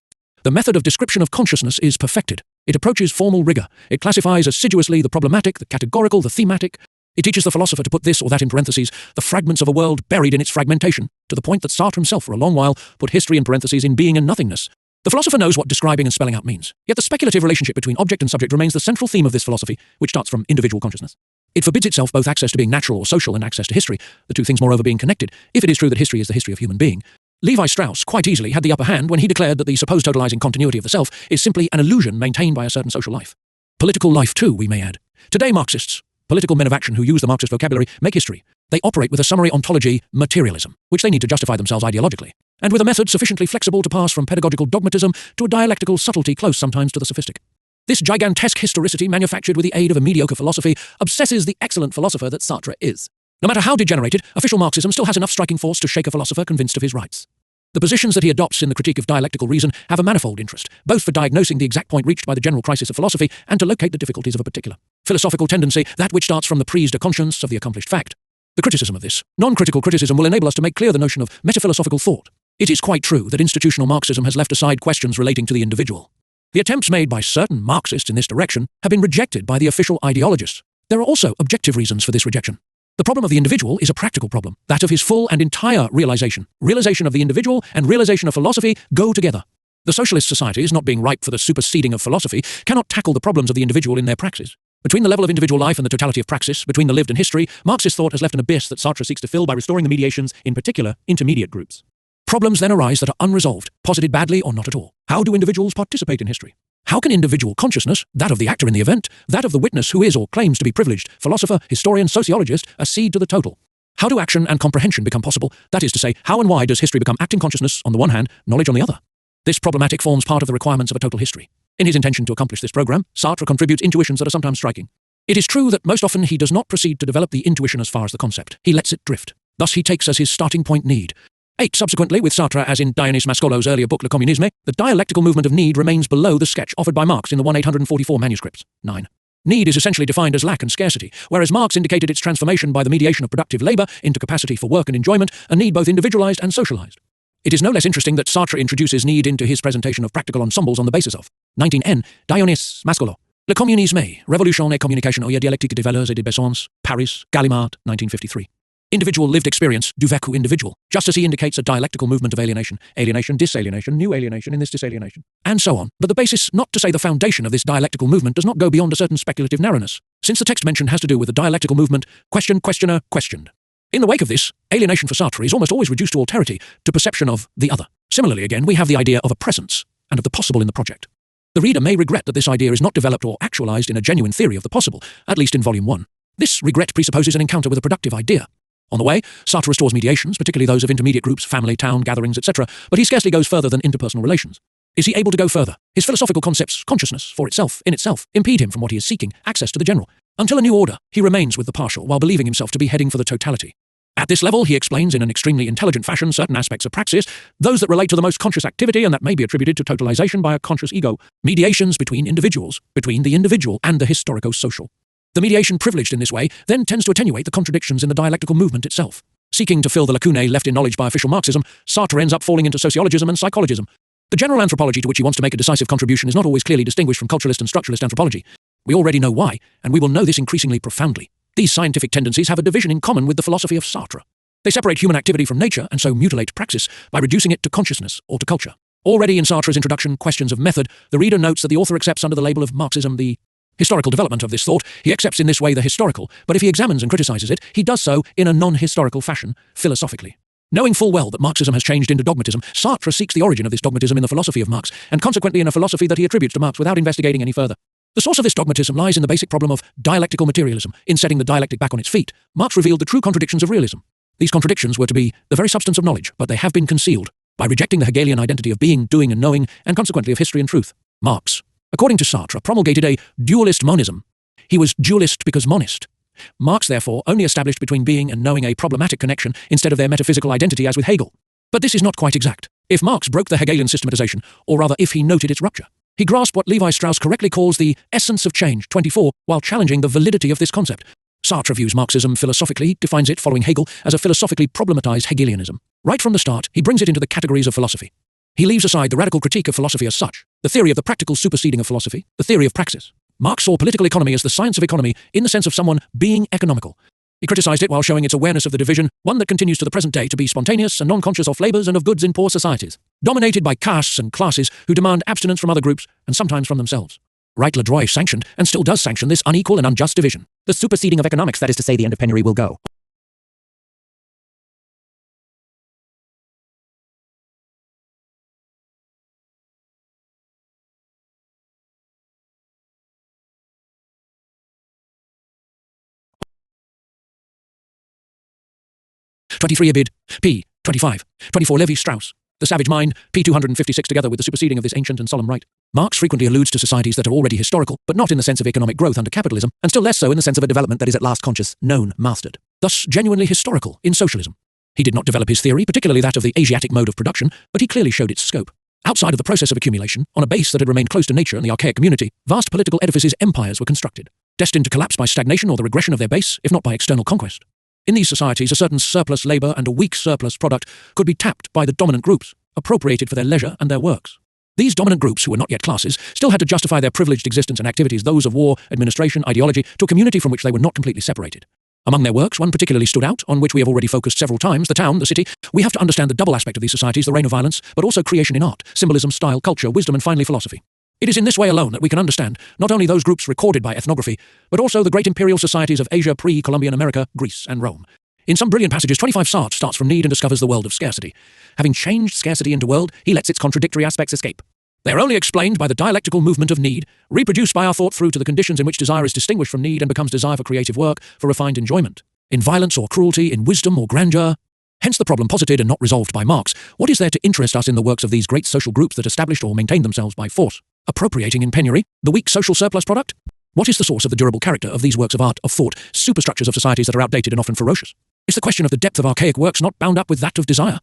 Speaker 1: The method of description of consciousness is perfected. It approaches formal rigor. It classifies assiduously the problematic, the categorical, the thematic. It teaches the philosopher to put this or that in parentheses, the fragments of a world buried in its fragmentation, to the point that Sartre himself for a long while put history in parentheses in being and nothingness. The philosopher knows what describing and spelling out means, yet the speculative relationship between object and subject remains the central theme of this philosophy, which starts from individual consciousness. It forbids itself both access to being natural or social and access to history, the two things moreover being connected, if it is true that history is the history of human being. Levi Strauss quite easily had the upper hand when he declared that the supposed totalizing continuity of the self is simply an illusion maintained by a certain social life. Political life too, we may add. Today Marxists, political men of action who use the Marxist vocabulary, make history. They operate with a summary ontology, materialism, which they need to justify themselves ideologically, and with a method sufficiently flexible to pass from pedagogical dogmatism to a dialectical subtlety close sometimes to the sophistic. This gigantesque historicity, manufactured with the aid of a mediocre philosophy, obsesses the excellent philosopher that Sartre is. No matter how degenerated, official Marxism still has enough striking force to shake a philosopher convinced of his rights. The positions that he adopts in the critique of dialectical reason have a manifold interest, both for diagnosing the exact point reached by the general crisis of philosophy and to locate the difficulties of a particular philosophical tendency, that which starts from the prise de conscience of the accomplished fact. The criticism of this, non-critical criticism, will enable us to make clear the notion of metaphilosophical thought. It is quite true that institutional Marxism has left aside questions relating to the individual. The attempts made by certain Marxists in this direction have been rejected by the official ideologists. There are also objective reasons for this rejection. The problem of the individual is a practical problem, that of his full and entire realization. Realization of the individual and realization of philosophy go together. The socialist societies, not being ripe for the superseding of philosophy, cannot tackle the problems of the individual in their praxis. Between the level of individual life and the totality of praxis, between the lived and history, Marxist thought has left an abyss that Sartre seeks to fill by restoring the mediations, in particular, intermediate groups. Problems then arise that are unresolved, posited badly or not at all. How do individuals participate in history? How can individual consciousness, that of the actor in the event, that of the witness who is or claims to be privileged, philosopher, historian, sociologist, accede to the total? How do action and comprehension become possible? That is to say, how and why does history become acting consciousness on the one hand, knowledge on the other? This problematic forms part of the requirements of a total history. In his intention to accomplish this program, Sartre contributes intuitions that are sometimes striking. It is true that most often he does not proceed to develop the intuition as far as the concept. He lets it drift. Thus he takes as his starting point need. 8. Subsequently, with Sartre, as in Dionys Mascolo's earlier book Le Communisme, the dialectical movement of need remains below the sketch offered by Marx in the 1844 manuscripts. 9. Need is essentially defined as lack and scarcity, whereas Marx indicated its transformation by the mediation of productive labour into capacity for work and enjoyment, a need both individualized and socialized. It is no less interesting that Sartre introduces need into his presentation of practical ensembles on the basis of 19n. Dionys Mascolo. Le Communisme, Révolution et Communication aux dialectiques des valeurs et des besoins, Paris, Gallimard, 1953. Individual lived experience, du vécu individual, just as he indicates a dialectical movement of alienation, alienation, disalienation, new alienation in this disalienation, and so on. But the basis, not to say the foundation of this dialectical movement, does not go beyond a certain speculative narrowness, since the text mentioned has to do with the dialectical movement, question, questioner, questioned. In the wake of this, alienation for Sartre is almost always reduced to alterity, to perception of the other. Similarly, again, we have the idea of a presence, and of the possible in the project. The reader may regret that this idea is not developed or actualized in a genuine theory of the possible, at least in Volume 1. This regret presupposes an encounter with a productive idea. On the way, Sartre restores mediations, particularly those of intermediate groups, family, town, gatherings, etc., but he scarcely goes further than interpersonal relations. Is he able to go further? His philosophical concepts, consciousness, for itself, in itself, impede him from what he is seeking, access to the general. Until a new order, he remains with the partial, while believing himself to be heading for the totality. At this level, he explains in an extremely intelligent fashion certain aspects of praxis, those that relate to the most conscious activity and that may be attributed to totalization by a conscious ego, mediations between individuals, between the individual and the historico-social. The mediation privileged in this way then tends to attenuate the contradictions in the dialectical movement itself. Seeking to fill the lacunae left in knowledge by official Marxism, Sartre ends up falling into sociologism and psychologism. The general anthropology to which he wants to make a decisive contribution is not always clearly distinguished from culturalist and structuralist anthropology. We already know why, and we will know this increasingly profoundly. These scientific tendencies have a division in common with the philosophy of Sartre. They separate human activity from nature and so mutilate praxis by reducing it to consciousness or to culture. Already in Sartre's introduction, Questions of Method, the reader notes that the author accepts under the label of Marxism the historical development of this thought. He accepts in this way the historical, but if he examines and criticizes it, he does so in a non-historical fashion, philosophically. Knowing full well that Marxism has changed into dogmatism, Sartre seeks the origin of this dogmatism in the philosophy of Marx, and consequently in a philosophy that he attributes to Marx without investigating any further. The source of this dogmatism lies in the basic problem of dialectical materialism. In setting the dialectic back on its feet, Marx revealed the true contradictions of realism. These contradictions were to be the very substance of knowledge, but they have been concealed by rejecting the Hegelian identity of being, doing and knowing, and consequently of history and truth. Marx, according to Sartre, promulgated a dualist monism. He was dualist because monist. Marx, therefore, only established between being and knowing a problematic connection instead of their metaphysical identity as with Hegel. But this is not quite exact. If Marx broke the Hegelian systematization, or rather if he noted its rupture, he grasped what Levi Strauss correctly calls the essence of change, 24, while challenging the validity of this concept. Sartre views Marxism philosophically, defines it, following Hegel, as a philosophically problematized Hegelianism. Right from the start, he brings it into the categories of philosophy. He leaves aside the radical critique of philosophy as such, the theory of the practical superseding of philosophy, the theory of praxis. Marx saw political economy as the science of economy in the sense of someone being economical. He criticized it while showing its awareness of the division, one that continues to the present day to be spontaneous and non-conscious of labors and of goods in poor societies, dominated by castes and classes who demand abstinence from other groups and sometimes from themselves. Wright Ledroy sanctioned, and still does sanction, this unequal and unjust division.
Speaker 2: The superseding of economics, that is to say the end of penury, will go.
Speaker 1: '23 Ibid, p. 25, 24 Levi Strauss. The Savage Mind, p. 256, together with the superseding of this ancient and solemn right. Marx frequently alludes to societies that are already historical, but not in the sense of economic growth under capitalism, and still less so in the sense of a development that is at last conscious, known, mastered. Thus genuinely historical in socialism. He did not develop his theory, particularly that of the Asiatic mode of production, but he clearly showed its scope. Outside of the process of accumulation, on a base that had remained close to nature and the archaic community, vast political edifices, empires were constructed, destined to collapse by stagnation or the regression of their base, if not by external conquest. In these societies, a certain surplus labour and a weak surplus product could be tapped by the dominant groups, appropriated for their leisure and their works. These dominant groups, who were not yet classes, still had to justify their privileged existence and activities, those of war, administration, ideology, to a community from which they were not completely separated. Among their works, one particularly stood out, on which we have already focused several times, the town, the city. We have to understand the double aspect of these societies, the reign of violence, but also creation in art, symbolism, style, culture, wisdom, and finally philosophy. It is in this way alone that we can understand not only those groups recorded by ethnography, but also the great imperial societies of Asia, pre-Columbian America, Greece, and Rome. In some brilliant passages, 25 Sartre starts from need and discovers the world of scarcity. Having changed scarcity into world, he lets its contradictory aspects escape. They are only explained by the dialectical movement of need, reproduced by our thought through to the conditions in which desire is distinguished from need and becomes desire for creative work, for refined enjoyment. In violence or cruelty, in wisdom or grandeur. Hence the problem posited and not resolved by Marx. What is there to interest us in the works of these great social groups that established or maintained themselves by force, appropriating in penury the weak social surplus product? What is the source of the durable character of these works of art, of thought, superstructures of societies that are outdated and often ferocious? Is the question of the depth of archaic works not bound up with that of desire?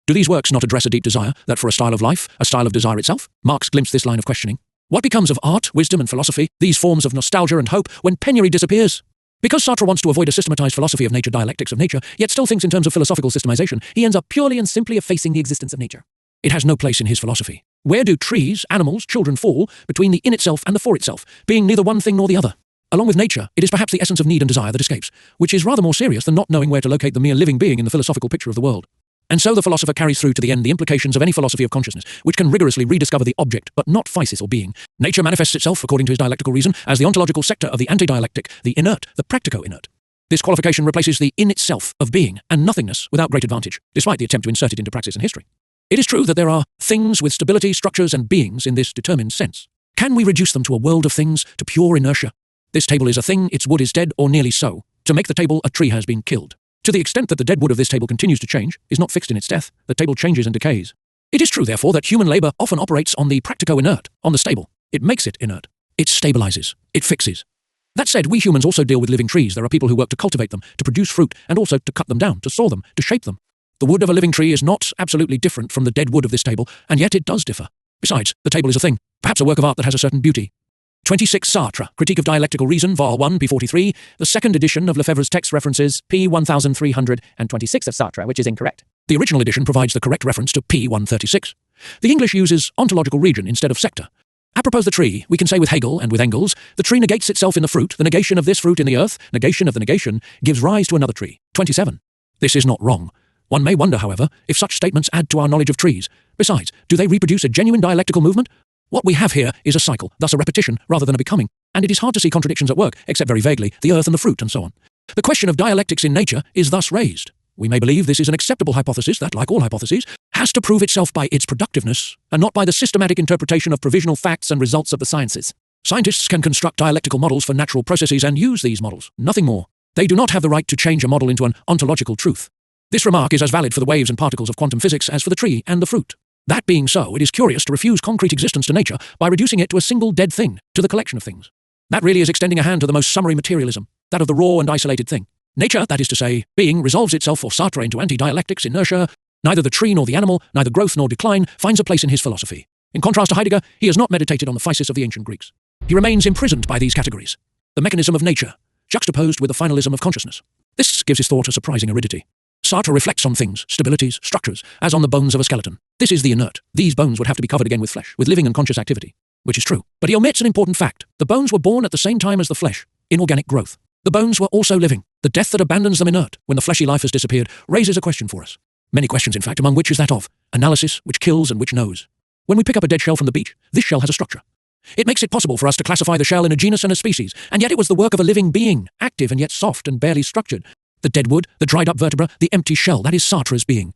Speaker 1: Do these works not address a deep desire, that for a style of life, a style of desire itself? Marx glimpsed this line of questioning. What becomes of art, wisdom, and philosophy, these forms of nostalgia and hope, when penury disappears? Because Sartre wants to avoid a systematized philosophy of nature, dialectics of nature, yet still thinks in terms of philosophical systemization, he ends up purely and simply effacing the existence of nature. It has no place in his philosophy. Where do trees, animals, children fall between the in itself and the for itself, being neither one thing nor the other? Along with nature, it is perhaps the essence of need and desire that escapes, which is rather more serious than not knowing where to locate the mere living being in the philosophical picture of the world. And so the philosopher carries through to the end the implications of any philosophy of consciousness, which can rigorously rediscover the object, but not physis or being. Nature manifests itself, according to his dialectical reason, as the ontological sector of the anti-dialectic, the inert, the practico-inert. This qualification replaces the in itself of being and nothingness without great advantage, despite the attempt to insert it into praxis and history. It is true that there are things with stability, structures, and beings in this determined sense. Can we reduce them to a world of things, to pure inertia? This table is a thing, its wood is dead, or nearly so. To make the table, a tree has been killed. To the extent that the dead wood of this table continues to change, is not fixed in its death, the table changes and decays. It is true, therefore, that human labour often operates on the practico-inert, on the stable. It makes it inert. It stabilizes. It fixes. That said, we humans also deal with living trees. There are people who work to cultivate them, to produce fruit, and also to cut them down, to saw them, to shape them. The wood of a living tree is not absolutely different from the dead wood of this table, and yet it does differ. Besides, the table is a thing, perhaps a work of art that has a certain beauty. 26 Sartre, Critique of Dialectical Reason, Vol. 1, p. 43. The second edition of Lefebvre's text references p. 1326 of Sartre, which is incorrect. The original edition provides the correct reference to p. 136. The English uses ontological region instead of sector. Apropos the tree, we can say with Hegel and with Engels, the tree negates itself in the fruit, the negation of this fruit in the earth, negation of the negation, gives rise to another tree. 27. This is not wrong. One may wonder, however, if such statements add to our knowledge of trees. Besides, do they reproduce a genuine dialectical movement? What we have here is a cycle, thus a repetition rather than a becoming, and it is hard to see contradictions at work, except very vaguely, the earth and the fruit and so on. The question of dialectics in nature is thus raised. We may believe this is an acceptable hypothesis that, like all hypotheses, has to prove itself by its productiveness, and not by the systematic interpretation of provisional facts and results of the sciences. Scientists can construct dialectical models for natural processes and use these models, nothing more. They do not have the right to change a model into an ontological truth. This remark is as valid for the waves and particles of quantum physics as for the tree and the fruit. That being so, it is curious to refuse concrete existence to nature by reducing it to a single dead thing, to the collection of things. That really is extending a hand to the most summary materialism, that of the raw and isolated thing. Nature, that is to say, being, resolves itself for Sartre into anti-dialectics, inertia. Neither the tree nor the animal, neither growth nor decline, finds a place in his philosophy. In contrast to Heidegger, he has not meditated on the physis of the ancient Greeks. He remains imprisoned by these categories. The mechanism of nature, juxtaposed with the finalism of consciousness. This gives his thought a surprising aridity. Sartre reflects on things, stabilities, structures, as on the bones of a skeleton. This is the inert. These bones would have to be covered again with flesh, with living and conscious activity. Which is true. But he omits an important fact. The bones were born at the same time as the flesh, inorganic growth. The bones were also living. The death that abandons them inert, when the fleshy life has disappeared, raises a question for us. Many questions, in fact, among which is that of analysis, which kills and which knows. When we pick up a dead shell from the beach, this shell has a structure. It makes it possible for us to classify the shell in a genus and a species, and yet it was the work of a living being, active and yet soft and barely structured. The dead wood, the dried-up vertebra, the empty shell, that is Sartre's being.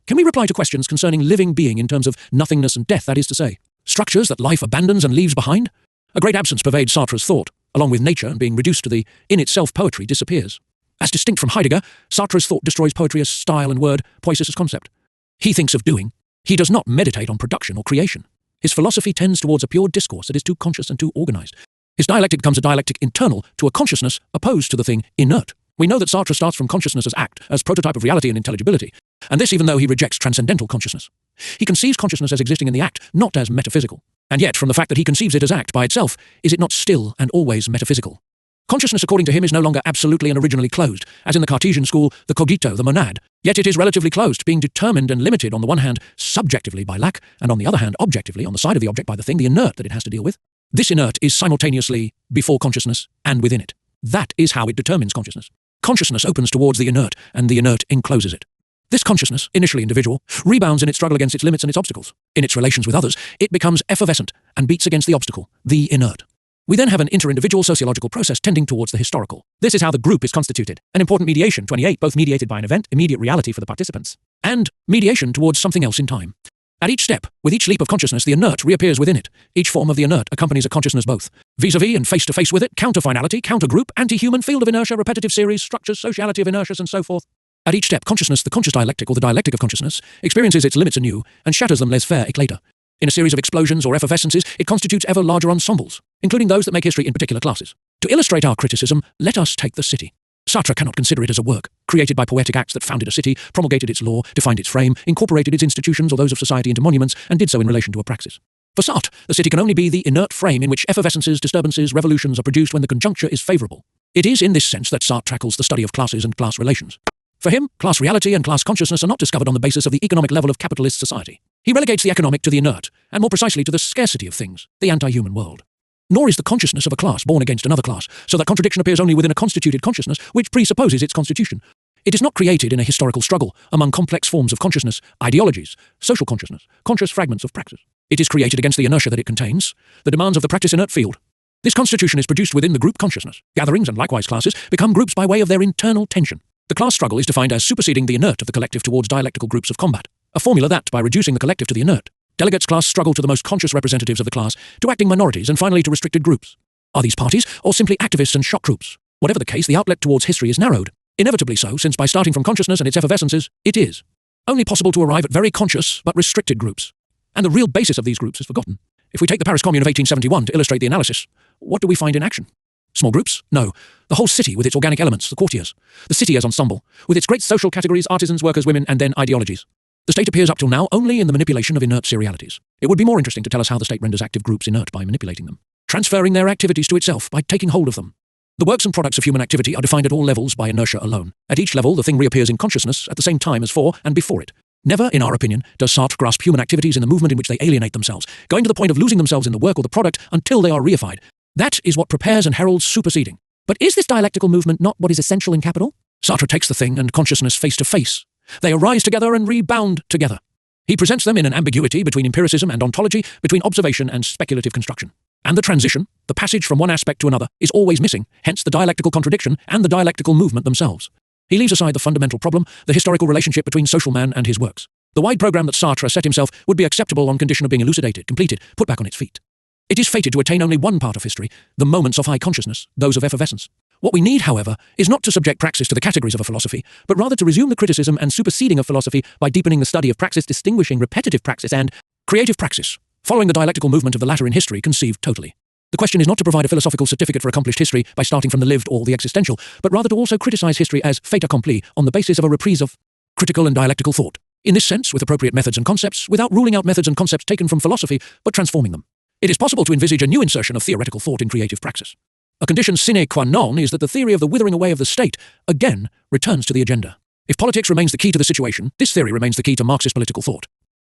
Speaker 1: Can we reply to questions concerning living being in terms of nothingness and death, that is to say, structures that life abandons and leaves behind? A great absence pervades Sartre's thought. Along with nature, being reduced to the in-itself poetry disappears. As distinct from Heidegger, Sartre's thought destroys poetry as style and word, poiesis as concept. He thinks of doing. He does not meditate on production or creation. His philosophy tends towards a pure discourse that is too conscious and too organized. His dialectic becomes a dialectic internal to a consciousness opposed to the thing inert. We know that Sartre starts from consciousness as act, as prototype of reality and intelligibility, and this even though he rejects transcendental consciousness. He conceives consciousness as existing in the act, not as metaphysical. And yet, from the fact that he conceives it as act by itself, is it not still and always metaphysical? Consciousness, according to him, is no longer absolutely and originally closed, as in the Cartesian school, the cogito, the monad. Yet it is relatively closed, being determined and limited on the one hand subjectively by lack, and on the other hand objectively on the side of the object by the thing, the inert that it has to deal with. This inert is simultaneously before consciousness and within it. That is how it determines consciousness. Consciousness opens towards the inert, and the inert encloses it. This consciousness, initially individual, rebounds in its struggle against its limits and its obstacles. In its relations with others, it becomes effervescent and beats against the obstacle, the inert. We then have an inter-individual sociological process tending towards the historical. This is how the group is constituted. An important mediation, 28, both mediated by an event, immediate reality for the participants, and mediation towards something else in time. At each step, with each leap of consciousness, the inert reappears within it. Each form of the inert accompanies a consciousness both. Vis-a-vis and face-to-face with it, counter-finality, counter-group, anti-human, field of inertia, repetitive series, structures, sociality of inertias, and so forth. At each step, consciousness, the conscious dialectic or the dialectic of consciousness, experiences its limits anew and shatters them laissez-faire éclater. In a series of explosions or effervescences, it constitutes ever larger ensembles, including those that make history in particular classes. To illustrate our criticism, let us take the city. Sartre cannot consider it as a work, created by poetic acts that founded a city, promulgated its law, defined its frame, incorporated its institutions or those of society into monuments, and did so in relation to a praxis. For Sartre, the city can only be the inert frame in which effervescences, disturbances, revolutions are produced when the conjuncture is favourable. It is in this sense that Sartre tackles the study of classes and class relations. For him, class reality and class consciousness are not discovered on the basis of the economic level of capitalist society. He relegates the economic to the inert, and more precisely to the scarcity of things, the anti-human world. Nor is the consciousness of a class born against another class, so that contradiction appears only within a constituted consciousness which presupposes its constitution. It is not created in a historical struggle among complex forms of consciousness, ideologies, social consciousness, conscious fragments of praxis. It is created against the inertia that it contains, the demands of the practice inert field. This constitution is produced within the group consciousness. Gatherings, and likewise classes, become groups by way of their internal tension. The class struggle is defined as superseding the inert of the collective towards dialectical groups of combat, a formula that, by reducing the collective to the inert, delegates class struggle to the most conscious representatives of the class, to acting minorities, and finally to restricted groups. Are these parties, or simply activists and shock troops? Whatever the case, the outlet towards history is narrowed. Inevitably so, since by starting from consciousness and its effervescences, it is only possible to arrive at very conscious but restricted groups. And the real basis of these groups is forgotten. If we take the Paris Commune of 1871 to illustrate the analysis, what do we find in action? Small groups? No. The whole city with its organic elements, the courtiers. The city as ensemble, with its great social categories, artisans, workers, women, and then ideologies. The state appears up till now only in the manipulation of inert serialities. It would be more interesting to tell us how the state renders active groups inert by manipulating them, transferring their activities to itself by taking hold of them. The works and products of human activity are defined at all levels by inertia alone. At each level, the thing reappears in consciousness at the same time as for and before it. Never, in our opinion, does Sartre grasp human activities in the movement in which they alienate themselves, going to the point of losing themselves in the work or the product until they are reified. That is what prepares and heralds superseding. But is this dialectical movement not what is essential in capital? Sartre takes the thing and consciousness face to face. They arise together and rebound together. He presents them in an ambiguity between empiricism and ontology, between observation and speculative construction. And the transition, the passage from one aspect to another, is always missing, hence the dialectical contradiction and the dialectical movement themselves. He leaves aside the fundamental problem, the historical relationship between social man and his works. The wide program that Sartre set himself would be acceptable on condition of being elucidated, completed, put back on its feet. It is fated to attain only one part of history, the moments of high consciousness, those of effervescence. What we need, however, is not to subject praxis to the categories of a philosophy, but rather to resume the criticism and superseding of philosophy by deepening the study of praxis, distinguishing repetitive praxis and creative praxis, following the dialectical movement of the latter in history conceived totally. The question is not to provide a philosophical certificate for accomplished history by starting from the lived or the existential, but rather to also criticize history as fait accompli on the basis of a reprise of critical and dialectical thought. In this sense, with appropriate methods and concepts, without ruling out methods and concepts taken from philosophy, but transforming them. It is possible to envisage a new insertion of theoretical thought in creative praxis. A condition sine qua non is that the theory of the withering away of the state, again, returns to the agenda. If politics remains the key to the situation, this theory remains the key to Marxist political thought.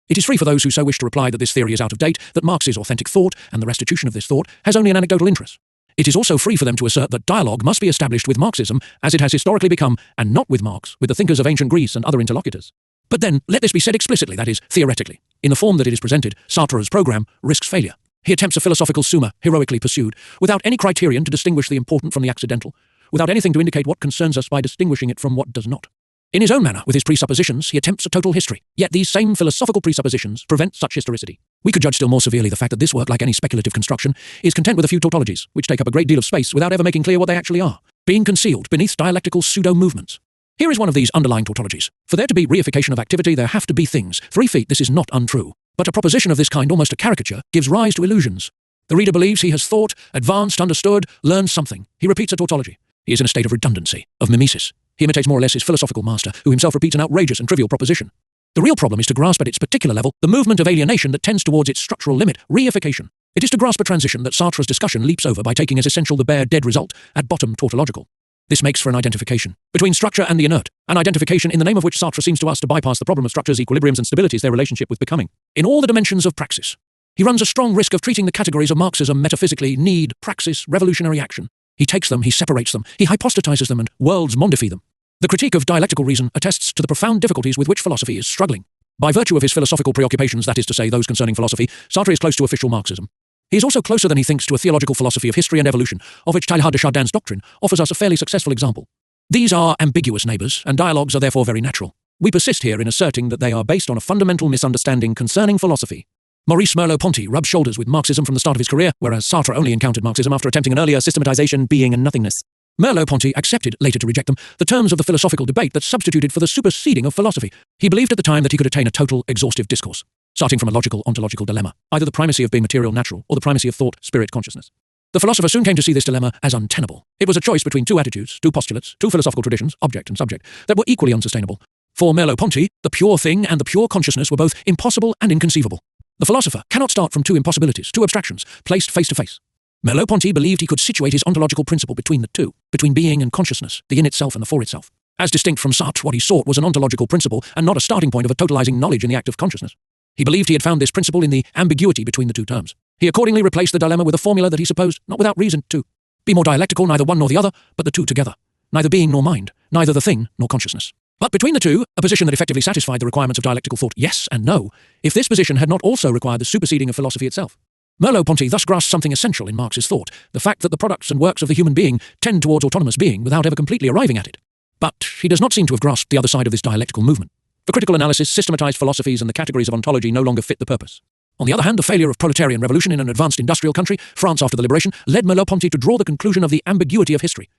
Speaker 1: It is free for those who so wish to reply that this theory is out of date, that Marx is authentic thought, and the restitution of this thought has only an anecdotal interest. It is also free for them to assert that dialogue must be established with Marxism, as it has historically become, and not with Marx, with the thinkers of ancient Greece and other interlocutors. But then, let this be said explicitly, that is, theoretically. In the form that it is presented, Sartre's program risks failure. He attempts a philosophical summa, heroically pursued, without any criterion to distinguish the important from the accidental, without anything to indicate what concerns us by distinguishing it from what does not. In his own manner, with his presuppositions, he attempts a total history. Yet these same philosophical presuppositions prevent such historicity. We could judge still more severely the fact that this work, like any speculative construction, is content with a few tautologies, which take up a great deal of space without ever making clear what they actually are, being concealed beneath dialectical pseudo-movements. Here is one of these underlying tautologies. For there to be reification of activity, there have to be things. 3 feet, this is not untrue. But a proposition of this kind, almost a caricature, gives rise to illusions. The reader believes he has thought, advanced, understood, learned something. He repeats a tautology. He is in a state of redundancy, of mimesis. He imitates more or less his philosophical master, who himself repeats an outrageous and trivial proposition. The real problem is to grasp at its particular level the movement of alienation that tends towards its structural limit, reification. It is to grasp a transition that Sartre's discussion leaps over by taking as essential the bare dead result, at bottom tautological. This makes for an identification between structure and the inert, an identification in the name of which Sartre seems to us to bypass the problem of structures, equilibriums and stabilities, their relationship with becoming. In all the dimensions of praxis, he runs a strong risk of treating the categories of Marxism metaphysically, need, praxis, revolutionary action. He takes them, he separates them, he hypostatizes them and worlds mondify them. The critique of dialectical reason attests to the profound difficulties with which philosophy is struggling. By virtue of his philosophical preoccupations, that is to say, those concerning philosophy, Sartre is close to official Marxism. He is also closer than he thinks to a theological philosophy of history and evolution, of which Teilhard de Chardin's doctrine offers us a fairly successful example. These are ambiguous neighbours, and dialogues are therefore very natural. We persist here in asserting that they are based on a fundamental misunderstanding concerning philosophy. Maurice Merleau-Ponty rubbed shoulders with Marxism from the start of his career, whereas Sartre only encountered Marxism after attempting an earlier systematization, being and nothingness. Merleau-Ponty accepted, later to reject them, the terms of the philosophical debate that substituted for the superseding of philosophy. He believed at the time that he could attain a total, exhaustive discourse, starting from a logical, ontological dilemma, either the primacy of being material natural or the primacy of thought, spirit, consciousness. The philosopher soon came to see this dilemma as untenable. It was a choice between 2 attitudes, 2 postulates, 2 philosophical traditions, object and subject, that were equally unsustainable. For Merleau-Ponty, the pure thing and the pure consciousness were both impossible and inconceivable. The philosopher cannot start from 2 impossibilities, 2 abstractions, placed face to face. Merleau-Ponty believed he could situate his ontological principle between the 2, between being and consciousness, the in itself and the for itself. As distinct from Sartre, what he sought was an ontological principle and not a starting point of a totalizing knowledge in the act of consciousness. He believed he had found this principle in the ambiguity between the 2 terms. He accordingly replaced the dilemma with a formula that he supposed, not without reason, to be more dialectical, neither one nor the other, but the 2 together, neither being nor mind, neither the thing nor consciousness. But between the 2, a position that effectively satisfied the requirements of dialectical thought, yes and no, if this position had not also required the superseding of philosophy itself. Merleau-Ponty thus grasped something essential in Marx's thought, the fact that the products and works of the human being tend towards autonomous being without ever completely arriving at it. But he does not seem to have grasped the other side of this dialectical movement. For critical analysis, systematized philosophies and the categories of ontology no longer fit the purpose. On the other hand, the failure of proletarian revolution in an advanced industrial country, France after the liberation, led Merleau-Ponty to draw the conclusion of the ambiguity of history.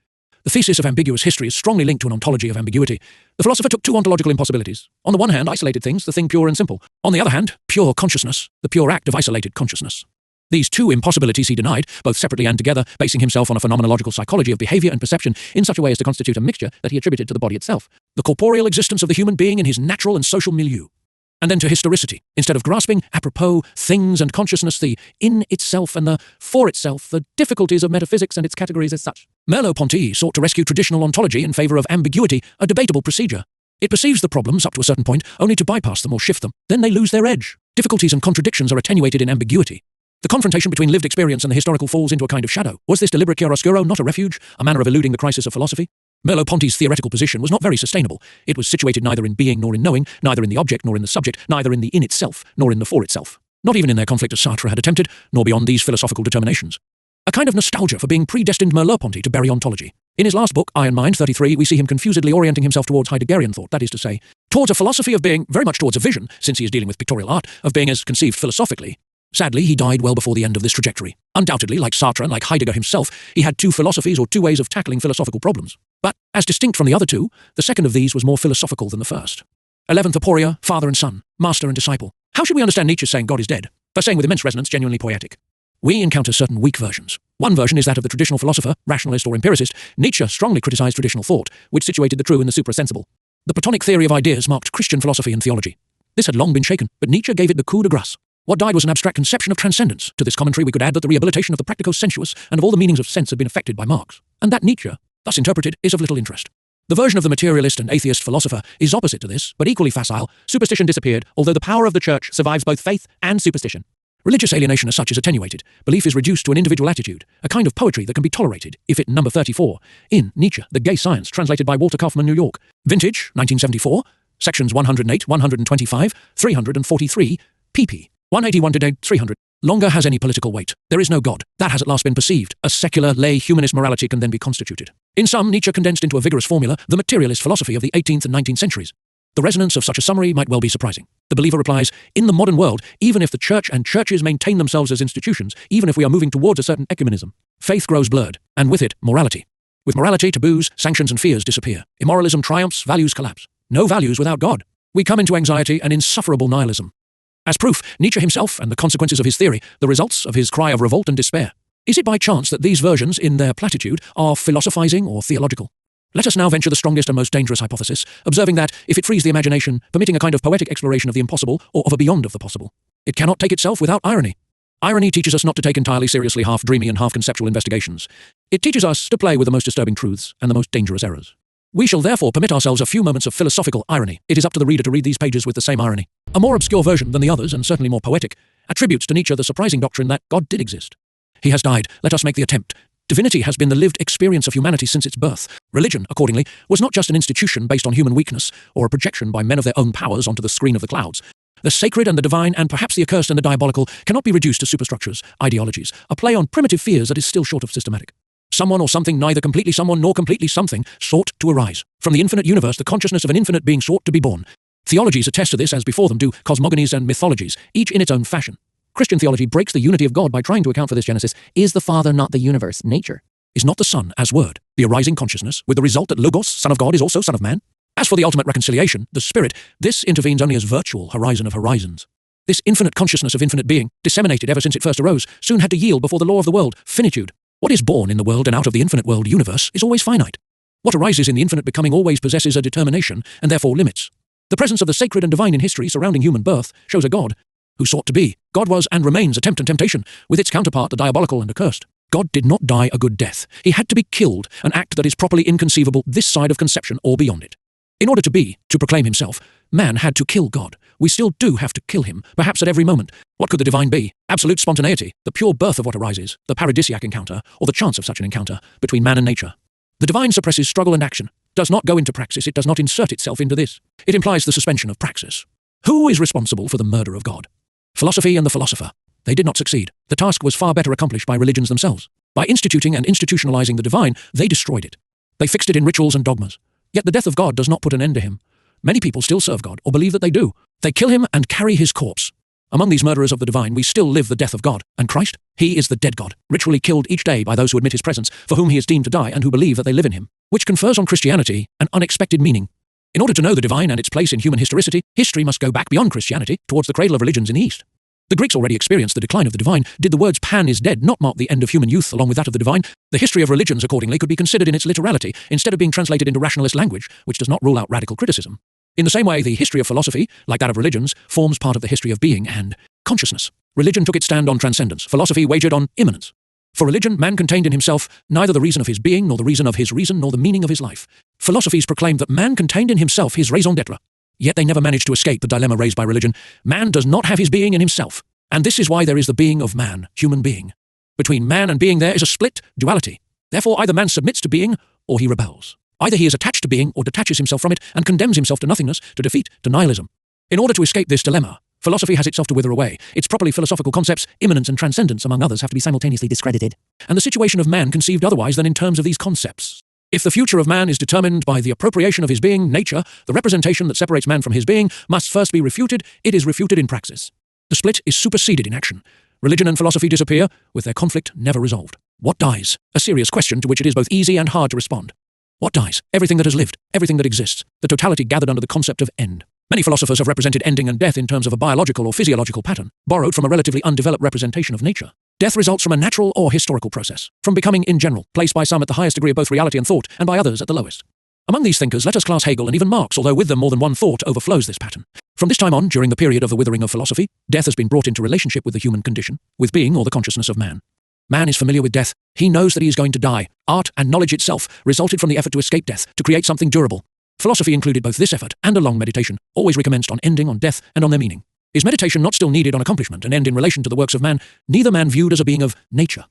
Speaker 1: The thesis of ambiguous history is strongly linked to an ontology of ambiguity. The philosopher took two ontological impossibilities. On the one hand, isolated things, the thing pure and simple. On the other hand, pure consciousness, the pure act of isolated consciousness. These two impossibilities he denied, both separately and together, basing himself on a phenomenological psychology of behavior and perception in such a way as to constitute a mixture that he attributed to the body itself, the corporeal existence of the human being in his natural and social milieu. And then to historicity. Instead of grasping, apropos, things and consciousness, the in itself and the for itself, the difficulties of metaphysics and its categories as such. Merleau-Ponty sought to rescue traditional ontology in favour of ambiguity, a debatable procedure. It perceives the problems up to a certain point, only to bypass them or shift them. Then they lose their edge. Difficulties and contradictions are attenuated in ambiguity. The confrontation between lived experience and the historical falls into a kind of shadow. Was this deliberate chiaroscuro not a refuge, a manner of eluding the crisis of philosophy? Merleau-Ponty's theoretical position was not very sustainable. It was situated neither in being nor in knowing, neither in the object nor in the subject, neither in the in itself nor in the for itself. Not even in their conflict as Sartre had attempted, nor beyond these philosophical determinations. A kind of nostalgia for being predestined Merleau-Ponty to bury ontology. In his last book, Iron Mind 33, we see him confusedly orienting himself towards Heideggerian thought, that is to say, towards a philosophy of being, very much towards a vision, since he is dealing with pictorial art, of being as conceived philosophically. Sadly, he died well before the end of this trajectory. Undoubtedly, like Sartre and like Heidegger himself, he had two philosophies or two ways of tackling philosophical problems. But, as distinct from the other two, the second of these was more philosophical than the first. 11th aporia, father and son, master and disciple. How should we understand Nietzsche's saying God is dead? By saying with immense resonance, genuinely poetic. We encounter certain weak versions. One version is that of the traditional philosopher, rationalist or empiricist. Nietzsche strongly criticized traditional thought, which situated the true in the suprasensible. The Platonic theory of ideas marked Christian philosophy and theology. This had long been shaken, but Nietzsche gave it the coup de grace. What died was an abstract conception of transcendence. To this commentary we could add that the rehabilitation of the practico-sensuous and of all the meanings of sense had been affected by Marx, and that Nietzsche, thus interpreted, is of little interest. The version of the materialist and atheist philosopher is opposite to this, but equally facile. Superstition disappeared, although the power of the church survives both faith and superstition. Religious alienation as such is attenuated. Belief is reduced to an individual attitude, a kind of poetry that can be tolerated, if it number 34, in Nietzsche, The Gay Science, translated by Walter Kaufmann, New York. Vintage, 1974, sections 108, 125, 343, pp. 181 to 300. Longer has any political weight. There is no God. That has at last been perceived. A secular, lay, humanist morality can then be constituted. In sum, Nietzsche condensed into a vigorous formula the materialist philosophy of the 18th and 19th centuries. The resonance of such a summary might well be surprising. The believer replies, in the modern world, even if the church and churches maintain themselves as institutions, even if we are moving towards a certain ecumenism, faith grows blurred, and with it, morality. With morality, taboos, sanctions and fears disappear. Immoralism triumphs, values collapse. No values without God. We come into anxiety and insufferable nihilism. As proof, Nietzsche himself and the consequences of his theory, the results of his cry of revolt and despair. Is it by chance that these versions, in their platitude, are philosophizing or theological? Let us now venture the strongest and most dangerous hypothesis, observing that, if it frees the imagination, permitting a kind of poetic exploration of the impossible or of a beyond of the possible, it cannot take itself without irony. Irony teaches us not to take entirely seriously half-dreamy and half-conceptual investigations. It teaches us to play with the most disturbing truths and the most dangerous errors. We shall therefore permit ourselves a few moments of philosophical irony. It is up to the reader to read these pages with the same irony. A more obscure version than the others, and certainly more poetic, attributes to Nietzsche the surprising doctrine that God did exist. He has died. Let us make the attempt. Divinity has been the lived experience of humanity since its birth. Religion, accordingly, was not just an institution based on human weakness, or a projection by men of their own powers onto the screen of the clouds. The sacred and the divine, and perhaps the accursed and the diabolical, cannot be reduced to superstructures, ideologies, a play on primitive fears that is still short of systematic. Someone or something, neither completely someone nor completely something, sought to arise. From the infinite universe, the consciousness of an infinite being sought to be born. Theologies attest to this, as before them do cosmogonies and mythologies, each in its own fashion. Christian theology breaks the unity of God by trying to account for this genesis.
Speaker 2: Is the Father not the universe, nature?
Speaker 1: Is not the Son, as word, the arising consciousness, with the result that Logos, Son of God, is also Son of Man? As for the ultimate reconciliation, the Spirit, this intervenes only as virtual horizon of horizons. This infinite consciousness of infinite being, disseminated ever since it first arose, soon had to yield before the law of the world, finitude. What is born in the world and out of the infinite world universe is always finite. What arises in the infinite becoming always possesses a determination, and therefore limits. The presence of the sacred and divine in history surrounding human birth shows a God who sought to be. God was and remains attempt and temptation, with its counterpart the diabolical and accursed. God did not die a good death. He had to be killed, an act that is properly inconceivable this side of conception or beyond it. In order to be, to proclaim himself, man had to kill God. We still do have to kill him, perhaps at every moment. What could the divine be? Absolute spontaneity, the pure birth of what arises, the paradisiac encounter, or the chance of such an encounter, between man and nature. The divine suppresses struggle and action, does not go into praxis, it does not insert itself into this. It implies the suspension of praxis. Who is responsible for the murder of God? Philosophy and the philosopher. They did not succeed. The task was far better accomplished by religions themselves. By instituting and institutionalizing the divine, they destroyed it. They fixed it in rituals and dogmas. Yet the death of God does not put an end to him. Many people still serve God, or believe that they do. They kill him and carry his corpse. Among these murderers of the divine, we still live the death of God. And Christ? He is the dead God, ritually killed each day by those who admit his presence, for whom he is deemed to die and who believe that they live in him. which confers on Christianity an unexpected meaning. In order to know the divine and its place in human historicity, history must go back beyond Christianity towards the cradle of religions in the East. The Greeks already experienced the decline of the divine. Did the words Pan is dead not mark the end of human youth along with that of the divine? The history of religions, accordingly, could be considered in its literality instead of being translated into rationalist language, which does not rule out radical criticism. In the same way, the history of philosophy, like that of religions, forms part of the history of being and consciousness. Religion took its stand on transcendence. Philosophy wagered on immanence. For religion, man contained in himself neither the reason of his being, nor the reason of his reason, nor the meaning of his life. Philosophies proclaimed that man contained in himself his raison d'etre. Yet they never managed to escape the dilemma raised by religion. Man does not have his being in himself. And this is why there is the being of man, human being. Between man and being there is a split, duality. Therefore either man submits to being, or he rebels. Either he is attached to being, or detaches himself from it, and condemns himself to nothingness, to defeat, to nihilism. In order to escape this dilemma, philosophy has itself to wither away. Its properly philosophical concepts, immanence and transcendence, among others, have to be simultaneously discredited. And the situation of man conceived otherwise than in terms of these concepts. If the future of man is determined by the appropriation of his being, nature, the representation that separates man from his being, must first be refuted. It is refuted in praxis. The split is superseded in action. Religion and philosophy disappear, with their conflict never resolved. What dies? A serious question to which it is both easy and hard to respond. What dies? Everything that has lived, everything that exists, the totality gathered under the concept of end. Many philosophers have represented ending and death in terms of a biological or physiological pattern, borrowed from a relatively undeveloped representation of nature. Death results from a natural or historical process, from becoming in general, placed by some at the highest degree of both reality and thought, and by others at the lowest. Among these thinkers, let us class Hegel and even Marx, although with them more than one thought overflows this pattern. From this time on, during the period of the withering of philosophy, death has been brought into relationship with the human condition, with being or the consciousness of man. Man is familiar with death. He knows that he is going to die. Art and knowledge itself resulted from the effort to escape death, to create something durable. Philosophy included both this effort and a long meditation, always recommenced on ending, on death, and on their meaning. Is meditation not still needed on accomplishment and end in relation to the works of man, neither man viewed as a being of nature?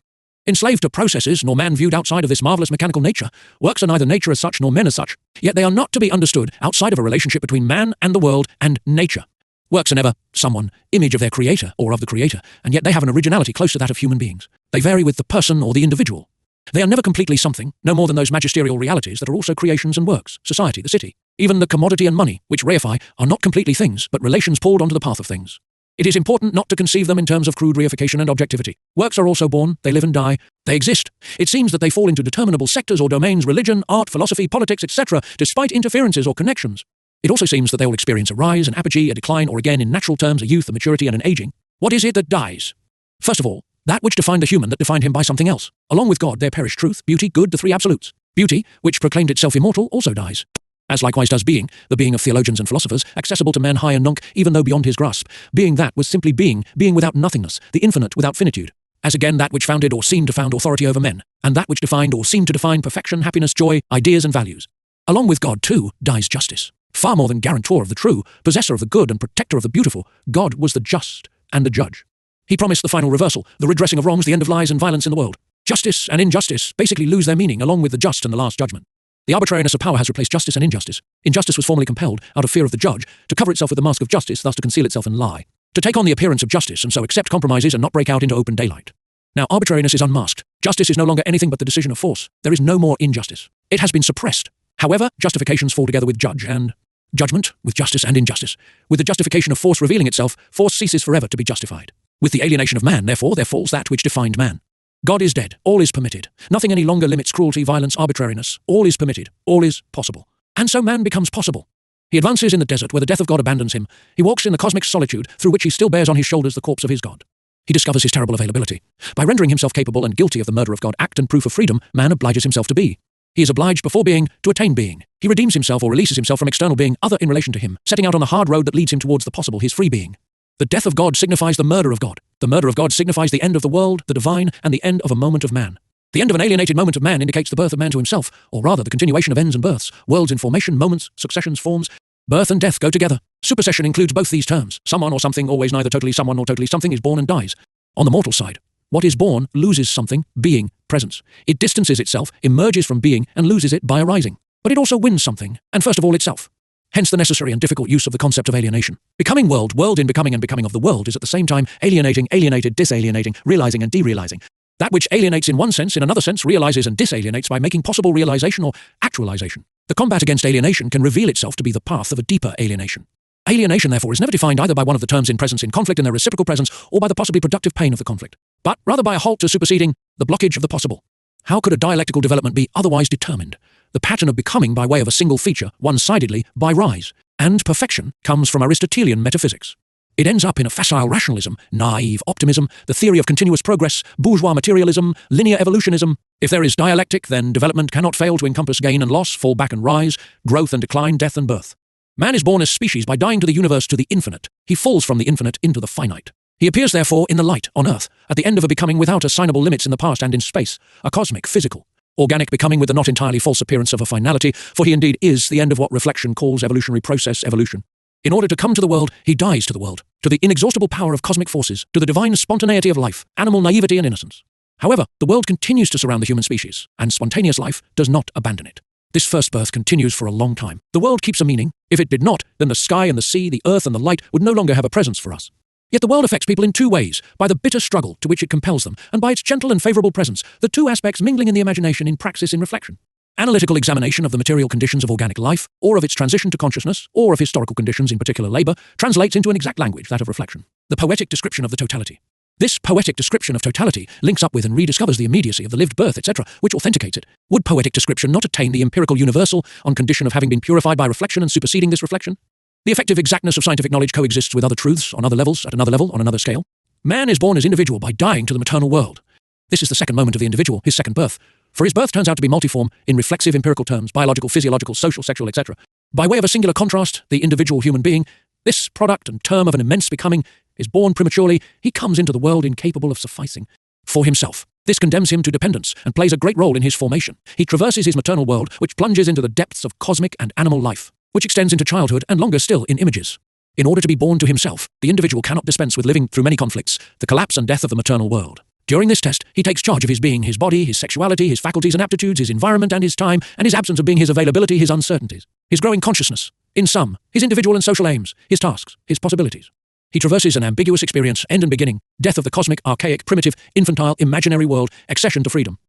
Speaker 1: Enslaved to processes, nor man viewed outside of this marvellous mechanical nature, works are neither nature as such nor men as such, yet they are not to be understood outside of a relationship between man and the world and nature. Works are never someone, image of their creator or of the creator, and yet they have an originality close to that of human beings. They vary with the person or the individual. They are never completely something, no more than those magisterial realities that are also creations and works, society, the city. Even the commodity and money, which reify, are not completely things, but relations pulled onto the path of things. It is important not to conceive them in terms of crude reification and objectivity. Works are also born, they live and die, they exist. It seems that they fall into determinable sectors or domains, religion, art, philosophy, politics, etc., despite interferences or connections. It also seems that they will experience a rise, an apogee, a decline, or again in natural terms a youth, a maturity, and an aging. What is it that dies? First of all, that which defined the human that defined him by something else. Along with God there perish truth, beauty, good, the three absolutes. Beauty, which proclaimed itself immortal, also dies. As likewise does being, the being of theologians and philosophers, accessible to man high and nunc, even though beyond his grasp. Being that was simply being without nothingness, the infinite without finitude. As again that which founded or seemed to found authority over men, and that which defined or seemed to define perfection, happiness, joy, ideas and values. Along with God, too, dies justice. Far more than guarantor of the true, possessor of the good and protector of the beautiful, God was the just and the judge. He promised the final reversal, the redressing of wrongs, the end of lies and violence in the world. Justice and injustice basically lose their meaning along with the just and the last judgment. The arbitrariness of power has replaced justice and injustice. Injustice was formerly compelled, out of fear of the judge, to cover itself with the mask of justice, thus to conceal itself and lie. To take on the appearance of justice and so accept compromises and not break out into open daylight. Now arbitrariness is unmasked. Justice is no longer anything but the decision of force. There is no more injustice. It has been suppressed. However, justifications fall together with judge and judgment, with justice and injustice. With the justification of force revealing itself, force ceases forever to be justified. With the alienation of man, therefore, there falls that which defined man. God is dead. All is permitted. Nothing any longer limits cruelty, violence, arbitrariness. All is permitted. All is possible. And so man becomes possible. He advances in the desert where the death of God abandons him. He walks in the cosmic solitude through which he still bears on his shoulders the corpse of his God. He discovers his terrible availability. By rendering himself capable and guilty of the murder of God, act and proof of freedom, man obliges himself to be. He is obliged before being to attain being. He redeems himself or releases himself from external being, other in relation to him, setting out on the hard road that leads him towards the possible, his free being. The death of God signifies the murder of God. The murder of God signifies the end of the world, the divine, and the end of a moment of man. The end of an alienated moment of man indicates the birth of man to himself, or rather the continuation of ends and births, worlds in formation, moments, successions, forms. Birth and death go together. Supersession includes both these terms. Someone or something, always neither totally someone nor totally something, is born and dies. On the mortal side, what is born loses something, being, presence. It distances itself, emerges from being, and loses it by arising. But it also wins something, and first of all itself. Hence the necessary and difficult use of the concept of alienation. Becoming world, world in becoming and becoming of the world is at the same time alienating, alienated, disalienating, realizing and derealizing. That which alienates in one sense, in another sense realizes and disalienates by making possible realization or actualization. The combat against alienation can reveal itself to be the path of a deeper alienation. Alienation, therefore, is never defined either by one of the terms in presence in conflict and their reciprocal presence, or by the possibly productive pain of the conflict, but rather by a halt to superseding the blockage of the possible. How could a dialectical development be otherwise determined? the pattern of becoming by way of a single feature, one-sidedly, by rise, and perfection comes from Aristotelian metaphysics. It ends up in a facile rationalism, naive optimism, the theory of continuous progress, bourgeois materialism, linear evolutionism. If there is dialectic, then development cannot fail to encompass gain and loss, fall back and rise, growth and decline, death and birth. Man is born as species by dying to the universe, to the infinite. He falls from the infinite into the finite. He appears therefore in the light, on earth, at the end of a becoming without assignable limits in the past and in space, a cosmic, physical, organic becoming with the not entirely false appearance of a finality, for he indeed is the end of what reflection calls evolutionary process, evolution. In order to come to the world, he dies to the world, to the inexhaustible power of cosmic forces, to the divine spontaneity of life, animal naivety and innocence. However, the world continues to surround the human species, and spontaneous life does not abandon it. This first birth continues for a long time. The world keeps a meaning. If it did not, then the sky and the sea, the earth and the light would no longer have a presence for us. Yet the world affects people in two ways, by the bitter struggle to which it compels them, and by its gentle and favourable presence, the two aspects mingling in the imagination, in praxis, in reflection. Analytical examination of the material conditions of organic life, or of its transition to consciousness, or of historical conditions, in particular labour, translates into an exact language, that of reflection. The poetic description of the totality. This poetic description of totality links up with and rediscovers the immediacy of the lived birth, etc., which authenticates it. Would poetic description not attain the empirical universal on condition of having been purified by reflection and superseding this reflection? The effective exactness of scientific knowledge coexists with other truths on other levels, at another level, on another scale. Man is born as individual by dying to the maternal world. This is the second moment of the individual, his second birth. For his birth turns out to be multiform in reflexive empirical terms, biological, physiological, social, sexual, etc. By way of a singular contrast, the individual human being, this product and term of an immense becoming, is born prematurely. He comes into the world incapable of sufficing for himself. This condemns him to dependence and plays a great role in his formation. He traverses his maternal world, which plunges into the depths of cosmic and animal life, which extends into childhood and longer still in images. In order to be born to himself, the individual cannot dispense with living through many conflicts, the collapse and death of the maternal world. During this test, he takes charge of his being, his body, his sexuality, his faculties and aptitudes, his environment and his time, and his absence of being, his availability, his uncertainties, his growing consciousness, in sum, his individual and social aims, his tasks, his possibilities. He traverses an ambiguous experience, end and beginning, death of the cosmic, archaic, primitive, infantile, imaginary world, accession to freedom.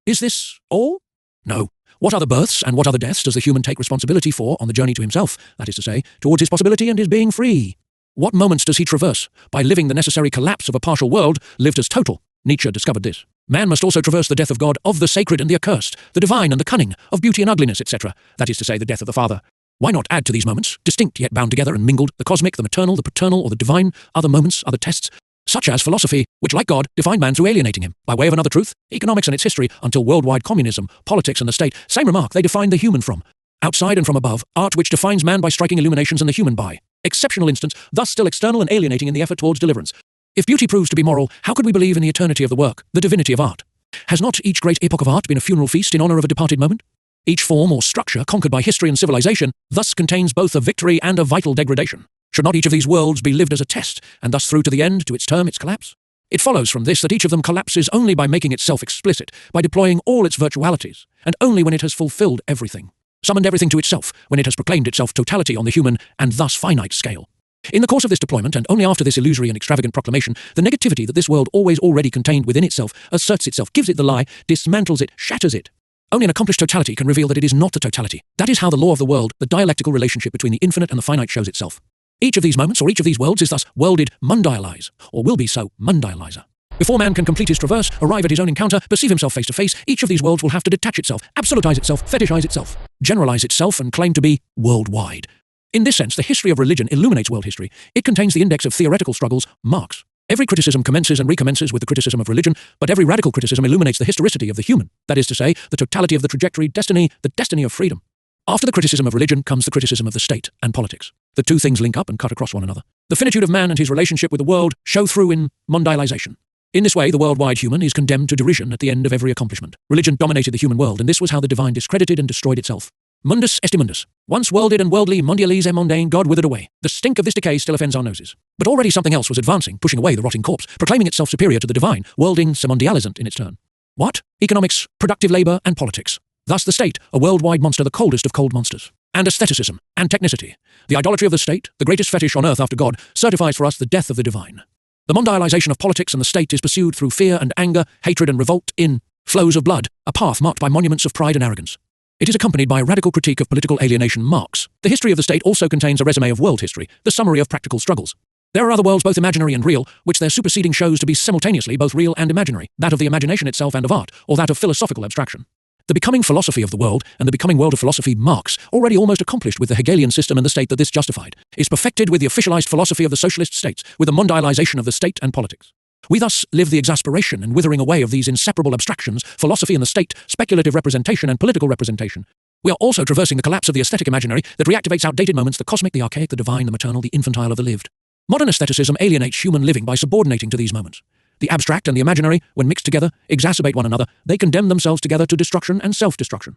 Speaker 1: Is this all? No. What other births and what other deaths does the human take responsibility for on the journey to himself, that is to say, towards his possibility and his being free? What moments does he traverse by living the necessary collapse of a partial world lived as total? Nietzsche discovered this. Man must also traverse the death of God, of the sacred and the accursed, the divine and the cunning, of beauty and ugliness, etc., that is to say, the death of the Father. Why not add to these moments, distinct yet bound together and mingled, the cosmic, the maternal, the paternal, or the divine, other moments, other tests, such as philosophy, which, like God, defined man through alienating him, by way of another truth, economics and its history, until worldwide communism, politics and the state, same remark, they defined the human from outside and from above, art which defines man by striking illuminations and the human by exceptional instance, thus still external and alienating in the effort towards deliverance. If beauty proves to be moral, how could we believe in the eternity of the work, the divinity of art? Has not each great epoch of art been a funeral feast in honour of a departed moment? Each form or structure conquered by history and civilization thus contains both a victory and a vital degradation. Should not each of these worlds be lived as a test, and thus through to the end, to its term, its collapse? It follows from this that each of them collapses only by making itself explicit, by deploying all its virtualities, and only when it has fulfilled everything, summoned everything to itself, when it has proclaimed itself totality on the human and thus finite scale. In the course of this deployment, and only after this illusory and extravagant proclamation, the negativity that this world always already contained within itself asserts itself, gives it the lie, dismantles it, shatters it. Only an accomplished totality can reveal that it is not the totality. That is how the law of the world, the dialectical relationship between the infinite and the finite, shows itself. Each of these moments, or each of these worlds, is thus worlded mundialize, or will be so mundializer. Before man can complete his traverse, arrive at his own encounter, perceive himself face to face, each of these worlds will have to detach itself, absolutize itself, fetishize itself, generalize itself, and claim to be worldwide. In this sense, the history of religion illuminates world history. It contains the index of theoretical struggles, Marx. Every criticism commences and recommences with the criticism of religion, but every radical criticism illuminates the historicity of the human, that is to say, the totality of the trajectory, destiny, the destiny of freedom. After the criticism of religion comes the criticism of the state and politics. The two things link up and cut across one another. The finitude of man and his relationship with the world show through in mondialization. In this way, the worldwide human is condemned to derision at the end of every accomplishment. Religion dominated the human world, and this was how the divine discredited and destroyed itself. Mundus est immundus. Once worlded and worldly, mondialese et mondaine, God withered away. The stink of this decay still offends our noses. But already something else was advancing, pushing away the rotting corpse, proclaiming itself superior to the divine, worlding, semondialisant in its turn. What? Economics, productive labour, and politics. Thus the state, a worldwide monster, the coldest of cold monsters. And aestheticism, and technicity. The idolatry of the state, the greatest fetish on earth after God, certifies for us the death of the divine. The mondialization of politics and the state is pursued through fear and anger, hatred and revolt, in flows of blood, a path marked by monuments of pride and arrogance. It is accompanied by a radical critique of political alienation, Marx. The history of the state also contains a resume of world history, the summary of practical struggles. There are other worlds both imaginary and real, which their superseding shows to be simultaneously both real and imaginary, that of the imagination itself and of art, or that of philosophical abstraction. The becoming philosophy of the world and the becoming world of philosophy Marx, already almost accomplished with the Hegelian system and the state that this justified, is perfected with the officialized philosophy of the socialist states, with the mondialization of the state and politics. We thus live the exasperation and withering away of these inseparable abstractions, philosophy and the state, speculative representation and political representation. We are also traversing the collapse of the aesthetic imaginary that reactivates outdated moments, the cosmic, the archaic, the divine, the maternal, the infantile of the lived. Modern aestheticism alienates human living by subordinating to these moments. The abstract and the imaginary, when mixed together, exacerbate one another. They condemn themselves together to destruction and self-destruction.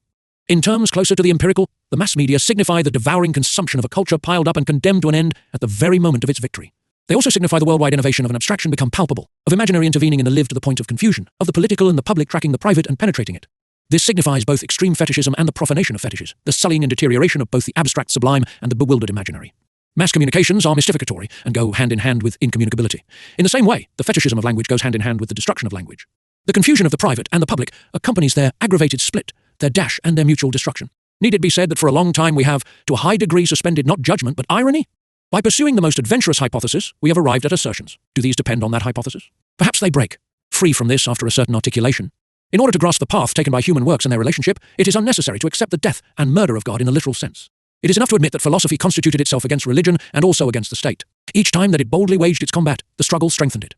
Speaker 1: In terms closer to the empirical, the mass media signify the devouring consumption of a culture piled up and condemned to an end at the very moment of its victory. They also signify the worldwide innovation of an abstraction become palpable, of imaginary intervening in the lived to the point of confusion, of the political and the public tracking the private and penetrating it. This signifies both extreme fetishism and the profanation of fetishes, the sullying and deterioration of both the abstract sublime and the bewildered imaginary. Mass communications are mystificatory and go hand in hand with incommunicability. In the same way, the fetishism of language goes hand in hand with the destruction of language. The confusion of the private and the public accompanies their aggravated split, their dash and their mutual destruction. Need it be said that for a long time we have, to a high degree, suspended not judgment but irony? By pursuing the most adventurous hypothesis, we have arrived at assertions. Do these depend on that hypothesis? Perhaps they break, free from this after a certain articulation. In order to grasp the path taken by human works and their relationship, it is unnecessary to accept the death and murder of God in a literal sense. It is enough to admit that philosophy constituted itself against religion and also against the state. Each time that it boldly waged its combat, the struggle strengthened it.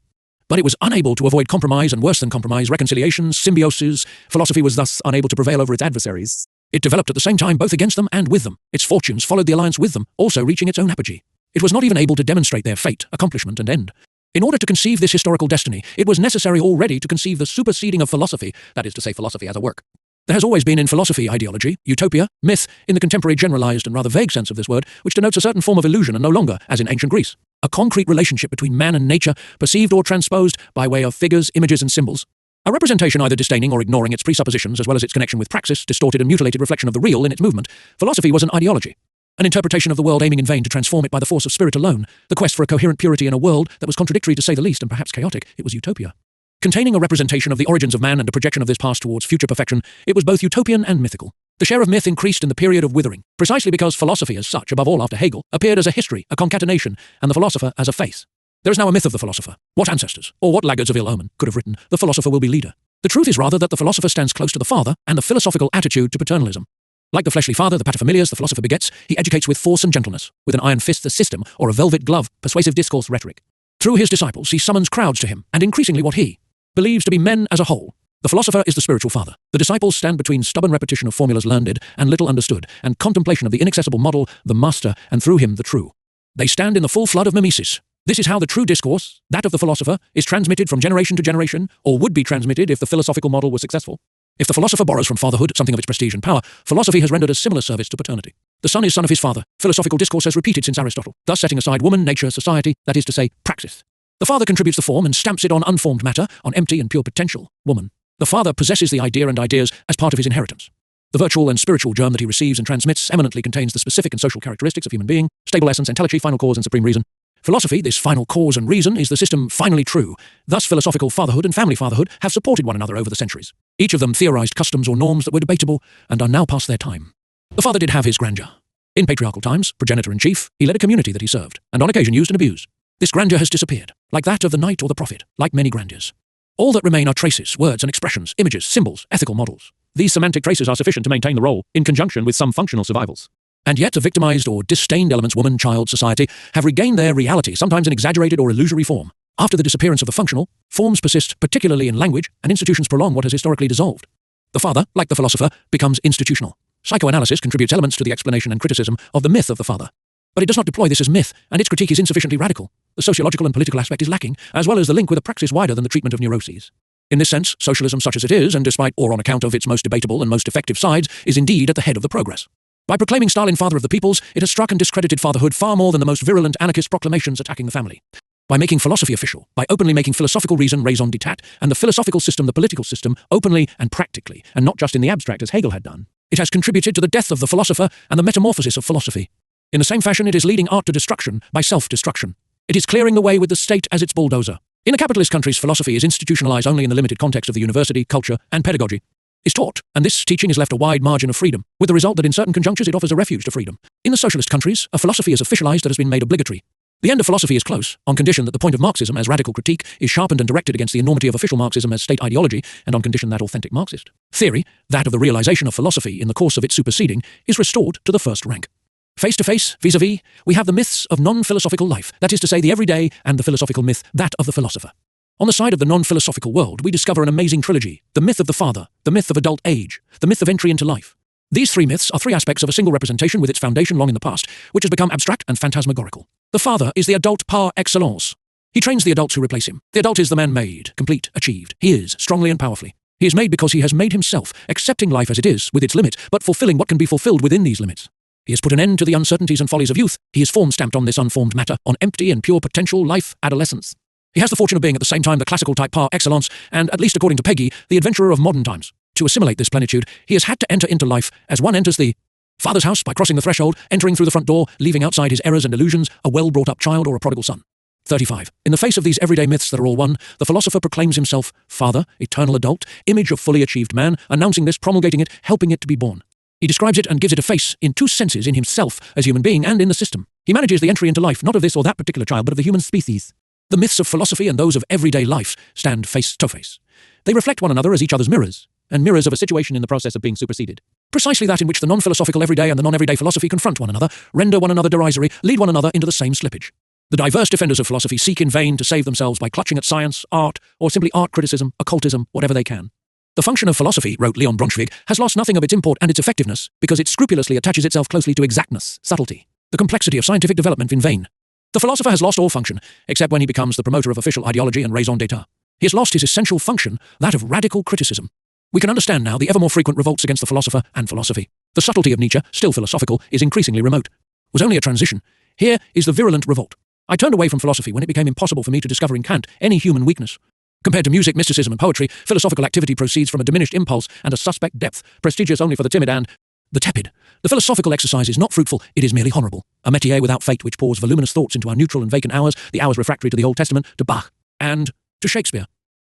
Speaker 1: But it was unable to avoid compromise and, worse than compromise, reconciliations, symbioses. Philosophy was thus unable to prevail over its adversaries. It developed at the same time both against them and with them. Its fortunes followed the alliance with them, also reaching its own apogee. It was not even able to demonstrate their fate, accomplishment, and end. In order to conceive this historical destiny, it was necessary already to conceive the superseding of philosophy, that is to say, philosophy as a work. There has always been in philosophy ideology, utopia, myth, in the contemporary generalized and rather vague sense of this word, which denotes a certain form of illusion and no longer, as in ancient Greece, a concrete relationship between man and nature, perceived or transposed by way of figures, images, and symbols. A representation either disdaining or ignoring its presuppositions as well as its connection with praxis, distorted and mutilated reflection of the real in its movement. Philosophy was an ideology, an interpretation of the world aiming in vain to transform it by the force of spirit alone, the quest for a coherent purity in a world that was contradictory to say the least and perhaps chaotic. It was utopia. Containing a representation of the origins of man and a projection of this past towards future perfection, it was both utopian and mythical. The share of myth increased in the period of withering, precisely because philosophy as such, above all after Hegel, appeared as a history, a concatenation, and the philosopher as a face. There is now a myth of the philosopher. What ancestors, or what laggards of ill omen, could have written, "The philosopher will be leader"? The truth is rather that the philosopher stands close to the father and the philosophical attitude to paternalism. Like the fleshly father, the paterfamilias, the philosopher begets, he educates with force and gentleness, with an iron fist the system, or a velvet glove, persuasive discourse rhetoric. Through his disciples he summons crowds to him, and increasingly what he believes to be men as a whole. The philosopher is the spiritual father. The disciples stand between stubborn repetition of formulas learned and little understood, and contemplation of the inaccessible model, the master, and through him the true. They stand in the full flood of mimesis. This is how the true discourse, that of the philosopher, is transmitted from generation to generation, or would be transmitted if the philosophical model was successful. If the philosopher borrows from fatherhood something of its prestige and power, philosophy has rendered a similar service to paternity. The son is son of his father. Philosophical discourse has repeated since Aristotle, thus setting aside woman, nature, society, that is to say, praxis. The father contributes the form and stamps it on unformed matter, on empty and pure potential, woman. The father possesses the idea and ideas as part of his inheritance. The virtual and spiritual germ that he receives and transmits eminently contains the specific and social characteristics of human being, stable essence, entelechy, final cause and supreme reason. Philosophy, this final cause and reason, is the system finally true. Thus philosophical fatherhood and family fatherhood have supported one another over the centuries. Each of them theorized customs or norms that were debatable and are now past their time. The father did have his grandeur. In patriarchal times, progenitor-in-chief, he led a community that he served, and on occasion used and abused. This grandeur has disappeared, like that of the knight or the prophet, like many grandeurs. All that remain are traces, words and expressions, images, symbols, ethical models. These semantic traces are sufficient to maintain the role, in conjunction with some functional survivals. And yet the victimized or disdained elements, woman, child, society, have regained their reality, sometimes in exaggerated or illusory form. After the disappearance of the functional, forms persist, particularly in language, and institutions prolong what has historically dissolved. The father, like the philosopher, becomes institutional. Psychoanalysis contributes elements to the explanation and criticism of the myth of the father. But it does not deploy this as myth, and its critique is insufficiently radical. The sociological and political aspect is lacking, as well as the link with a praxis wider than the treatment of neuroses. In this sense, socialism such as it is, and despite or on account of its most debatable and most effective sides, is indeed at the head of the progress. By proclaiming Stalin father of the peoples, it has struck and discredited fatherhood far more than the most virulent anarchist proclamations attacking the family. By making philosophy official, by openly making philosophical reason raison d'etat, and the philosophical system the political system, openly and practically, and not just in the abstract as Hegel had done, it has contributed to the death of the philosopher and the metamorphosis of philosophy. In the same fashion, it is leading art to destruction by self-destruction. It is clearing the way with the state as its bulldozer. In the capitalist countries, philosophy is institutionalized only in the limited context of the university, culture, and pedagogy. Is taught, and this teaching is left a wide margin of freedom, with the result that in certain conjunctures it offers a refuge to freedom. In the socialist countries, a philosophy is officialized that has been made obligatory. The end of philosophy is close, on condition that the point of Marxism as radical critique is sharpened and directed against the enormity of official Marxism as state ideology, and on condition that authentic Marxist theory, that of the realization of philosophy in the course of its superseding, is restored to the first rank. Face to face, vis-a-vis, we have the myths of non-philosophical life, that is to say the everyday, and the philosophical myth, that of the philosopher. On the side of the non-philosophical world, we discover an amazing trilogy: the myth of the father, the myth of adult age, the myth of entry into life. These three myths are three aspects of a single representation with its foundation long in the past, which has become abstract and phantasmagorical. The father is the adult par excellence. He trains the adults who replace him. The adult is the man made, complete, achieved. He is, strongly and powerfully. He is made because he has made himself, accepting life as it is, with its limit, but fulfilling what can be fulfilled within these limits. He has put an end to the uncertainties and follies of youth. He is form-stamped on this unformed matter, on empty and pure potential life, adolescence. He has the fortune of being at the same time the classical type par excellence, and, at least according to Peggy, the adventurer of modern times. To assimilate this plenitude, he has had to enter into life as one enters the father's house by crossing the threshold, entering through the front door, leaving outside his errors and illusions, a well-brought-up child or a prodigal son. 35. In the face of these everyday myths that are all one, the philosopher proclaims himself father, eternal adult, image of fully achieved man, announcing this, promulgating it, helping it to be born. He describes it and gives it a face in two senses, in himself as human being and in the system. He manages the entry into life, not of this or that particular child, but of the human species. The myths of philosophy and those of everyday life stand face to face. They reflect one another as each other's mirrors, and mirrors of a situation in the process of being superseded. Precisely that in which the non-philosophical everyday and the non-everyday philosophy confront one another, render one another derisory, lead one another into the same slippage. The diverse defenders of philosophy seek in vain to save themselves by clutching at science, art, or simply art criticism, occultism, whatever they can. The function of philosophy, wrote Leon Braunschweig, has lost nothing of its import and its effectiveness because it scrupulously attaches itself closely to exactness, subtlety, the complexity of scientific development in vain. The philosopher has lost all function, except when he becomes the promoter of official ideology and raison d'etat. He has lost his essential function, that of radical criticism. We can understand now the ever more frequent revolts against the philosopher and philosophy. The subtlety of Nietzsche, still philosophical, is increasingly remote. It was only a transition. Here is the virulent revolt. I turned away from philosophy when it became impossible for me to discover in Kant any human weakness. Compared to music, mysticism, and poetry, philosophical activity proceeds from a diminished impulse and a suspect depth, prestigious only for the timid and the tepid. The philosophical exercise is not fruitful, it is merely honourable. A métier without fate which pours voluminous thoughts into our neutral and vacant hours, the hours refractory to the Old Testament, to Bach, and to Shakespeare.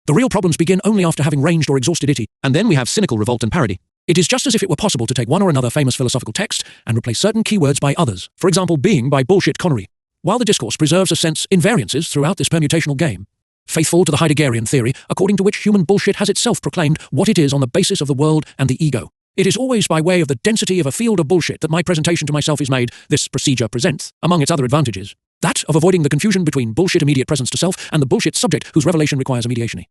Speaker 1: The real problems begin only after having ranged or exhausted it, and then we have cynical revolt and parody. It is just as if it were possible to take one or another famous philosophical text and replace certain keywords by others, for example, being by bullshit Connery. While the discourse preserves a sense invariances throughout this permutational game, faithful to the Heideggerian theory, according to which human bullshit has itself proclaimed what it is on the basis of the world and the ego. It is always by way of the density of a field of bullshit that my presentation to myself is made. This procedure presents, among its other advantages, that of avoiding the confusion between bullshit immediate presence to self and the bullshit subject whose revelation requires a mediation.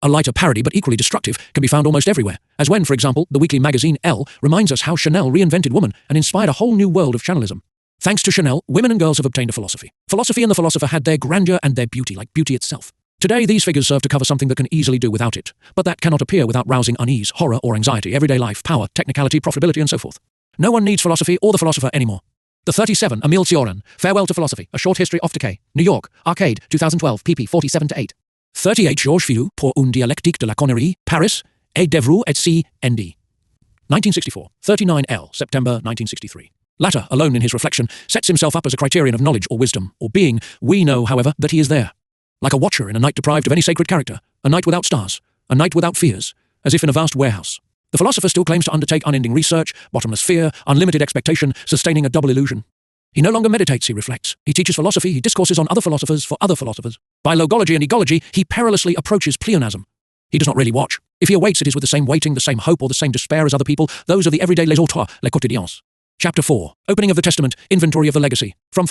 Speaker 1: A lighter parody but equally destructive can be found almost everywhere, as when, for example, the weekly magazine Elle reminds us how Chanel reinvented woman and inspired a whole new world of Chanelism. Thanks to Chanel, women and girls have obtained a philosophy. Philosophy and the philosopher had their grandeur and their beauty, like beauty itself. Today, these figures serve to cover something that can easily do without it, but that cannot appear without rousing unease, horror, or anxiety, everyday life, power, technicality, profitability, and so forth. No one needs philosophy or the philosopher anymore. The 37, Emile Cioran, Farewell to Philosophy, A Short History of Decay, New York, Arcade, 2012, pp. 47-8. 38, Georges Filiou, Pour une dialectique de la connerie, Paris, et Devreux et C. N.D. 1964, 39 L, September 1963. Latter, alone in his reflection, sets himself up as a criterion of knowledge or wisdom, or being. We know, however, that he is there. Like a watcher in a night deprived of any sacred character, a night without stars, a night without fears, as if in a vast warehouse. The philosopher still claims to undertake unending research, bottomless fear, unlimited expectation, sustaining a double illusion. He no longer meditates, he reflects. He teaches philosophy, he discourses on other philosophers for other philosophers. By logology and egology, he perilously approaches pleonasm. He does not really watch. If he awaits, it is with the same waiting, the same hope, or the same despair as other people, those of the everyday les autres, les quotidiens. Chapter 4. Opening of the Testament, Inventory of the Legacy. From